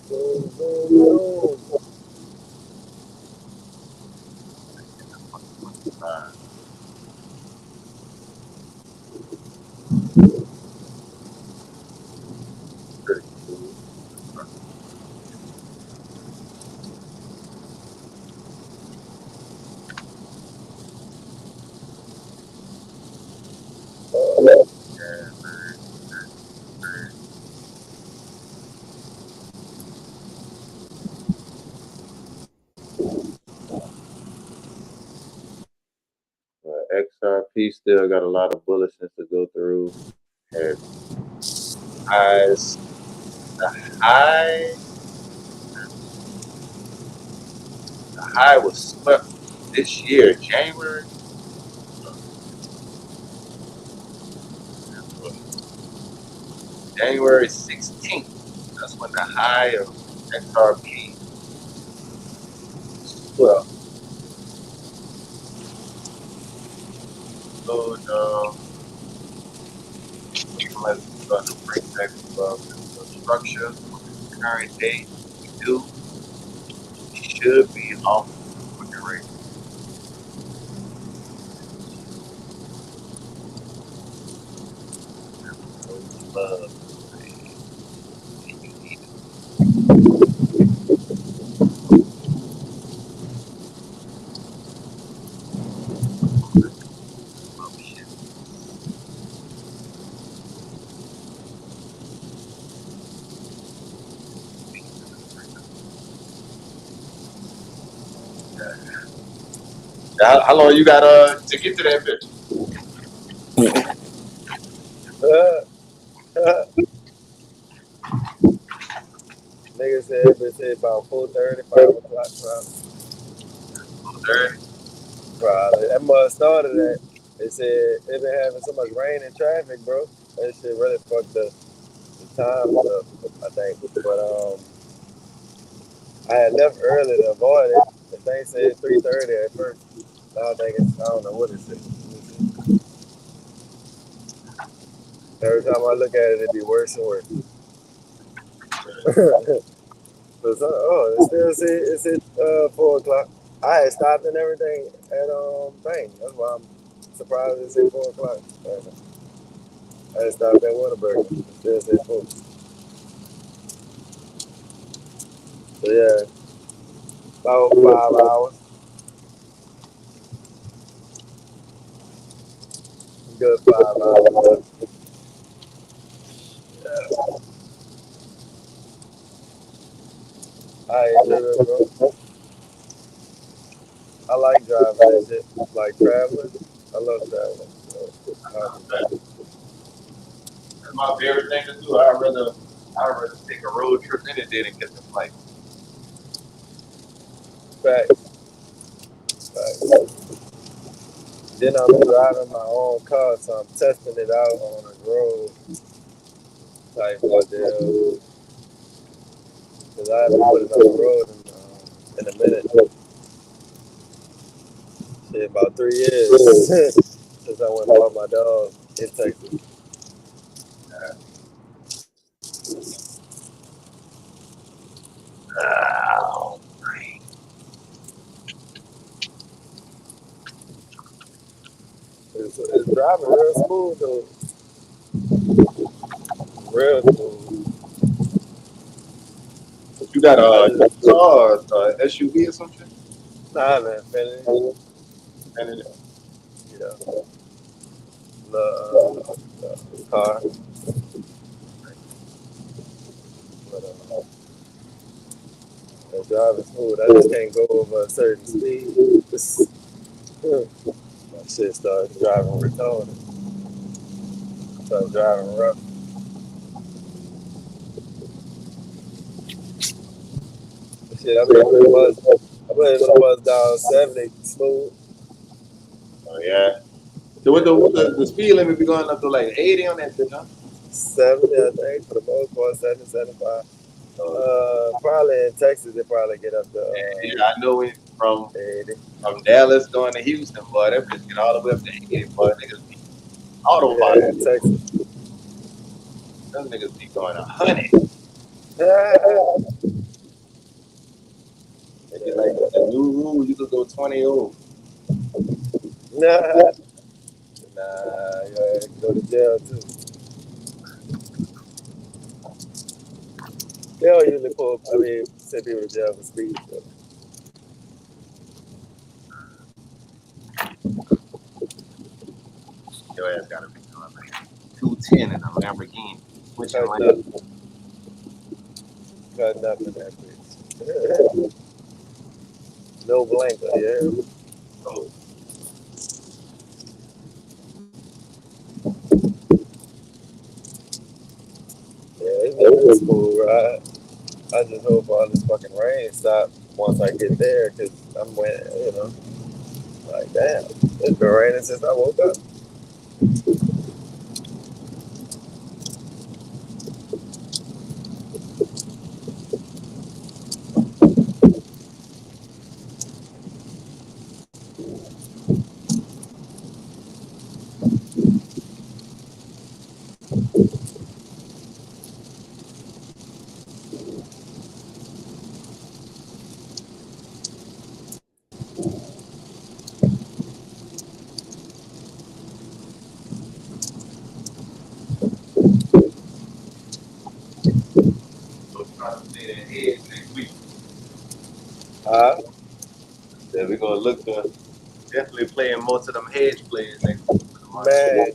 Boom, boom, boom. pretty cool. XRP still got a lot of bullishness to go through. And highs, the high was swept this year, January. January 16th. That's when the high of XRP swept. So let's start to break back above the structure on the current date. We do. We should be off the rate. Love. How long you got to get to that bitch? Nigga said about 4:30, 5 o'clock probably. 30. Probably. That must started at. They said it been having so much rain and traffic, bro. That shit really fucked the times up, I think. But I had left early to avoid it. The thing said 3:30 at first. Now I think it's, I don't know what it said. Every time I look at it, it'd be worse and worse. So, it still said it's at 4 o'clock. I had stopped and everything at thing. That's why I'm surprised it's at 4 o'clock. I had stopped at Whataburger. It still said 4. So yeah, about 5 hours. Good 5 hours. I ain't tripping, bro. I like driving and shit. Like traveling. I love traveling. So, That's my favorite thing to do. I'd rather take a road trip any day than catch a flight. Facts. Then I'm driving my own car, so I'm testing it out on a road type of deal. Because I haven't put it on the road in a minute. Shit, about 3 years since I went and bought my dog in Texas. Oh, It's driving real smooth though. Real smooth. you got I a just, car, SUV or something? nah, man, Infinity. And You know, the car. But it's driving smooth. I just can't go over a certain speed. My shit starts driving retarded. Starts driving rough. Shit, I've been able to buzz down 70 smooth. oh yeah. So what the speed limit be going up to like 80 on that bitch, huh? 70, I think, for the most part, 70, 75. Probably in Texas, they probably get up to Yeah, I know it from 80. Dallas going to Houston, boy. That bitch get all the way up to 80, boy. Niggas be autopilot. Yeah, in Texas. Them niggas be going 100. Yeah. They be like, the new rule, you could go 20 over. Nah, you go to jail too. They don't usually send people to jail for speed. So. Your ass gotta be doing like 210 in a Lamborghini. Switching Cutting lanes. up, cutting up in that bitch. No blanker, yeah. So, Yeah, it's been a smooth ride. I just hope all this fucking rain stop once I get there, cause I'm winning, like damn, it's been raining since I woke up. try to stay that edge next week. Huh? Then we're gonna look to definitely playing most of them hedge plays next week for the money. Man,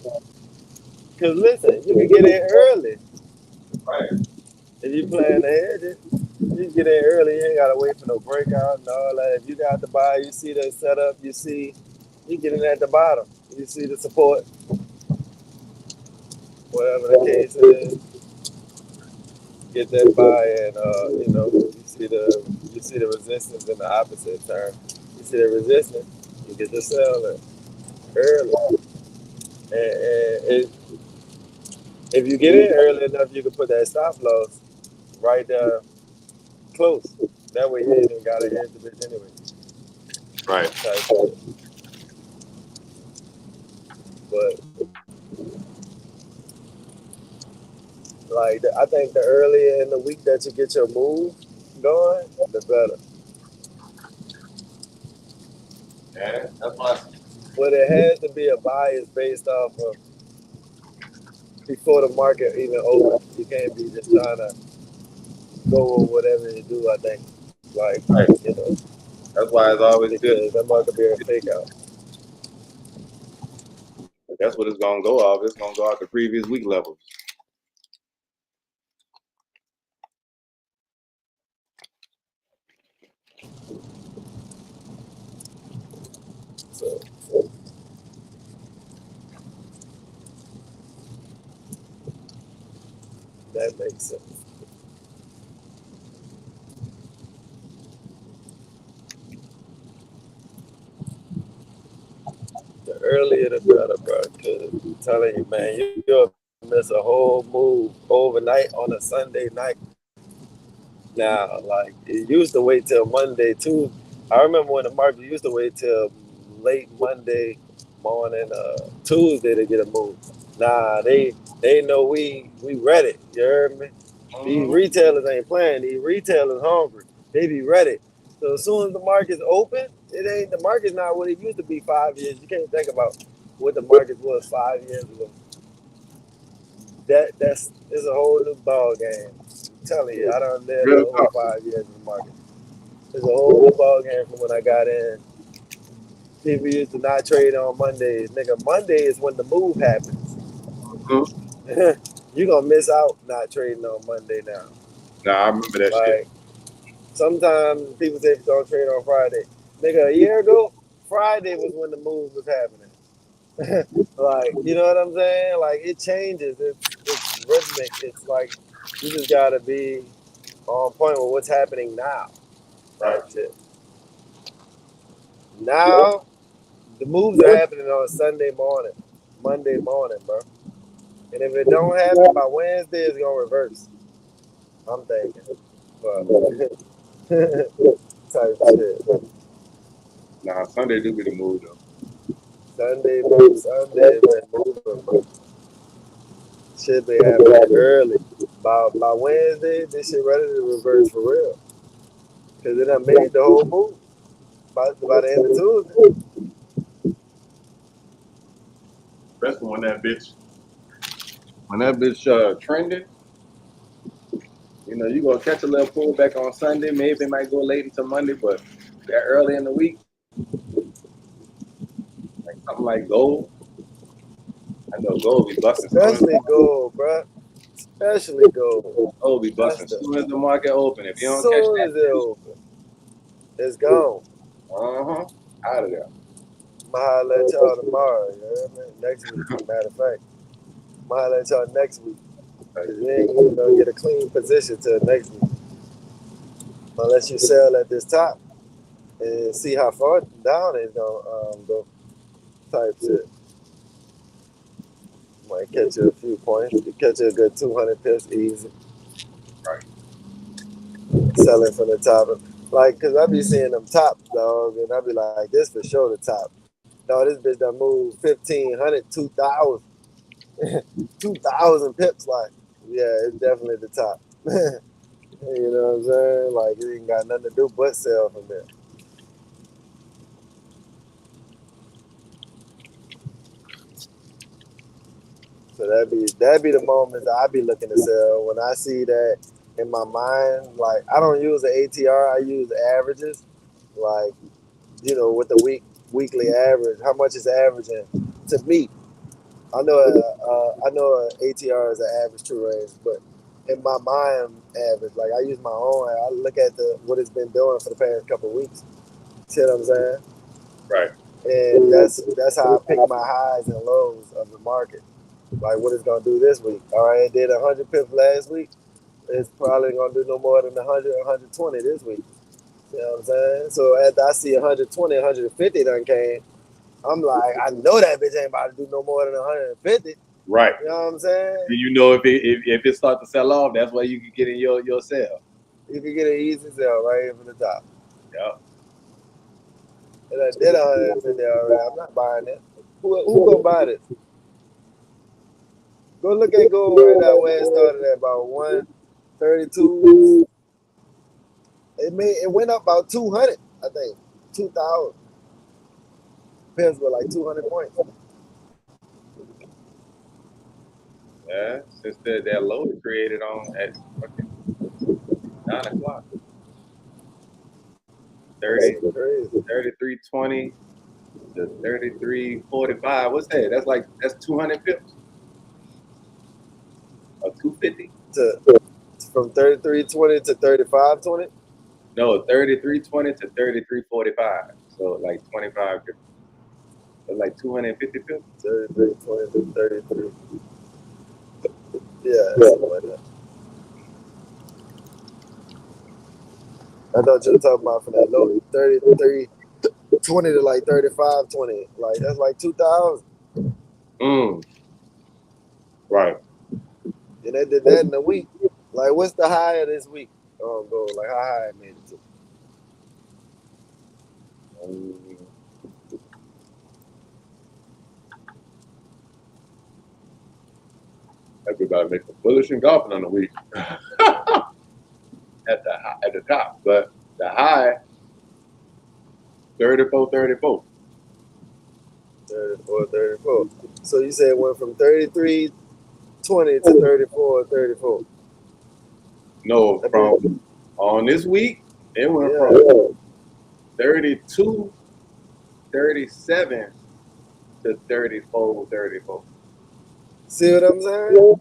cause listen, you can get in early Right. if you playing ahead. You can get in early. You ain't gotta wait for no breakout and all that. If you got the buy, you see the setup. You get in at the bottom. You see the support, whatever the case is. Get that buy, and you see the resistance in the opposite turn. You see the resistance. You get the sell it early, and if you get in early enough, you can put that stop loss right there close. That way you ain't even gotta hit the bitch anyway. Right. Type shit. But like I think the earlier in the week that you get your move going, the better. Yeah. That's why. But it has to be a bias based off of before the market even opens. You can't be just trying to go with whatever you do. I think, like Right. you know, That's why it's always good. because that market be a fake out. That's what it's gonna go off. It's gonna go off the previous week levels. So that makes sense. earlier the better, bro. Cause I'm telling you, man, you'll miss a whole move overnight on a Sunday night. Now, like it used to wait till Monday too. I remember when the market used to wait till late Monday morning, Tuesday to get a move. Nah, they know we ready. You heard me? These Mm-hmm. retailers ain't playing. These retailers hungry. They be ready. So as soon as the market's open, it ain't the market's not what it used to be 5 years. You can't think about what the market was 5 years ago. That's it's a whole new ball game. I'm telling you, I don't live the Real whole talk. 5 years in the market. It's a whole new ball game from when I got in. People used to not trade on Mondays. Nigga, Monday is when the move happens. Mm-hmm. You gonna miss out not trading on Monday now. Nah, I remember that shit. Like sometimes people say don't trade on Friday. Nigga, a year ago, Friday was when the move was happening. Like, you know what I'm saying? Like it changes. It's rhythmic. It's like you just gotta be on point with what's happening now. Right. Type shit. Now the moves are happening on Sunday morning, Monday morning, bro. And if it don't happen by Wednesday, it's gonna reverse. I'm thinking. But type shit. Nah, Sunday do be the move though. Sunday been moving, bro. Shit be happening early. By Wednesday, this shit ready to reverse for real. Cause it done made the whole move by the end of Tuesday. Especially when that bitch trending. You know, you gonna catch a little pullback on Sunday. Maybe it might go late into Monday, but that early in the week, like something like gold. I know gold be busting Especially gold, bro. Especially gold. Gold be That's busting the soon as the market open. If you don't catch soon as it open, it's gone. that, out of there. I'ma holler at y'all tomorrow, you know what I mean? Next week. Matter of fact. I'ma holler at y'all next week. Cause you ain't even gonna get a clean position till next week. Unless you sell at this top and see how far down it's gonna go type shit. Might catch you a few points. You catch you a good 200 pips easy. Right. Selling from the top. Like, cause I be seeing them tops, dog, and I be like, this for sure the top. No, this bitch done moved 1,500, 2,000, 2,000 pips. Like, yeah, it's definitely the top. You know what I'm saying? Like, it ain't got nothing to do but sell from there. So that be the moments that I be looking to sell when I see that in my mind. Like, I don't use the ATR, I use averages. Like, with the weekly average, how much is averaging to me? I know a ATR is an average true range, but in my mind, average. Like I use my own. I look at what it's been doing for the past couple of weeks. See what I'm saying? Right. And that's how I pick my highs and lows of the market. Like what it's gonna do this week. All right, it did 100 pips last week. It's probably gonna do no more than 100, 120 this week. You know what I'm saying? So after I see 120, 150 done came, I'm like, I know that bitch ain't about to do no more than 150. Right. You know what I'm saying? Do you know if it start to sell off, that's where you can get in your sell. You can get an easy sell right here from the top. Yeah. And I did 150 already. I'm not buying it. Who gonna buy this? Go look at gold right now where it started at about 132. It went up about 200, I think. 2,000. Depends with like 200 points. Yeah. Since that low is created on at 9 o'clock. That's 30, shit crazy. 33.20 to 33.45. What's that? That's 200 pips or 250. From 33.20 to 35.20. No, 33.20 to 33.45. So like 25 pips. That's like 250 pips. 33.20 to 33. Yeah, something like that. I thought you were talking about from that low 33.20 to like 35.20. Like that's like 2,000. Right. And they did that in a week. Like, what's the high of this week? Oh, gold. Like, how high it made it to? Everybody makes a bullish and golfing on the week at the top, but the high 34. 34, 34. So you said it went from 33.20 to 34.34. No, from on this week it went from 32.37 to 34.34. See what I'm saying?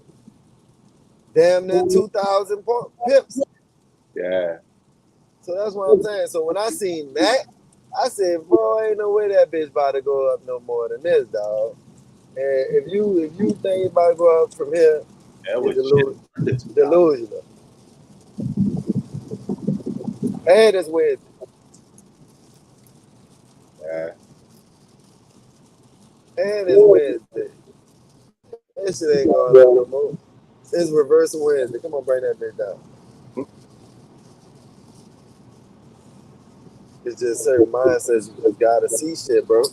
Damn near 2,000 pips. Yeah. So that's what I'm saying. So when I seen that, I said, boy, ain't no way that bitch about to go up no more than this, dog. And if you think it's about to go up from here, That was delusional. And it's Wednesday. Yeah. And it's Wednesday. That shit ain't going up no more. It's reverse Wednesday. Come on, bring that bitch down. It's just certain mindsets you just gotta see shit, bro.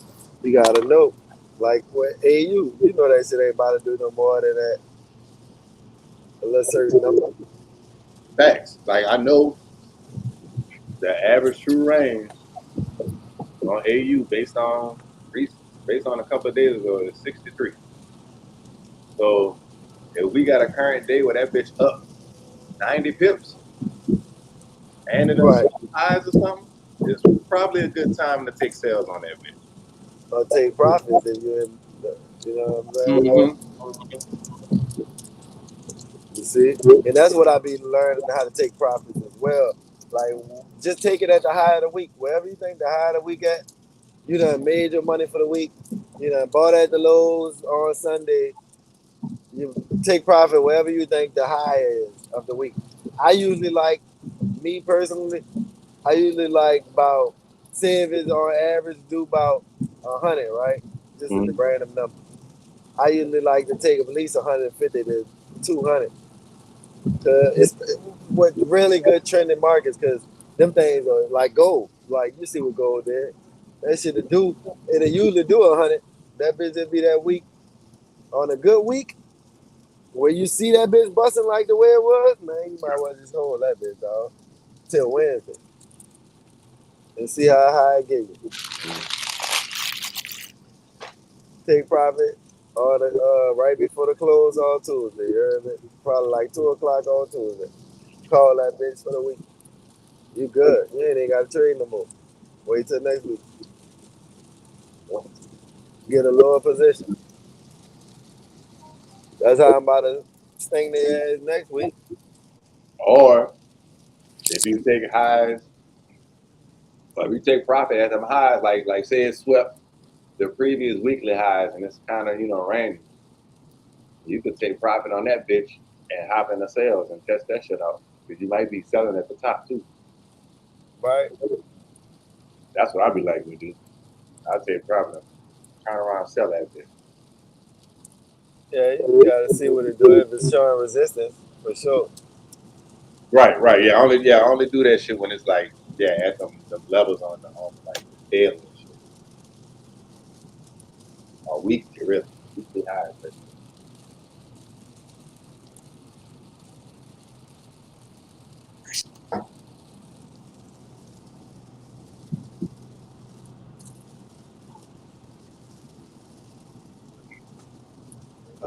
You gotta know. Like what AU, you know that shit ain't about to do no more than that. A little certain number. Facts. Like I know the average true range on AU based on a couple of days ago is 63. So if we got a current day where that bitch up 90 pips and it Right. highs or something, it's probably a good time to take sales on that bitch. Or take profits if you're in you know what I'm saying? You see? And that's what I be learning how to take profits as well. Like just take it at the high of the week. Wherever you think the high of the week at, you done made your money for the week. You done bought at the lows on Sunday. You take profit wherever you think the high is of the week. I usually like, me personally, I usually like about, say if it's on average do about 100, right? Just as a random number. I usually like to take at least 150 to 200. It's what really good trending markets because them things are like gold. Like you see what gold did. That shit it'll usually do 100. That bitch will be that week. On a good week, where you see that bitch busting like the way it was, man, you might well just hold that bitch, dog, till Wednesday and see how high it get you. Take profit on the right before the close on Tuesday. You heard me? Probably like 2 o'clock on Tuesday. Call that bitch for the week. You good? You ain't got to trade no more. Wait till next week. Get a lower position. That's how I'm about to sting their ass next week. Or if you take highs, but if you take profit at them highs, like say it swept the previous weekly highs and it's kind of raining, you could take profit on that bitch and hop in the sales and test that shit out because you might be selling at the top too. Right? That's what I'd be like to do. I'd take profit, turn around, and sell that bitch. Yeah, you gotta see what it do if it's showing resistance for sure. Right. Yeah, I only do that shit when it's like at them levels on like the daily and shit. Or weekly, really. Weekly highs.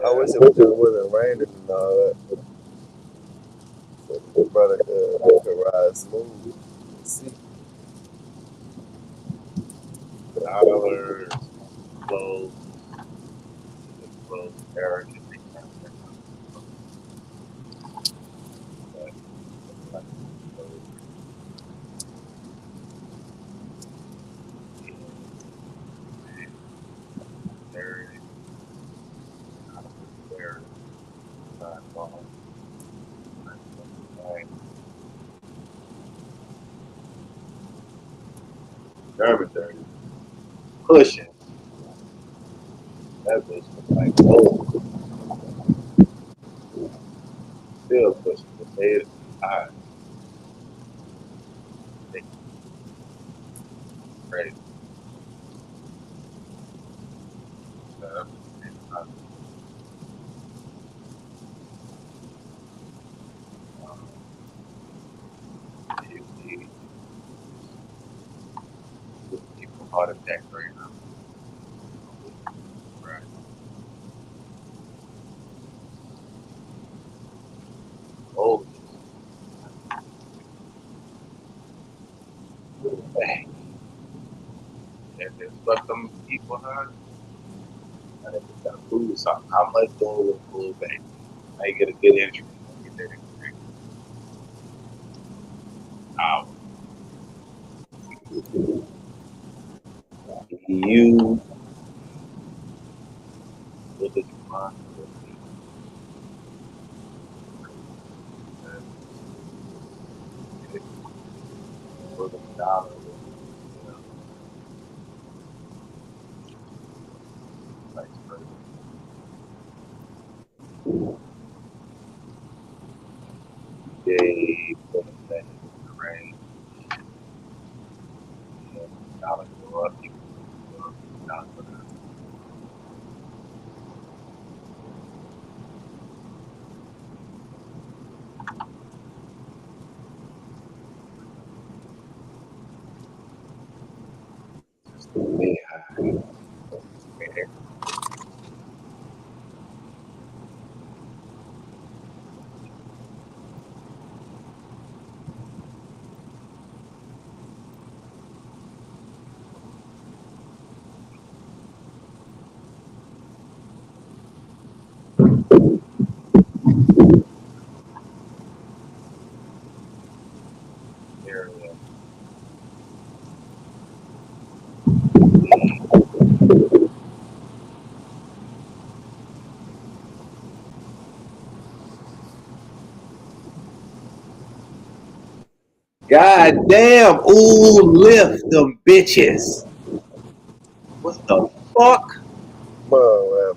I wish it just wasn't raining and all that. So the brother could ride smooth. See, Dollars, close, error. German 30. Pushing. That bitch like, oh, still pushing the beta high. Crazy. AUD, people heart attack right now. Right. Oh, dang. And then let them people high. I think we gotta prove something. How much gold will pull back? How you get a good entry? Get that entry. Wow. EU, look at your mind. Look at the dollar. Like, they put that in the range. Dollar go up, you go up, dollar go down. Just way high. Area. God damn! Ooh, lift them bitches. What the fuck? Bro,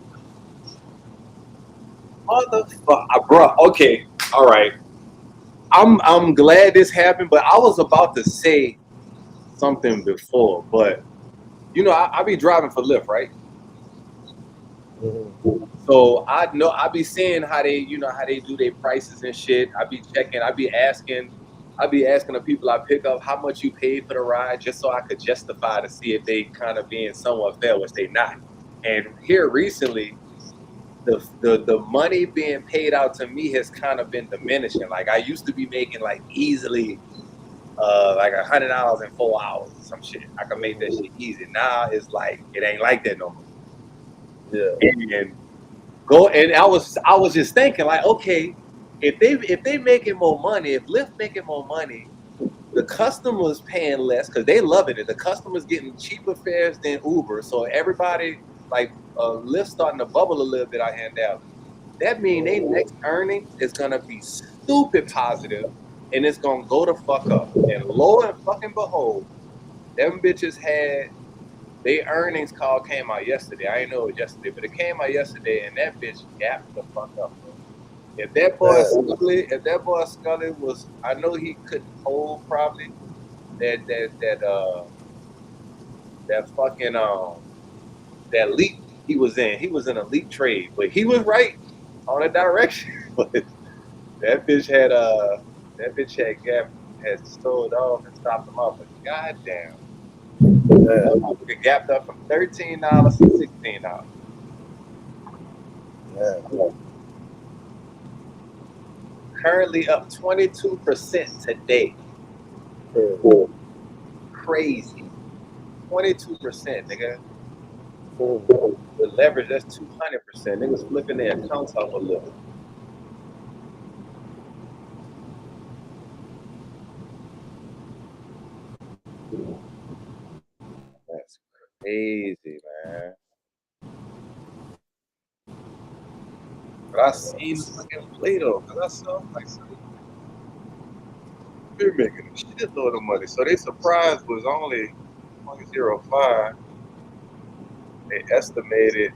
Motherfucker, bro. Okay, all right. I'm glad this happened, but I was about to say something before, but you know, I be driving for Lyft, right? So I know I be seeing how they, you know, how they do their prices and shit. I be checking, I be asking the people I pick up how much you paid for the ride, just so I could justify to see if they kind of being somewhat fair, which they not. And here recently, the money being paid out to me has kind of been diminishing. Like I used to be making like easily like $100 in 4 hours or some shit. I can make that shit easy. Now it's like it ain't like that no more. yeah. And I was just thinking like, okay, if they making more money, if Lyft making more money, the customers paying less because they loving it. The customers getting cheaper fares than Uber, so everybody like Lyft starting to bubble a little bit out here and there. That means their next earnings is gonna be stupid positive, and it's gonna go the fuck up. And lo and fucking behold, them bitches had their earnings call came out yesterday. I didn't know it was yesterday, but it came out yesterday, and that bitch gapped the fuck up, bro. If that boy Scully was, I know he couldn't hold probably that fucking that leap he was in. He was in a leap trade, but he was right on the direction. But that bitch had gap had sold off and stopped him off. But goddamn, it gapped up from $13 to $16. Yeah. Currently up 22% today. Crazy. 22%, nigga. The leverage, that's 200%. Niggas flipping their accounts off a little. That's crazy, man. But I seen the fucking play though, because I saw like they're making a shitload of money. So their surprise was only 0.05. They estimated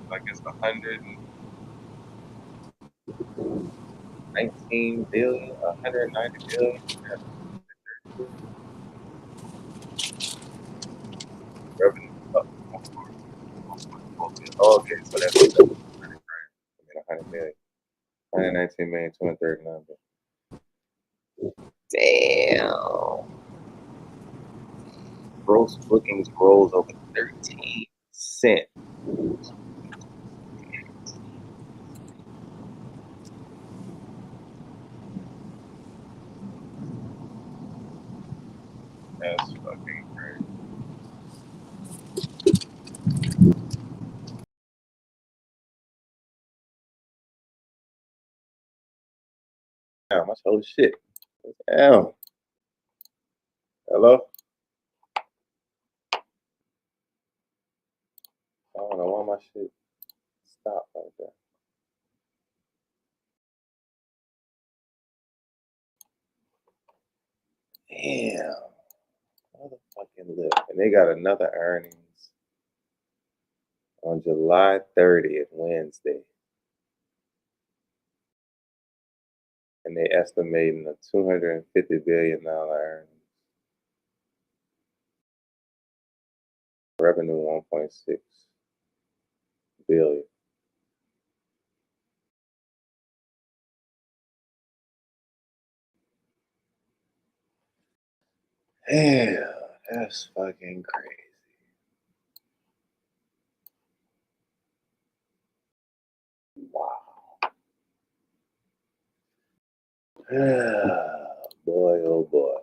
like it's 119 billion, 190 billion. Revenue up. Oh, okay, so that's 100 million. 119 million, 239 billion. Damn. Gross bookings rose over 13%. That's fucking crazy. Damn, that's holy shit. Damn. Hello? I don't know why my shit stopped like that. Damn. Motherfucking look. And they got another earnings on July 30th, Wednesday. And they estimating a $250 billion earnings. Revenue 1.6 billion. Yeah, that's fucking crazy. Wow. Boy, oh boy.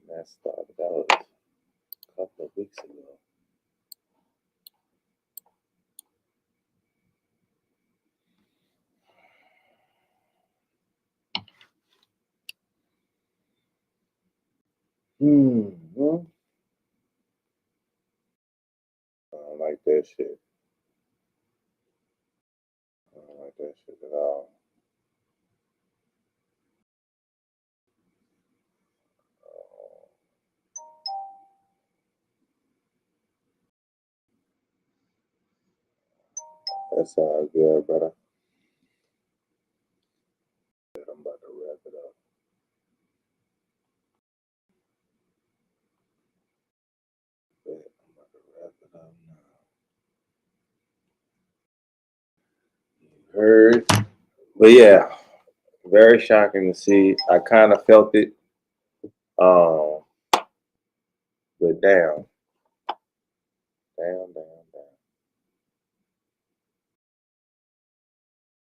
That started out a couple of weeks ago. I don't like that shit. I don't like that shit at all. That's all good, brother. I'm about to wrap it up. I'm about to wrap it up now. You heard? But yeah, very shocking to see. I kind of felt it. But damn.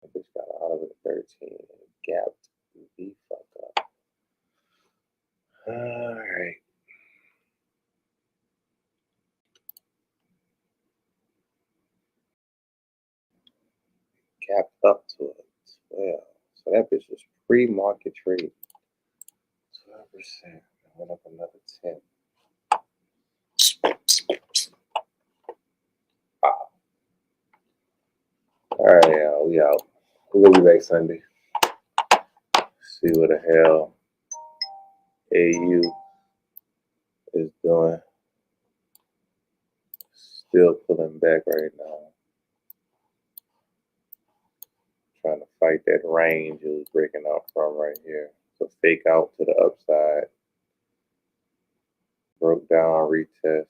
I just got out of it 13. Gapped the fuck up. Alright. Capped up to it. 12. So that bitch was pre-market trade. 12%. It went up another 10. Wow. Alright, we out. We'll be back Sunday. See what the hell AU is doing. Still pulling back right now. Trying to fight that range it was breaking out from right here. So fake out to the upside. Broke down, retest.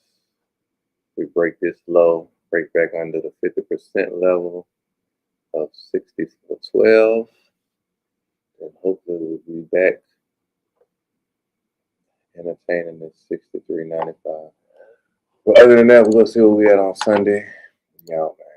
We break this low, break back under the 50% level of 60 for 12. And hopefully we'll be back entertaining this 63.95. But other than that, we're going to see what we had on Sunday. We out, man.